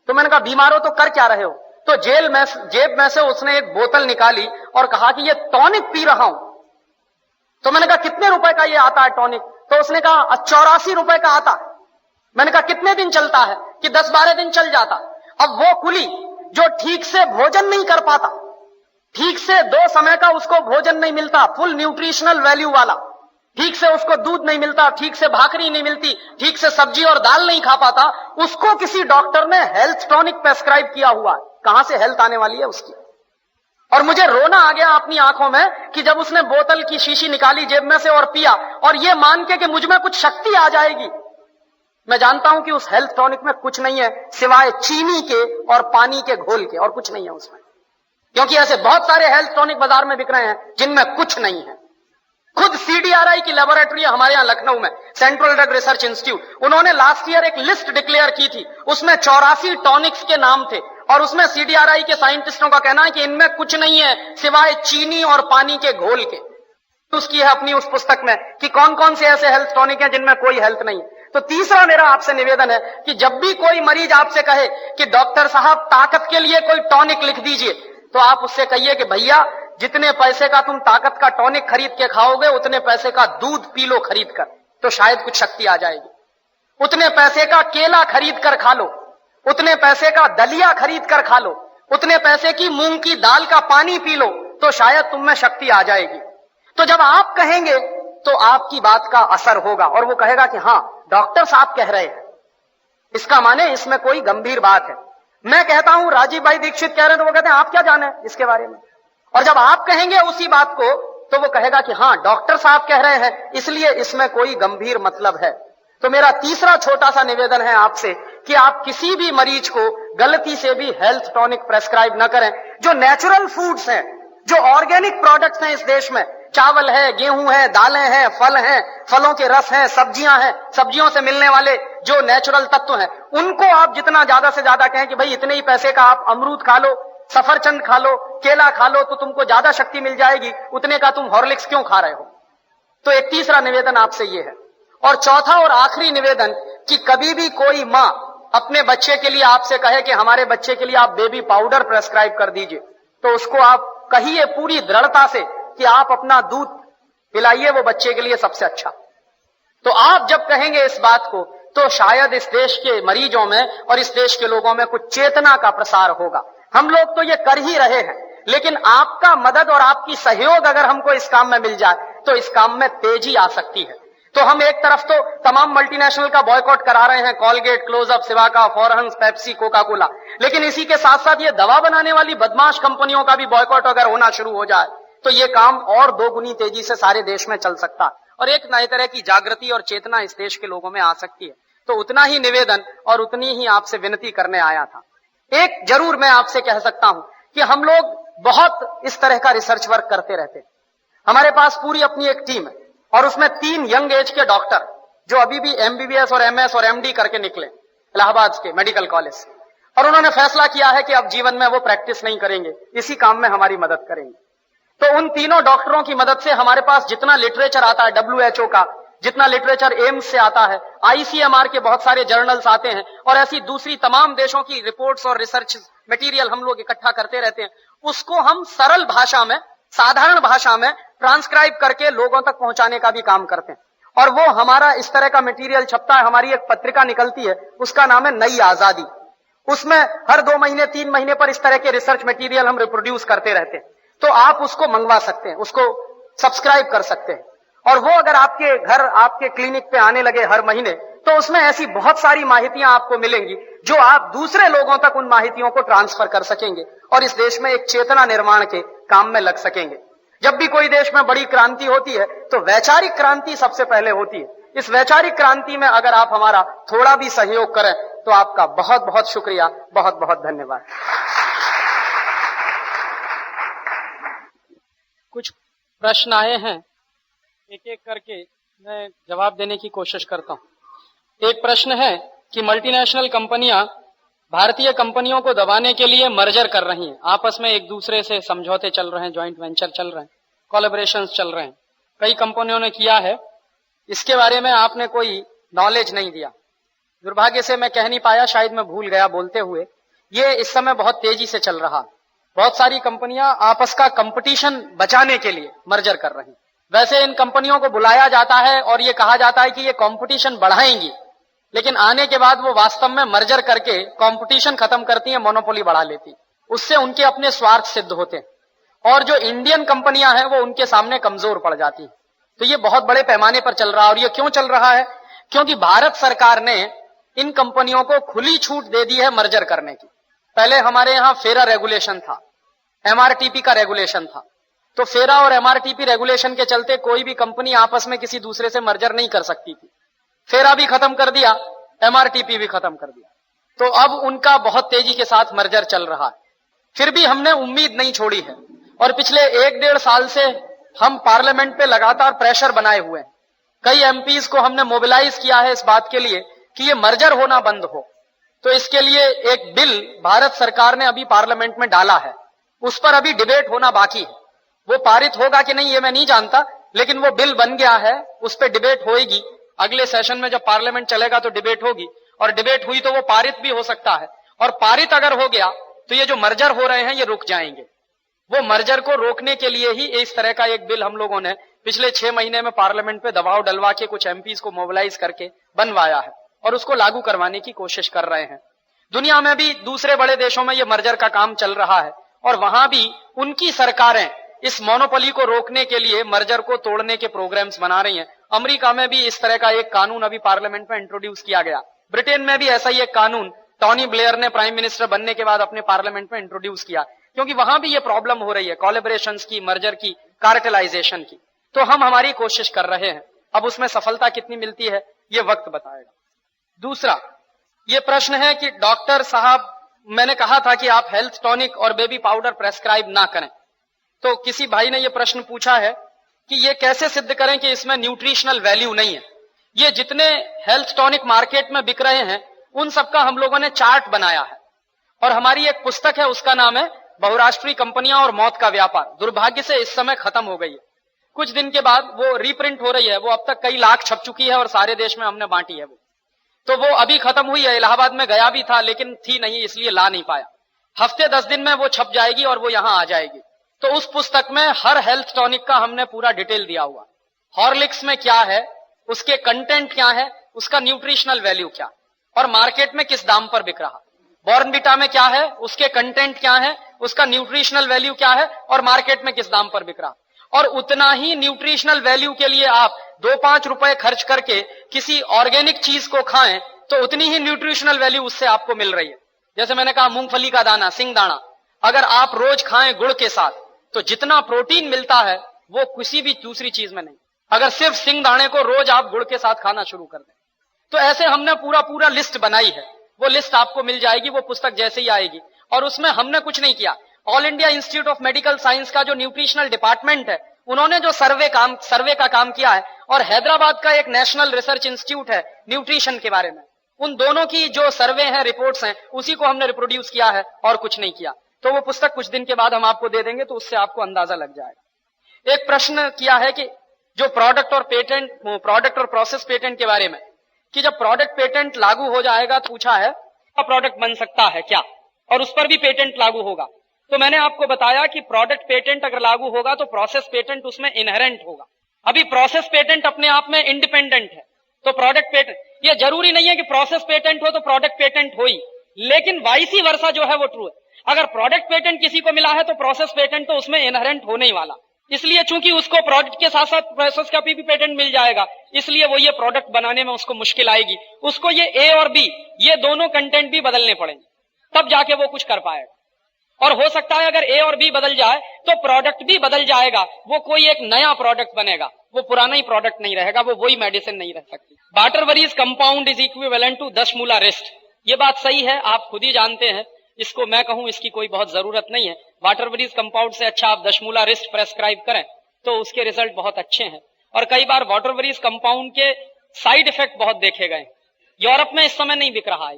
तो मैंने कहा बीमार हो तो कर क्या रहे हो? तो जेब में से उसने एक बोतल निकाली और कहा कि ये टॉनिक पी रहा हूं। तो मैंने कहा कितने रुपए का ये आता है टॉनिक? तो उसने कहा 84 रुपए का आता है। मैंने कहा कितने दिन चलता है? कि 10-12 दिन चल जाता। अब वो कुली जो ठीक से भोजन नहीं कर पाता, ठीक से 2 समय का उसको भोजन नहीं मिलता फुल न्यूट्रिशनल वैल्यू वाला, ठीक से उसको दूध नहीं मिलता, ठीक से भाकरी नहीं मिलती, ठीक से सब्जी और दाल नहीं खा पाता, उसको किसी डॉक्टर ने हेल्थ टॉनिक प्रेस्क्राइब किया हुआ है। कहां से हेल्थ आने वाली है उसकी? और मुझे रोना आ गया अपनी आंखों में कि जब उसने बोतल की शीशी निकाली जेब में से और पिया, और ये मान के कि मुझ में कुछ शक्ति आ जाएगी। मैं जानता हूं कि उस हेल्थ टॉनिक में कुछ नहीं है सिवाय चीनी के और पानी के घोल के, और कुछ नहीं है उसमें। क्योंकि ऐसे बहुत सारे हेल्थ टॉनिक बाजार में बिक रहे हैं जिनमें कुछ नहीं है। खुद CDRI की लेबोरेटरी है हमारे यहां लखनऊ में, सेंट्रल ड्रग रिसर्च इंस्टीट्यूट, उन्होंने लास्ट ईयर एक लिस्ट डिक्लेयर की थी, उसमें 84 टॉनिक्स के नाम थे, और उसमें CDRI के साइंटिस्टों का कहना है कि इनमें कुछ नहीं है सिवाय चीनी और पानी के घोल के। उसकी है अपनी उस पुस्तक में कि कौन कौन से ऐसे हेल्थ टॉनिक हैं जिनमें कोई हेल्थ नहीं है। तो तीसरा मेरा आपसे निवेदन है कि जब भी कोई मरीज आपसे कहे कि डॉक्टर साहब ताकत के लिए कोई टॉनिक लिख दीजिए, तो आप उससे कहिए कि भैया जितने पैसे का तुम ताकत का टॉनिक खरीद के खाओगे उतने पैसे का दूध पी लो खरीद कर, तो शायद कुछ शक्ति आ जाएगी। उतने पैसे का केला खरीद कर खा लो, उतने पैसे का दलिया खरीद कर खा लो, उतने पैसे की मूंग की दाल का पानी पी लो, तो शायद तुम में शक्ति आ जाएगी। तो जब आप कहेंगे तो आपकी बात का असर होगा और वो कहेगा कि हां डॉक्टर साहब कह रहे हैं, इसका माने इसमें कोई गंभीर बात है। मैं कहता हूं राजीव भाई दीक्षित कह रहे हैं, तो वो कहते हैं आप क्या जाने इसके बारे में। और जब आप कहेंगे उसी बात को तो वो कहेगा कि हां डॉक्टर साहब कह रहे हैं, इसलिए इसमें कोई गंभीर मतलब है। तो मेरा तीसरा छोटा सा निवेदन है आपसे कि आप किसी भी मरीज को गलती से भी हेल्थ टॉनिक प्रेस्क्राइब न करें। जो नेचुरल फूड्स हैं, जो ऑर्गेनिक प्रोडक्ट्स हैं इस देश में, चावल है, गेहूं है, दालें हैं, फल हैं, फलों के रस हैं, सब्जियां हैं, सब्जियों से मिलने वाले जो नेचुरल तत्व हैं, उनको आप जितना ज्यादा से ज्यादा कहें कि भाई इतने ही पैसे का आप अमरूद खा लो, सफरचंद खा लो, केला खा लो, तो तुमको ज्यादा शक्ति मिल जाएगी, उतने का तुम हॉर्लिक्स क्यों खा रहे हो। तो एक तीसरा निवेदन आपसे ये है। और चौथा और आखिरी निवेदन कि कभी भी कोई मां अपने बच्चे के लिए आपसे कहे कि हमारे बच्चे के लिए आप बेबी पाउडर प्रेस्क्राइब कर दीजिए, तो उसको आप कहिए पूरी दृढ़ता से कि आप अपना दूध पिलाइए, वो बच्चे के लिए सबसे अच्छा। तो आप जब कहेंगे इस बात को तो शायद इस देश के मरीजों में और इस देश के लोगों में कुछ चेतना का प्रसार होगा। हम लोग तो ये कर ही रहे हैं, लेकिन आपका मदद और आपकी सहयोग अगर हमको इस काम में मिल जाए तो इस काम में तेजी आ सकती है। तो हम एक तरफ तो तमाम मल्टीनेशनल का बॉयकॉट करा रहे हैं, Colgate, Closeup, Sivaca, Forhans, Pepsi, Coca Cola, लेकिन इसी के साथ साथ ये दवा बनाने वाली बदमाश कंपनियों का भी बॉयकॉट अगर होना शुरू हो जाए तो ये काम और दोगुनी तेजी से सारे देश में चल सकता है और एक नए तरह की जागृति और चेतना इस देश के लोगों में आ सकती है। तो उतना ही निवेदन और उतनी ही आपसे विनती करने आया था। एक जरूर मैं आपसे कह सकता हूं कि हम लोग बहुत इस तरह का रिसर्च वर्क करते रहते हैं। हमारे पास पूरी अपनी एक टीम है और उसमें 3 यंग एज के डॉक्टर जो अभी भी MBBS और MS और MD करके निकले इलाहाबाद के मेडिकल कॉलेज से, और उन्होंने फैसला किया है कि अब जीवन में वो प्रैक्टिस नहीं करेंगे, इसी काम में हमारी मदद करेंगे। तो उन तीनों डॉक्टरों की मदद से हमारे पास जितना लिटरेचर आता है WHO का, जितना लिटरेचर एम्स से आता है, ICMR के बहुत सारे जर्नल्स आते हैं और ऐसी दूसरी तमाम देशों की रिपोर्ट्स और रिसर्च मटेरियल हम लोग इकट्ठा करते रहते हैं, उसको हम सरल भाषा में, साधारण भाषा में ट्रांसक्राइब करके लोगों तक पहुंचाने का भी काम करते हैं। और वो हमारा इस तरह का मटेरियल छपता है, हमारी एक पत्रिका निकलती है, उसका नाम है नई आजादी। उसमें हर 2 महीने 3 महीने पर इस तरह के रिसर्च मटेरियल हम रिप्रोड्यूस करते रहते हैं। तो आप उसको मंगवा सकते हैं, उसको सब्सक्राइब कर सकते हैं, और वो अगर आपके घर, आपके क्लिनिक पे आने लगे हर महीने, तो उसमें ऐसी बहुत सारी माहितियां आपको मिलेंगी जो आप दूसरे लोगों तक उन माहितियों को ट्रांसफर कर सकेंगे और इस देश में एक चेतना निर्माण के काम में लग सकेंगे। जब भी कोई देश में बड़ी क्रांति होती है तो वैचारिक क्रांति सबसे पहले होती है। इस वैचारिक क्रांति में अगर आप हमारा थोड़ा भी सहयोग करें तो आपका बहुत बहुत शुक्रिया, बहुत बहुत धन्यवाद। कुछ प्रश्न आए हैं, एक एक करके मैं जवाब देने की कोशिश करता हूं। एक प्रश्न है कि मल्टीनेशनल कंपनियां भारतीय कंपनियों को दबाने के लिए मर्जर कर रही हैं, आपस में एक दूसरे से समझौते चल रहे हैं, ज्वाइंट वेंचर चल रहे हैं, कोलैबोरेशंस चल रहे हैं, कई कंपनियों ने किया है। इसके बारे में आपने कोई नॉलेज नहीं दिया। दुर्भाग्य से मैं कह नहीं पाया, शायद मैं भूल गया बोलते हुए। ये इस समय बहुत तेजी से चल रहा। बहुत सारी कंपनियां आपस का कंपटीशन बचाने के लिए मर्जर कर रही। वैसे इन कंपनियों को बुलाया जाता है और ये कहा जाता है कि ये कंपटीशन बढ़ाएंगी, लेकिन आने के बाद वो वास्तव में मर्जर करके कंपटीशन खत्म करती है, मोनोपोली बढ़ा लेती। उससे उनके अपने स्वार्थ सिद्ध होते हैं और जो इंडियन कंपनियां हैं वो उनके सामने कमजोर पड़ जाती हैं। तो ये बहुत बड़े पैमाने पर चल रहा है। और ये क्यों चल रहा है? क्योंकि भारत सरकार ने इन कंपनियों को खुली छूट दे दी है मर्जर करने की। पहले हमारे यहाँ फेरा रेगुलेशन था, एमआरटीपी का रेगुलेशन था, तो फेरा और एमआरटीपी रेगुलेशन के चलते कोई भी कंपनी आपस में किसी दूसरे से मर्जर नहीं कर सकती थी। फेरा भी खत्म कर दिया, एमआरटीपी भी खत्म कर दिया, तो अब उनका बहुत तेजी के साथ मर्जर चल रहा है। फिर भी हमने उम्मीद नहीं छोड़ी है और पिछले 1-1.5 साल से हम पार्लियामेंट पे लगातार प्रेशर बनाए हुए हैं। कई एमपीज को हमने मोबिलाइज किया है इस बात के लिए कि ये मर्जर होना बंद हो। तो इसके लिए एक बिल भारत सरकार ने अभी पार्लियामेंट में डाला है, उस पर अभी डिबेट होना बाकी है। वो पारित होगा कि नहीं ये मैं नहीं जानता, लेकिन वो बिल बन गया है, उस पर डिबेट होगी। अगले सेशन में जब पार्लियामेंट चलेगा तो डिबेट होगी और डिबेट हुई तो वो पारित भी हो सकता है। और पारित अगर हो गया तो ये जो मर्जर हो रहे हैं ये रुक जाएंगे। वो मर्जर को रोकने के लिए ही इस तरह का एक बिल हम लोगों ने पिछले 6 महीने में पार्लियामेंट पे दबाव डलवा के कुछ एमपीज को मोबिलाइज करके बनवाया है और उसको लागू करवाने की कोशिश कर रहे हैं। दुनिया में भी दूसरे बड़े देशों में ये मर्जर का काम चल रहा है और वहां भी उनकी सरकारें इस मोनोपोली को रोकने के लिए मर्जर को तोड़ने के प्रोग्राम्स बना रही हैं। अमेरिका में भी इस तरह का एक कानून अभी पार्लियामेंट में इंट्रोड्यूस किया गया। ब्रिटेन में भी ऐसा ही एक कानून टोनी ब्लेयर ने प्राइम मिनिस्टर बनने के बाद अपने पार्लियामेंट में इंट्रोड्यूस किया, क्योंकि वहां भी ये प्रॉब्लम हो रही है कोलैबोरेशंस की, मर्जर की, कार्टेलाइजेशन की। तो हम हमारी कोशिश कर रहे हैं, अब उसमें सफलता कितनी मिलती है ये वक्त बताएगा। दूसरा ये प्रश्न है कि डॉक्टर साहब, मैंने कहा था कि आप हेल्थ टॉनिक और बेबी पाउडर प्रेस्क्राइब ना करें। तो किसी भाई ने ये प्रश्न पूछा है कि ये कैसे सिद्ध करें कि इसमें न्यूट्रिशनल वैल्यू नहीं है। ये जितने हेल्थ टॉनिक मार्केट में बिक रहे हैं उन सबका हम लोगों ने चार्ट बनाया है और हमारी एक पुस्तक है, उसका नाम है बहुराष्ट्रीय कंपनियां और मौत का व्यापार। दुर्भाग्य से इस समय खत्म हो गई है, कुछ दिन के बाद वो रीप्रिंट हो रही है। वो अब तक कई लाख छप चुकी है और सारे देश में हमने बांटी है। वो अभी खत्म हुई है, इलाहाबाद में गया भी था लेकिन थी नहीं, इसलिए ला नहीं पाया। हफ्ते 10 दिन में वो छप जाएगी और वो यहां आ जाएगी। तो उस पुस्तक में हर हेल्थ टॉनिक का हमने पूरा डिटेल दिया हुआ। हॉर्लिक्स में क्या है, उसके कंटेंट क्या है, उसका न्यूट्रिशनल वैल्यू क्या और मार्केट में किस दाम पर बिक रहा। बॉर्नविटा में क्या है, उसके कंटेंट क्या है, उसका न्यूट्रिशनल वैल्यू क्या है और मार्केट में किस दाम पर बिक रहा। और उतना ही न्यूट्रिशनल वैल्यू के लिए आप 2-5 रुपए खर्च करके किसी ऑर्गेनिक चीज को खाएं तो उतनी ही न्यूट्रिशनल वैल्यू उससे आपको मिल रही है। जैसे मैंने कहा मूंगफली का दाना, सिंगदाना, अगर आप रोज खाएं गुड़ के साथ तो जितना प्रोटीन मिलता है वो किसी भी दूसरी चीज में नहीं। अगर सिर्फ सिंगदाने को रोज आप गुड़ के साथ खाना शुरू कर दें तो ऐसे हमने पूरा लिस्ट बनाई है। वो लिस्ट आपको मिल जाएगी, वो पुस्तक जैसे ही आएगी। और उसमें हमने कुछ नहीं किया। All India institute of medical science का जो न्यूट्रिशनल डिपार्टमेंट है उन्होंने जो सर्वे का काम किया है और हैदराबाद का एक नेशनल रिसर्च इंस्टीट्यूट है न्यूट्रिशन के बारे में, उन दोनों की जो सर्वे है, रिपोर्ट्स हैं, उसी को हमने रिप्रोड्यूस किया है और कुछ नहीं किया। तो वो पुस्तक कुछ दिन के बाद हम आपको दे देंगे तो उससे आपको अंदाजा लग जाएगा। एक प्रश्न किया है कि जो प्रोडक्ट और प्रोसेस पेटेंट के बारे में, कि जब प्रोडक्ट पेटेंट लागू हो जाएगा तो पूछा है प्रोडक्ट बन सकता है क्या और उस पर भी पेटेंट लागू होगा। तो मैंने आपको बताया कि प्रोडक्ट पेटेंट अगर लागू होगा तो प्रोसेस पेटेंट उसमें इनहेरेंट होगा। अभी प्रोसेस पेटेंट अपने आप में इंडिपेंडेंट है, तो प्रोडक्ट पेटेंट, ये जरूरी नहीं है कि प्रोसेस पेटेंट हो तो प्रोडक्ट पेटेंट हो ही, लेकिन वाइसी वर्सा जो है वो ट्रू है। अगर प्रोडक्ट पेटेंट किसी को मिला है तो प्रोसेस पेटेंट तो उसमें इनहेरेंट होने ही वाला। इसलिए चूंकि उसको प्रोडक्ट के साथ साथ प्रोसेस का भी पेटेंट मिल जाएगा, इसलिए वो ये प्रोडक्ट बनाने में उसको मुश्किल आएगी। उसको ये ए और बी ये दोनों कंटेंट भी बदलने पड़ेंगे, तब जाके वो कुछ कर पाएगा। और हो सकता है अगर ए और बी बदल जाए तो प्रोडक्ट भी बदल जाएगा, वो कोई एक नया प्रोडक्ट बनेगा, वो पुराना ही प्रोडक्ट नहीं रहेगा, वो वही मेडिसिन नहीं रह सकती। Waterbury's compound is equivalent to 10 मूला रेस्ट, ये बात सही है, आप खुद ही जानते हैं, इसको मैं कहूं इसकी कोई बहुत जरूरत नहीं है। वाटरवरीज कंपाउंड से अच्छा आप 10 मूला रेस्ट प्रेस्क्राइब करें तो उसके रिजल्ट बहुत अच्छे हैं। और कई बार वाटरवरीज कंपाउंड के साइड इफेक्ट बहुत देखे गए। यूरोप में इस समय नहीं बिक रहा है,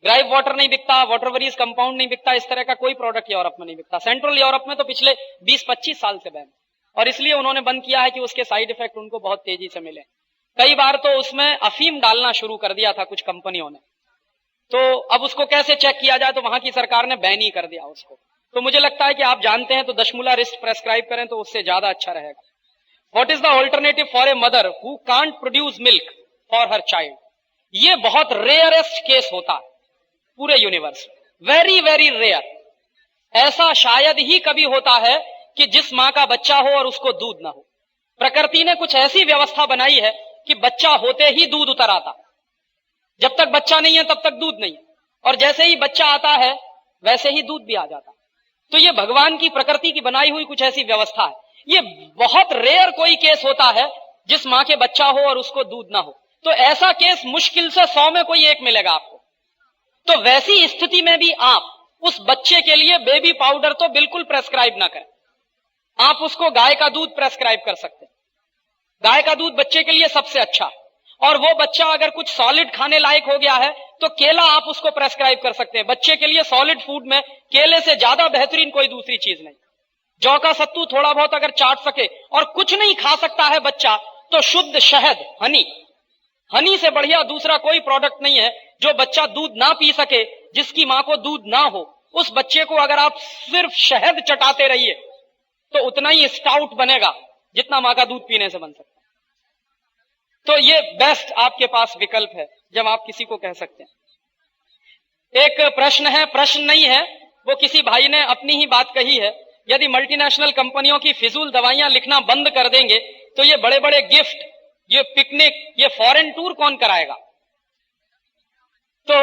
ग्राइव वाटर नहीं बिकता, वाटरवरीज कंपाउंड नहीं बिकता, इस तरह का कोई प्रोडक्ट यूरोप में नहीं बिकता। सेंट्रल यूरोप में तो पिछले 20-25 साल से बैन, और इसलिए उन्होंने बंद किया है कि उसके साइड इफेक्ट उनको बहुत तेजी से मिले। कई बार तो उसमें अफीम डालना शुरू कर दिया था कुछ कंपनियों ने, तो अब उसको कैसे चेक किया जाए, तो वहां की सरकार ने बैन ही कर दिया उसको। तो मुझे लगता है कि आप जानते हैं तो 10 मूला रेस्ट प्रेस्क्राइब करें तो उससे ज्यादा अच्छा रहेगा। What is the alternative for a mother who can't produce milk for her child, ये बहुत रेयरेस्ट केस होता है पूरे यूनिवर्स में, वेरी वेरी रेयर। ऐसा शायद ही कभी होता है कि जिस मां का बच्चा हो और उसको दूध ना हो। प्रकृति ने कुछ ऐसी व्यवस्था बनाई है कि बच्चा होते ही दूध उतर आता, जब तक बच्चा नहीं है तब तक दूध नहीं, और जैसे ही बच्चा आता है वैसे ही दूध भी आ जाता। तो ये भगवान की प्रकृति की बनाई हुई कुछ ऐसी व्यवस्था है। ये बहुत रेयर कोई केस होता है जिस मां के बच्चा हो और उसको दूध ना हो, तो ऐसा केस मुश्किल से 100 में कोई एक मिलेगा आपको। तो वैसी स्थिति में भी आप उस बच्चे के लिए बेबी पाउडर तो बिल्कुल प्रेस्क्राइब ना करें, आप उसको गाय का दूध प्रेस्क्राइब कर सकते हैं। गाय का दूध बच्चे के लिए सबसे अच्छा है, और वो बच्चा अगर कुछ सॉलिड खाने लायक हो गया है तो केला आप उसको प्रेस्क्राइब कर सकते हैं। बच्चे के लिए सॉलिड फूड में केले से ज्यादा बेहतरीन कोई दूसरी चीज नहीं। जौ का सत्तू थोड़ा बहुत अगर चाट सके, और कुछ नहीं खा सकता है बच्चा, तो शुद्ध शहद, हनी से बढ़िया दूसरा कोई प्रोडक्ट नहीं है। जो बच्चा दूध ना पी सके, जिसकी मां को दूध ना हो, उस बच्चे को अगर आप सिर्फ शहद चटाते रहिए तो उतना ही स्टाउट बनेगा जितना मां का दूध पीने से बन सकता है। तो ये बेस्ट आपके पास विकल्प है जब आप किसी को कह सकते हैं। एक प्रश्न है, प्रश्न नहीं है, वो किसी भाई ने अपनी ही बात कही है, यदि मल्टीनेशनल कंपनियों की फिजूल दवाइयां लिखना बंद कर देंगे तो ये बड़े बड़े गिफ्ट, ये पिकनिक, ये फॉरेन टूर कौन कराएगा। तो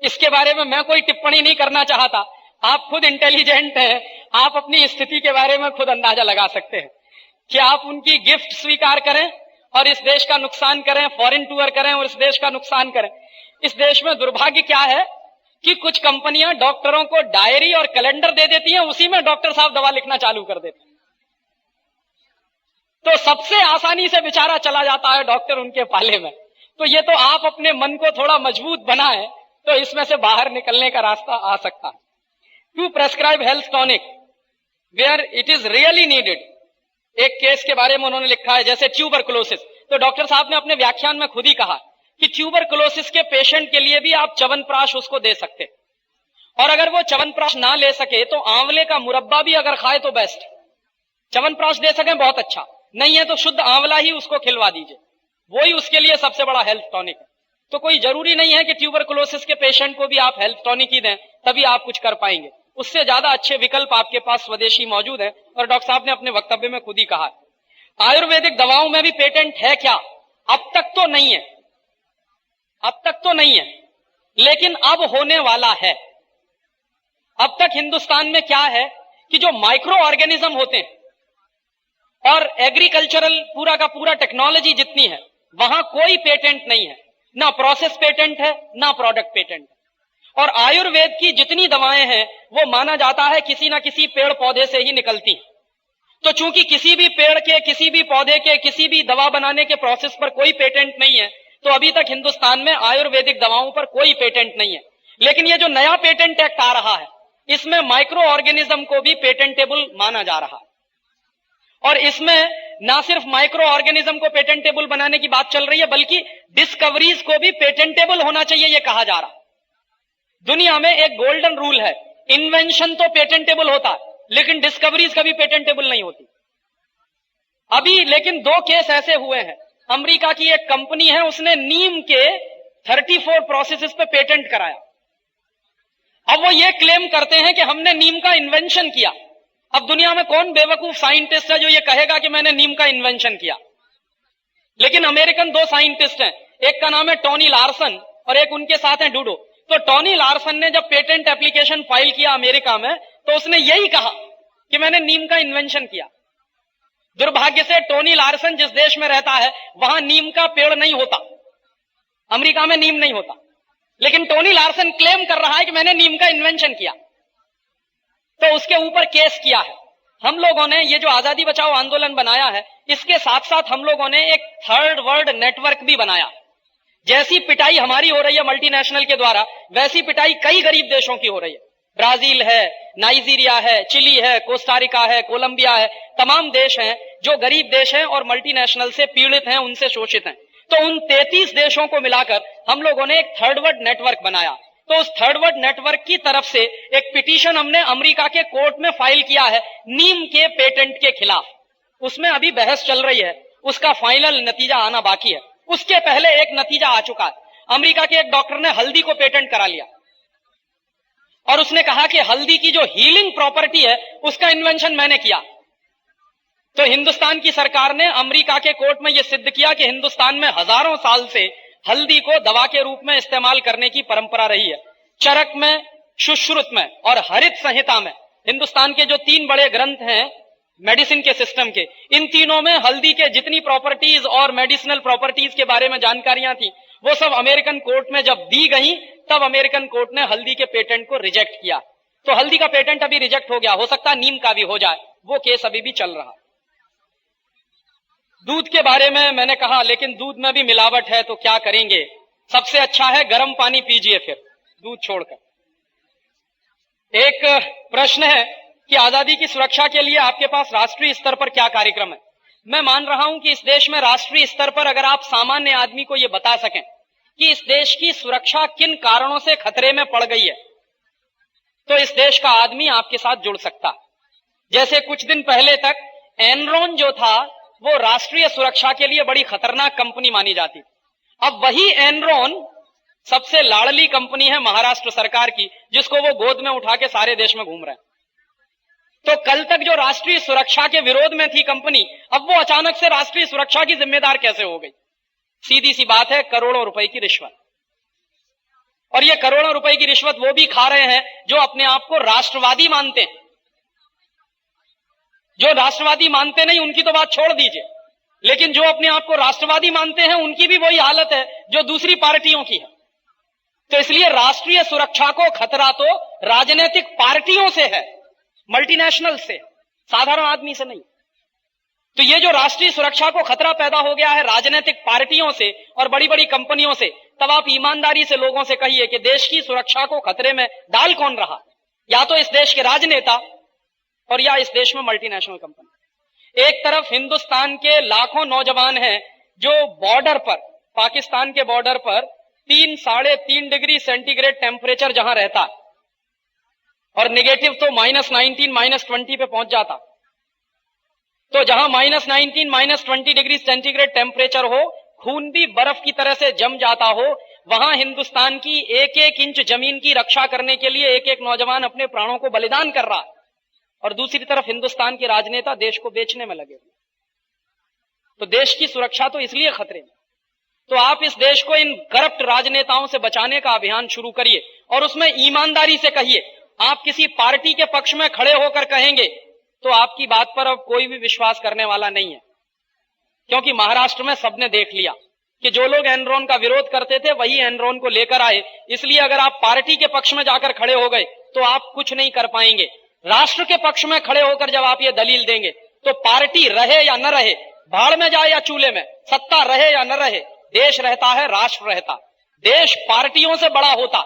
इसके बारे में मैं कोई टिप्पणी नहीं करना चाहता, आप खुद इंटेलिजेंट हैं, आप अपनी स्थिति के बारे में खुद अंदाजा लगा सकते हैं कि आप उनकी गिफ्ट स्वीकार करें और इस देश का नुकसान करें, फॉरेन टूर करें और इस देश का नुकसान करें। इस देश में दुर्भाग्य क्या है कि कुछ कंपनियां डॉक्टरों को डायरी और कैलेंडर दे देती हैं, उसी में डॉक्टर साहब दवा लिखना चालू कर देते हैं। तो सबसे आसानी से बेचारा चला जाता है डॉक्टर उनके पाले में। तो ये तो आप अपने मन को थोड़ा मजबूत बनाएं तो इसमें से बाहर निकलने का रास्ता आ सकता है। To prescribe health tonic where it is really needed, एक केस के बारे में उन्होंने लिखा है, जैसे ट्यूबरकुलोसिस। तो डॉक्टर साहब ने अपने व्याख्यान में खुद ही कहा कि ट्यूबरकुलोसिस के पेशेंट के लिए भी आप च्यवनप्राश उसको दे सकते, और अगर वो च्यवनप्राश ना ले सके तो आंवले का मुरब्बा भी अगर खाए तो बेस्ट। च्यवनप्राश दे सके बहुत अच्छा, नहीं है तो शुद्ध आंवला ही उसको खिलवा दीजिए, वही उसके लिए सबसे बड़ा हेल्थ टॉनिक है। तो कोई जरूरी नहीं है कि ट्यूबरकुलोसिस के पेशेंट को भी आप हेल्थ टॉनिक ही दें तभी आप कुछ कर पाएंगे, उससे ज्यादा अच्छे विकल्प आपके पास स्वदेशी मौजूद है। और डॉक्टर साहब ने अपने वक्तव्य में खुद ही कहा, आयुर्वेदिक दवाओं में भी पेटेंट है क्या? अब तक तो नहीं है, अब तक तो नहीं है, लेकिन अब होने वाला है। अब तक हिंदुस्तान में क्या है कि जो माइक्रो ऑर्गेनिज्म होते हैं और एग्रीकल्चरल पूरा का पूरा टेक्नोलॉजी जितनी है, वहां कोई पेटेंट नहीं है, ना प्रोसेस पेटेंट है ना प्रोडक्ट पेटेंट है। और आयुर्वेद की जितनी दवाएं हैं वो माना जाता है किसी ना किसी पेड़ पौधे से ही निकलती हैं। तो चूंकि किसी भी पेड़ के, किसी भी पौधे के, किसी भी दवा बनाने के प्रोसेस पर कोई पेटेंट नहीं है, तो अभी तक हिंदुस्तान में आयुर्वेदिक दवाओं पर कोई पेटेंट नहीं है। लेकिन ये जो नया पेटेंट एक्ट आ रहा है, इसमें माइक्रो ऑर्गेनिज्म को भी पेटेंटेबल माना जा रहा है। और इसमें ना सिर्फ माइक्रो ऑर्गेनिज्म को पेटेंटेबल बनाने की बात चल रही है, बल्कि डिस्कवरीज को भी पेटेंटेबल होना चाहिए, यह कहा जा रहा है। दुनिया में एक गोल्डन रूल है, इन्वेंशन तो पेटेंटेबल होता है लेकिन डिस्कवरीज कभी पेटेंटेबल नहीं होती। अभी लेकिन 2 केस ऐसे हुए हैं। अमेरिका की एक कंपनी है, उसने नीम के 34 प्रोसेसेस पे पेटेंट कराया। अब वो ये क्लेम करते हैं कि हमने नीम का इन्वेंशन किया। अब दुनिया में कौन बेवकूफ साइंटिस्ट है जो ये कहेगा कि मैंने नीम का इन्वेंशन किया? लेकिन अमेरिकन 2 साइंटिस्ट हैं, एक का नाम है टोनी लार्सन और एक उनके साथ है डूडो। तो टोनी लार्सन ने जब पेटेंट एप्लीकेशन फाइल किया अमेरिका में, तो उसने यही कहा कि मैंने नीम का इन्वेंशन किया। दुर्भाग्य से टोनी लार्सन जिस देश में रहता है वहां नीम का पेड़ नहीं होता, अमेरिका में नीम नहीं होता, लेकिन टोनी लार्सन क्लेम कर रहा है कि मैंने नीम का इन्वेंशन किया। तो उसके ऊपर केस किया है। हम लोगों ने ये जो आजादी बचाओ आंदोलन बनाया है, इसके साथ साथ हम लोगों ने एक थर्ड वर्ल्ड नेटवर्क भी बनाया। जैसी पिटाई हमारी हो रही है मल्टीनेशनल के द्वारा, वैसी पिटाई कई गरीब देशों की हो रही है। ब्राजील है, नाइजीरिया है, चिली है, कोस्टारिका है, कोलंबिया है, तमाम देश हैं जो गरीब देश हैं और मल्टीनेशनल से पीड़ित हैं, उनसे शोषित हैं। तो उन 33 देशों को मिलाकर हम लोगों ने एक थर्ड वर्ल्ड नेटवर्क बनाया। तो उस थर्ड वर्ल्ड नेटवर्क की तरफ से एक पिटीशन हमने अमेरिका के कोर्ट में फाइल किया है नीम के पेटेंट के खिलाफ। उसमें अभी बहस चल रही है, उसका फाइनल नतीजा आना बाकी है। उसके पहले एक नतीजा आ चुका है। अमेरिका के एक डॉक्टर ने हल्दी को पेटेंट करा लिया और उसने कहा कि हल्दी की जो हीलिंग प्रॉपर्टी है उसका इन्वेंशन मैंने किया। तो हिंदुस्तान की सरकार ने अमेरिका के कोर्ट में यह सिद्ध किया कि हिंदुस्तान में हजारों साल से हल्दी को दवा के रूप में इस्तेमाल करने की परंपरा रही है। चरक में, सुश्रुत में और हरित संहिता में, हिंदुस्तान के जो 3 बड़े ग्रंथ हैं मेडिसिन के सिस्टम के, इन तीनों में हल्दी के जितनी प्रॉपर्टीज और मेडिसिनल प्रॉपर्टीज के बारे में जानकारियां थी, वो सब अमेरिकन कोर्ट में जब दी गई, तब अमेरिकन कोर्ट ने हल्दी के पेटेंट को रिजेक्ट किया। तो हल्दी का पेटेंट अभी रिजेक्ट हो गया, हो सकता है नीम का भी हो जाए, वो केस अभी भी चल रहा। दूध के बारे में मैंने कहा, लेकिन दूध में भी मिलावट है तो क्या करेंगे? सबसे अच्छा है गर्म पानी पीजिए फिर, दूध छोड़कर। एक प्रश्न है कि आजादी की सुरक्षा के लिए आपके पास राष्ट्रीय स्तर पर क्या कार्यक्रम है? मैं मान रहा हूं कि इस देश में राष्ट्रीय स्तर पर अगर आप सामान्य आदमी को यह बता सकें कि इस देश की सुरक्षा किन कारणों से खतरे में पड़ गई है, तो इस देश का आदमी आपके साथ जुड़ सकता। जैसे कुछ दिन पहले तक एनरॉन जो था वो राष्ट्रीय सुरक्षा के लिए बड़ी खतरनाक कंपनी मानी जाती। अब वही एनरॉन सबसे लाडली कंपनी है महाराष्ट्र सरकार की, जिसको वो गोद में उठा के सारे देश में घूम रहे हैं। तो कल तक जो राष्ट्रीय सुरक्षा के विरोध में थी कंपनी, अब वो अचानक से राष्ट्रीय सुरक्षा की जिम्मेदार कैसे हो गई? सीधी सी बात है, करोड़ों रुपए की रिश्वत। और ये करोड़ों रुपए की रिश्वत वो भी खा रहे हैं जो अपने आप को राष्ट्रवादी मानते हैं। जो राष्ट्रवादी मानते नहीं उनकी तो बात छोड़ दीजिए, लेकिन जो अपने आप को राष्ट्रवादी मानते हैं उनकी भी वही हालत है जो दूसरी पार्टियों की है। तो इसलिए राष्ट्रीय सुरक्षा को खतरा तो राजनीतिक पार्टियों से है, मल्टीनेशनल से, साधारण आदमी से नहीं। तो ये जो राष्ट्रीय सुरक्षा को खतरा पैदा हो गया है राजनीतिक पार्टियों से और बड़ी बड़ी कंपनियों से, तब आप ईमानदारी से लोगों से कहिए कि देश की सुरक्षा को खतरे में डाल कौन रहा? या तो इस देश के राजनेता और या इस देश में मल्टीनेशनल कंपनी। एक तरफ हिंदुस्तान के लाखों नौजवान हैं जो बॉर्डर पर, पाकिस्तान के बॉर्डर पर 3-3.5 डिग्री सेंटीग्रेड टेम्परेचर जहां रहता और नेगेटिव तो -19, -20 पे पहुंच जाता। तो जहां -19, -20 डिग्री सेंटीग्रेड टेम्परेचर हो, खून भी बर्फ की तरह से जम जाता हो, वहां हिंदुस्तान की 1-1 इंच जमीन की रक्षा करने के लिए एक-एक नौजवान अपने प्राणों को बलिदान कर रहा है। और दूसरी तरफ हिंदुस्तान के राजनेता देश को बेचने में लगे। तो देश की सुरक्षा तो इसलिए खतरे में। तो आप इस देश को इन करप्ट राजनेताओं से बचाने का अभियान शुरू करिए और उसमें ईमानदारी से कहिए। आप किसी पार्टी के पक्ष में खड़े होकर कहेंगे तो आपकी बात पर अब कोई भी विश्वास करने वाला नहीं है, क्योंकि महाराष्ट्र में सबने देख लिया कि जो लोग एनरॉन का विरोध करते थे वही एनरॉन को लेकर आए। इसलिए अगर आप पार्टी के पक्ष में जाकर खड़े हो गए तो आप कुछ नहीं कर पाएंगे। राष्ट्र के पक्ष में खड़े होकर जब आप ये दलील देंगे तो पार्टी रहे या न रहे, भाड़ में जाए या चूल्हे में, सत्ता रहे या न रहे, देश रहता है, राष्ट्र रहता। देश पार्टियों से बड़ा होता,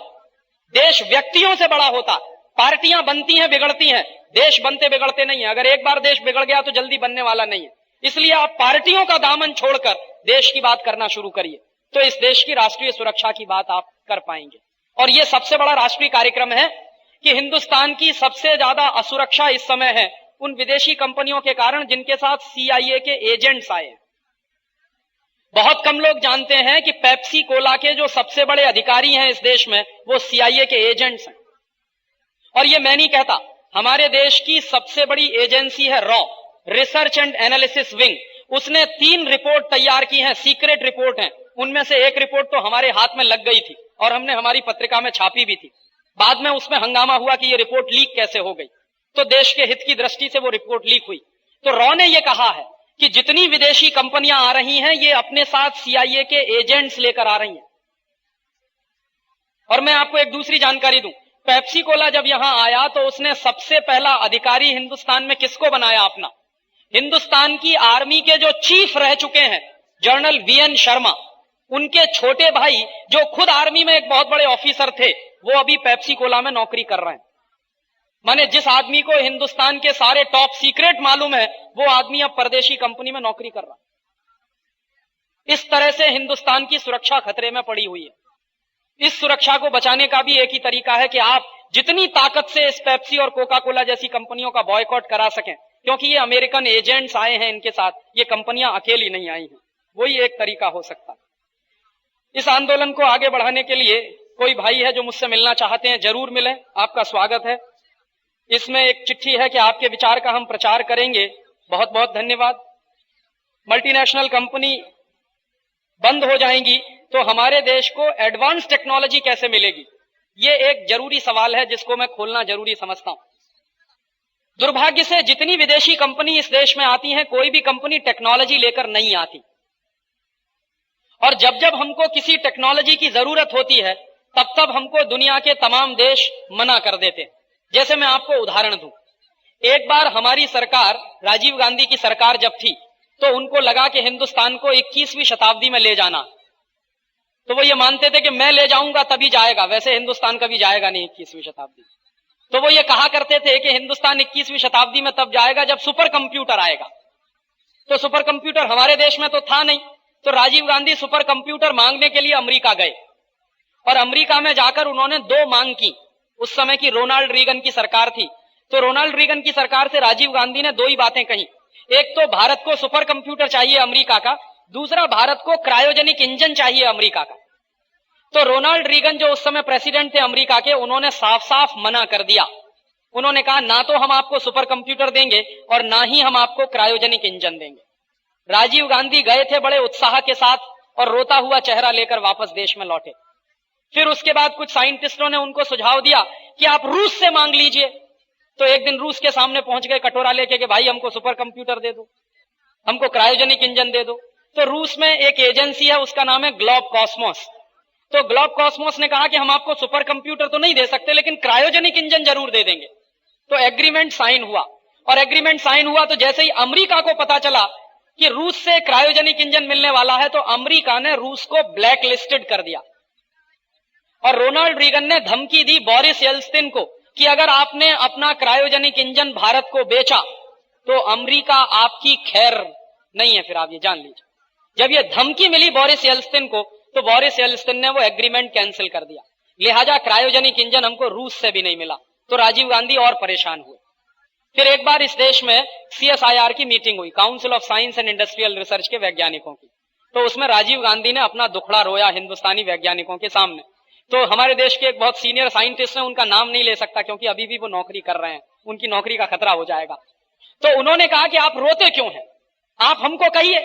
देश व्यक्तियों से बड़ा होता। पार्टियां बनती हैं, बिगड़ती हैं, देश बनते बिगड़ते नहीं है। अगर एक बार देश बिगड़ गया तो जल्दी बनने वाला नहीं है। इसलिए आप पार्टियों का दामन छोड़कर देश की बात करना शुरू करिए, तो इस देश की राष्ट्रीय सुरक्षा की बात आप कर पाएंगे। और यह सबसे बड़ा राष्ट्रीय कार्यक्रम है कि हिंदुस्तान की सबसे ज्यादा असुरक्षा इस समय है उन विदेशी कंपनियों के कारण जिनके साथ CIA के एजेंट्स आए हैं। बहुत कम लोग जानते हैं कि पेप्सी कोला के जो सबसे बड़े अधिकारी हैं इस देश में वो CIA के एजेंट्स हैं। और ये मैं नहीं कहता, हमारे देश की सबसे बड़ी एजेंसी है raw, research and analysis wing. उसने 3 रिपोर्ट तैयार की हैं, सीक्रेट रिपोर्ट हैं। उनमें से एक रिपोर्ट तो हमारे हाथ में लग गई थी और हमने हमारी पत्रिका में छापी भी थी। बाद में उसमें हंगामा हुआ कि ये रिपोर्ट लीक कैसे हो गई, तो देश के हित की दृष्टि से वो रिपोर्ट लीक हुई। तो रॉ ने ये कहा है कि जितनी विदेशी कंपनियां आ रही हैं ये अपने साथ सीआईए के एजेंट्स लेकर आ रही हैं। और मैं आपको एक दूसरी जानकारी दूं, पेप्सी कोला जब यहां आया तो उसने सबसे पहला अधिकारी हिंदुस्तान में किसको बनाया अपना? हिंदुस्तान की आर्मी के जो चीफ रह चुके हैं जनरल वीएन शर्मा, उनके छोटे भाई जो खुद आर्मी में एक बहुत बड़े ऑफिसर थे, वो अभी पेप्सी कोला में नौकरी कर रहे हैं। माने जिस आदमी को हिंदुस्तान के सारे टॉप सीक्रेट मालूम है, वो आदमी अब परदेशी कंपनी में नौकरी कर रहा है। इस तरह से हिंदुस्तान की सुरक्षा खतरे में पड़ी हुई है। इस सुरक्षा को बचाने का भी एक ही तरीका है कि आप जितनी ताकत से इस पेप्सी और कोका कोला जैसी कंपनियों का बॉयकॉट करा सकें, क्योंकि ये अमेरिकन एजेंट्स आए हैं इनके साथ, ये कंपनियां अकेली नहीं आई हैं। वही एक तरीका हो सकता है। इस आंदोलन को आगे बढ़ाने के लिए कोई भाई है जो मुझसे मिलना चाहते हैं, जरूर मिलें, आपका स्वागत है। इसमें एक चिट्ठी है कि आपके विचार का हम प्रचार करेंगे। बहुत बहुत धन्यवाद। मल्टीनेशनल कंपनी बंद हो जाएंगी तो हमारे देश को एडवांस टेक्नोलॉजी कैसे मिलेगी, ये एक जरूरी सवाल है जिसको मैं खोलना जरूरी समझता हूं। दुर्भाग्य से जितनी विदेशी कंपनी इस देश में आती हैं, कोई भी कंपनी टेक्नोलॉजी लेकर नहीं आती। और जब जब हमको किसी टेक्नोलॉजी की जरूरत होती है, तब तब हमको दुनिया के तमाम देश मना कर देते हैं। जैसे मैं आपको उदाहरण दूं, एक बार हमारी सरकार, राजीव गांधी की सरकार जब थी, तो उनको लगा कि हिंदुस्तान को 21वीं शताब्दी में ले जाना, तो वो ये मानते थे कि मैं ले जाऊंगा तभी जाएगा, वैसे हिंदुस्तान कभी जाएगा नहीं 21वीं शताब्दी। तो वो ये कहा करते थे कि हिंदुस्तान 21वीं शताब्दी में तब जाएगा जब सुपर कंप्यूटर आएगा। तो सुपर कंप्यूटर हमारे देश में तो था नहीं, तो राजीव गांधी सुपर कंप्यूटर मांगने के लिए अमेरिका गए और अमेरिका में जाकर उन्होंने 2 मांग की। उस समय की रोनाल्ड रीगन की सरकार थी, तो रोनाल्ड रीगन की सरकार से राजीव गांधी ने 2 ही बातें कही। एक तो भारत को सुपर कंप्यूटर चाहिए अमेरिका का, दूसरा भारत को क्रायोजेनिक इंजन चाहिए अमेरिका का। तो रोनाल्ड रीगन जो उस समय प्रेसिडेंट थे अमेरिका के, उन्होंने साफ साफ मना कर दिया। उन्होंने कहा ना तो हम आपको सुपर कंप्यूटर देंगे और ना ही हम आपको क्रायोजेनिक इंजन देंगे। राजीव गांधी गए थे बड़े उत्साह के साथ और रोता हुआ चेहरा लेकर वापस देश में लौटे। फिर उसके बाद कुछ साइंटिस्टों ने उनको सुझाव दिया कि आप रूस से मांग लीजिए। तो एक दिन रूस के सामने पहुंच गए कटोरा लेके कि भाई हमको सुपर कंप्यूटर दे दो, हमको क्रायोजेनिक इंजन दे दो। तो रूस में एक एजेंसी है, उसका नाम है ग्लोब कॉस्मोस। तो ग्लोब कॉस्मोस ने कहा कि हम आपको सुपर कंप्यूटर तो नहीं दे सकते, लेकिन क्रायोजेनिक इंजन जरूर दे देंगे। तो एग्रीमेंट साइन हुआ, और एग्रीमेंट साइन हुआ तो जैसे ही अमेरिका को पता चला कि रूस से क्रायोजेनिक इंजन मिलने वाला है, तो अमेरिका ने रूस को ब्लैक लिस्टेड कर दिया। और रोनाल्ड रीगन ने धमकी दी बोरिस येल्त्सिन को कि अगर आपने अपना क्रायोजेनिक इंजन भारत को बेचा तो अमेरिका आपकी खैर नहीं है, फिर आप ये जान लीजिए। जब ये धमकी मिली बोरिस येल्त्सिन को, तो बोरिस येल्त्सिन ने वो एग्रीमेंट कैंसिल कर दिया। लिहाजा क्रायोजेनिक इंजन हमको रूस से भी नहीं मिला। तो राजीव गांधी और परेशान हुए। फिर एक बार इस देश में CSIR की मीटिंग हुई, council of science and industrial research के वैज्ञानिकों की। तो उसमें राजीव गांधी ने अपना दुखड़ा रोया हिंदुस्तानी वैज्ञानिकों के सामने। तो हमारे देश के एक बहुत सीनियर साइंटिस्ट हैं, उनका नाम नहीं ले सकता क्योंकि अभी भी वो नौकरी कर रहे हैं, उनकी नौकरी का खतरा हो जाएगा। तो उन्होंने कहा कि आप रोते क्यों हैं, आप हमको कहिए,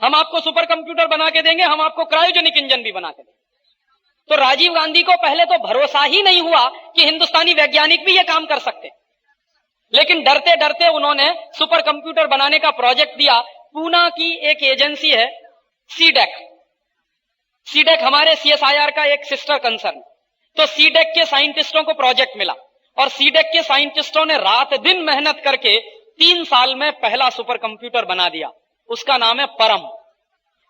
हम आपको सुपर कंप्यूटर बना के देंगे, हम आपको क्रायोजेनिक इंजन भी बना के देंगे। तो राजीव गांधी को पहले तो भरोसा ही नहीं हुआ कि हिंदुस्तानी वैज्ञानिक भी ये काम कर सकते, लेकिन डरते डरते उन्होंने सुपर कंप्यूटर बनाने का प्रोजेक्ट दिया। पूना की एक एजेंसी है सीडेक, सीडेक हमारे CSIR का एक सिस्टर कंसर्न। तो सीडेक के साइंटिस्टों को प्रोजेक्ट मिला और सीडेक के साइंटिस्टों ने रात दिन मेहनत करके 3 साल में पहला सुपर कंप्यूटर बना दिया। उसका नाम है परम।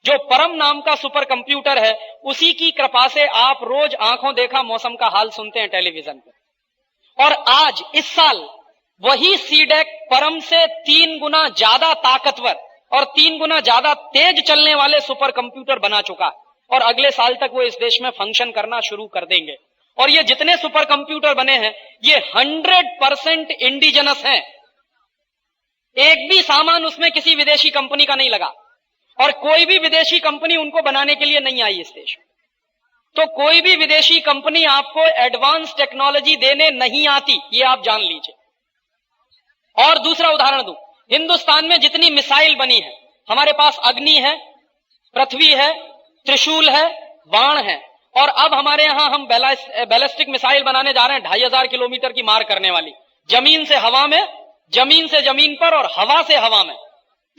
जो परम नाम का सुपर कंप्यूटर है, उसी की कृपा से आप रोज आंखों देखा मौसम का हाल सुनते हैं टेलीविजन पे। और आज इस साल वही सीडेक परम से 3 गुना ज्यादा ताकतवर और 3 गुना ज्यादा तेज चलने वाले सुपर कंप्यूटर बना चुका है, और अगले साल तक वो इस देश में फंक्शन करना शुरू कर देंगे। और ये जितने सुपर कंप्यूटर बने हैं, ये 100% इंडिजिनस हैं। एक भी सामान उसमें किसी विदेशी कंपनी का नहीं लगा, और कोई भी विदेशी कंपनी उनको बनाने के लिए नहीं आई इस देश में। तो कोई भी विदेशी कंपनी आपको एडवांस टेक्नोलॉजी देने नहीं आती, ये आप जान लीजिए। और दूसरा उदाहरण दूं, हिंदुस्तान में जितनी मिसाइल बनी है, हमारे पास अग्नि है, पृथ्वी है, त्रिशूल है, बाण है, और अब हमारे यहां हम बैलिस्टिक मिसाइल बनाने जा रहे हैं 2500 किलोमीटर की मार करने वाली, जमीन से हवा में, जमीन से जमीन पर और हवा से हवा में।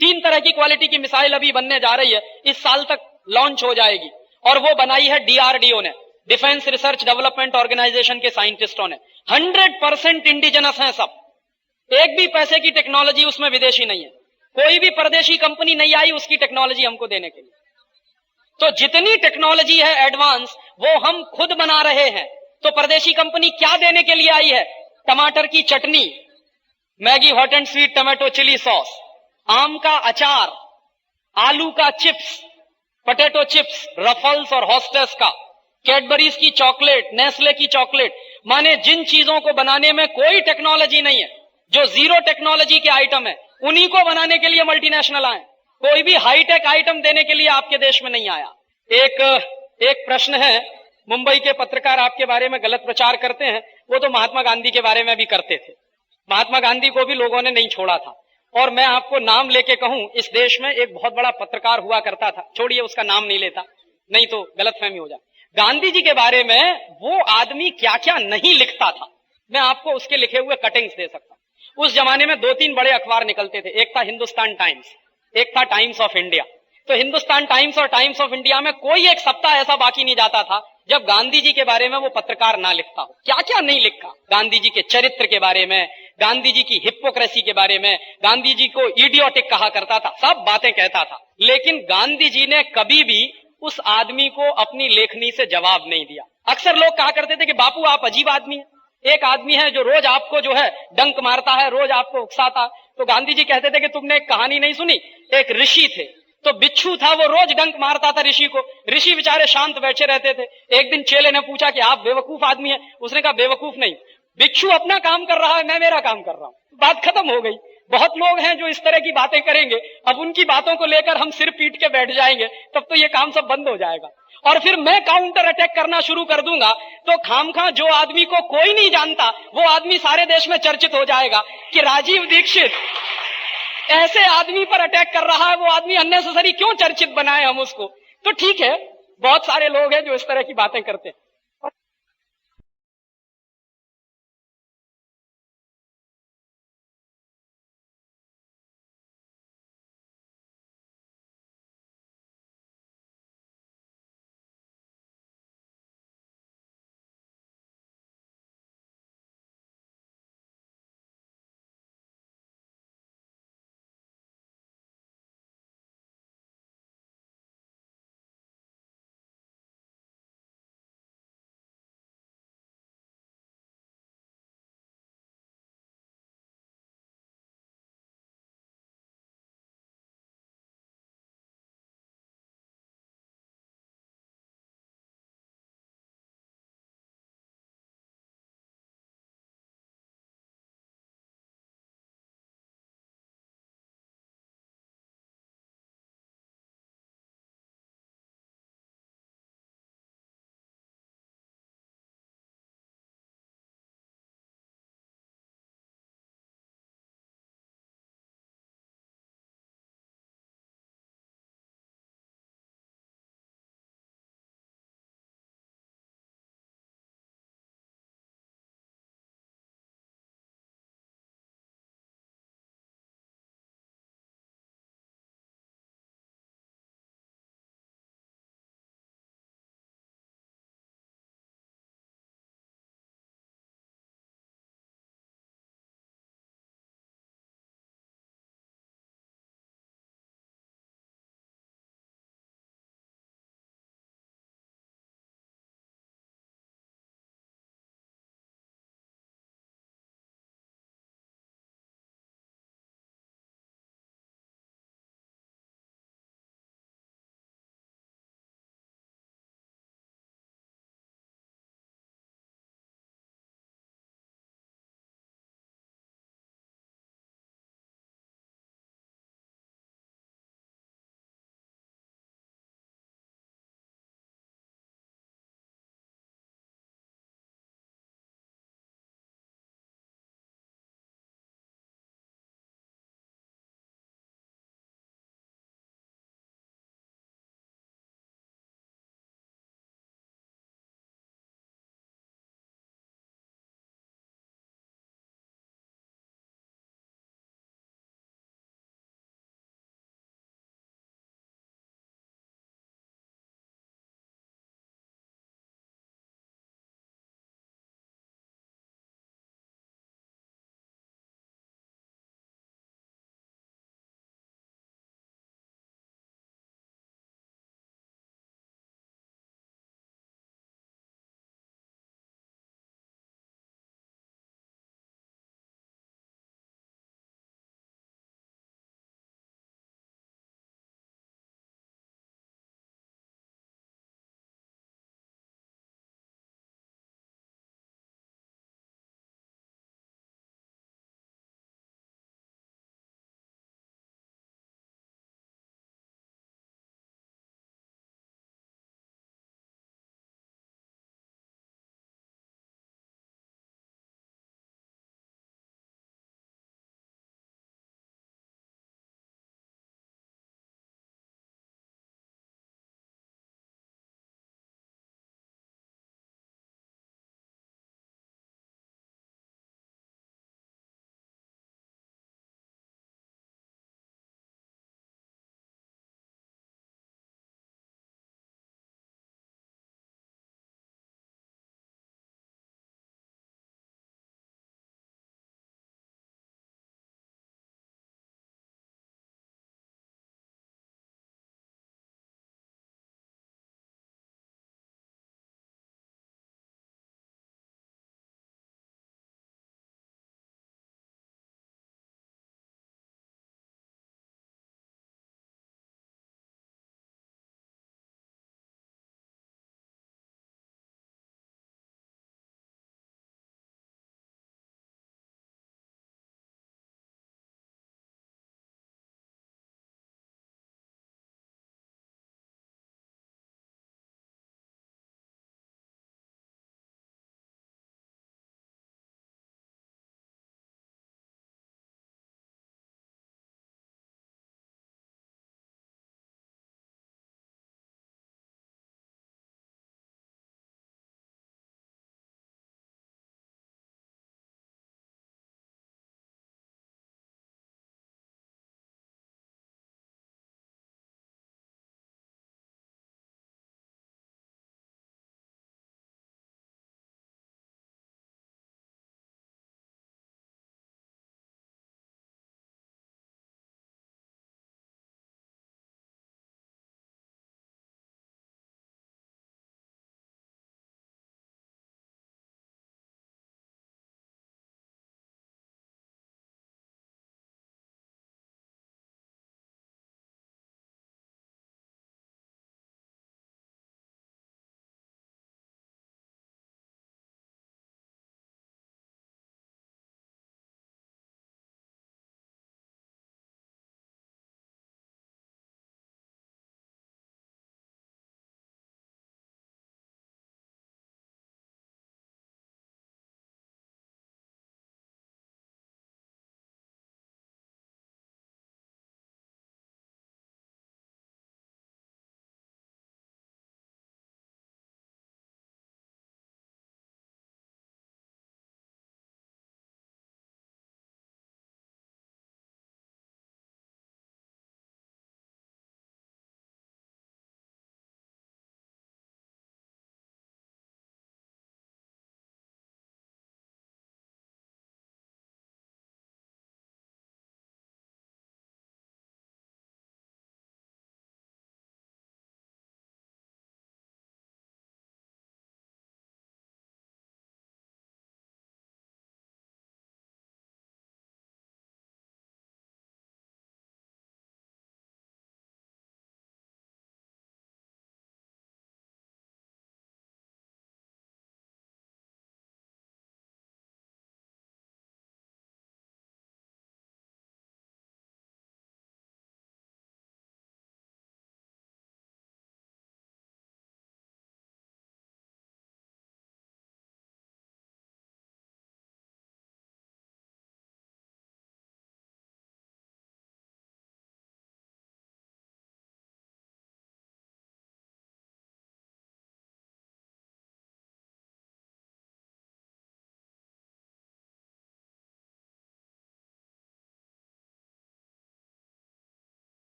3 तरह की क्वालिटी की मिसाइल अभी बनने जा रही है, इस साल तक लॉन्च हो जाएगी, और वो बनाई है डीआरडीओ ने, डिफेंस रिसर्च डेवलपमेंट ऑर्गेनाइजेशन के साइंटिस्टों ने। 100% इंडिजिनस है सब, एक भी पैसे की टेक्नोलॉजी उसमें विदेशी नहीं है, कोई भी परदेशी कंपनी नहीं आई उसकी टेक्नोलॉजी हमको देने के लिए। तो जितनी टेक्नोलॉजी है एडवांस, वो हम खुद बना रहे हैं। तो परदेशी कंपनी क्या देने के लिए आई है? टमाटर की चटनी, Maggi hot and sweet tomato chilli sauce, आम का अचार, आलू का चिप्स, पोटैटो चिप्स, रफल्स और हॉस्टेस का, कैडबरीज की चॉकलेट, नेस्ले की चॉकलेट, माने जिन चीजों को बनाने में कोई टेक्नोलॉजी नहीं है, जो जीरो टेक्नोलॉजी के आइटम है, उन्हीं को बनाने के लिए मल्टीनेशनल आए। कोई भी हाईटेक आइटम देने के लिए आपके देश में नहीं आया। एक प्रश्न है, मुंबई के पत्रकार आपके बारे में गलत प्रचार करते हैं, वो तो महात्मा गांधी के बारे में भी करते थे। महात्मा गांधी को भी लोगों ने नहीं छोड़ा था, और मैं आपको नाम लेके कहूं, इस देश में एक बहुत बड़ा पत्रकार हुआ करता था, छोड़िए उसका नाम नहीं लेता, नहीं तो गलतफहमी हो जाए। गांधी जी के बारे में वो आदमी क्या क्या नहीं लिखता था, मैं आपको उसके लिखे हुए कटिंग्स दे सकता हूं। उस जमाने में 2-3 बड़े अखबार निकलते थे, एक था हिंदुस्तान टाइम्स, एक था टाइम्स ऑफ इंडिया। तो हिंदुस्तान टाइम्स और टाइम्स ऑफ इंडिया में कोई एक सप्ताह ऐसा बाकी नहीं जाता था जब गांधी जी के बारे में वो पत्रकार ना लिखता हो। क्या क्या नहीं लिखा, गांधी जी के चरित्र के बारे में, गांधी जी की हिपोक्रेसी के बारे में, गांधी जी को इडियोटिक कहा करता था, सब बातें कहता था। लेकिन गांधी जी ने कभी भी उस आदमी को अपनी लेखनी से जवाब नहीं दिया। अक्सर लोग कहा करते थे कि बापू आप अजीब आदमी हैं। एक आदमी है जो रोज आपको जो है डंक मारता है, रोज आपको उकसाता। तो गांधी जी कहते थे कि तुमने एक कहानी नहीं सुनी, एक ऋषि थे, तो बिच्छू था, वो रोज डंक मारता था ऋषि को। ऋषि बेचारे शांत बैठे रहते थे। एक दिन चेले ने पूछा कि आप बेवकूफ आदमी हैं? उसने कहा बेवकूफ नहीं, बिच्छू अपना काम कर रहा है, मैं मेरा काम कर रहा हूं। बात खत्म हो गई। बहुत लोग हैं जो इस तरह की बातें करेंगे, अब उनकी बातों को लेकर हम सिर पीट के बैठ जाएंगे, तब तो ये काम सब बंद हो जाएगा, और फिर मैं काउंटर अटैक करना शुरू कर दूंगा, तो खामखा जो आदमी को कोई नहीं जानता वो आदमी सारे देश में चर्चित हो जाएगा कि राजीव दीक्षित ऐसे आदमी पर अटैक कर रहा है, वो आदमी अननेसेसरी क्यों चर्चित बनाए हम उसको। तो ठीक है, बहुत सारे लोग हैं जो इस तरह की बातें करते हैं।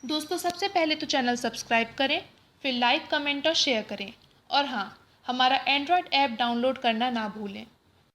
दोस्तों सबसे पहले तो चैनल सब्सक्राइब करें, फिर लाइक, कमेंट और शेयर करें। और हाँ, हमारा एंड्रॉयड ऐप डाउनलोड करना ना भूलें।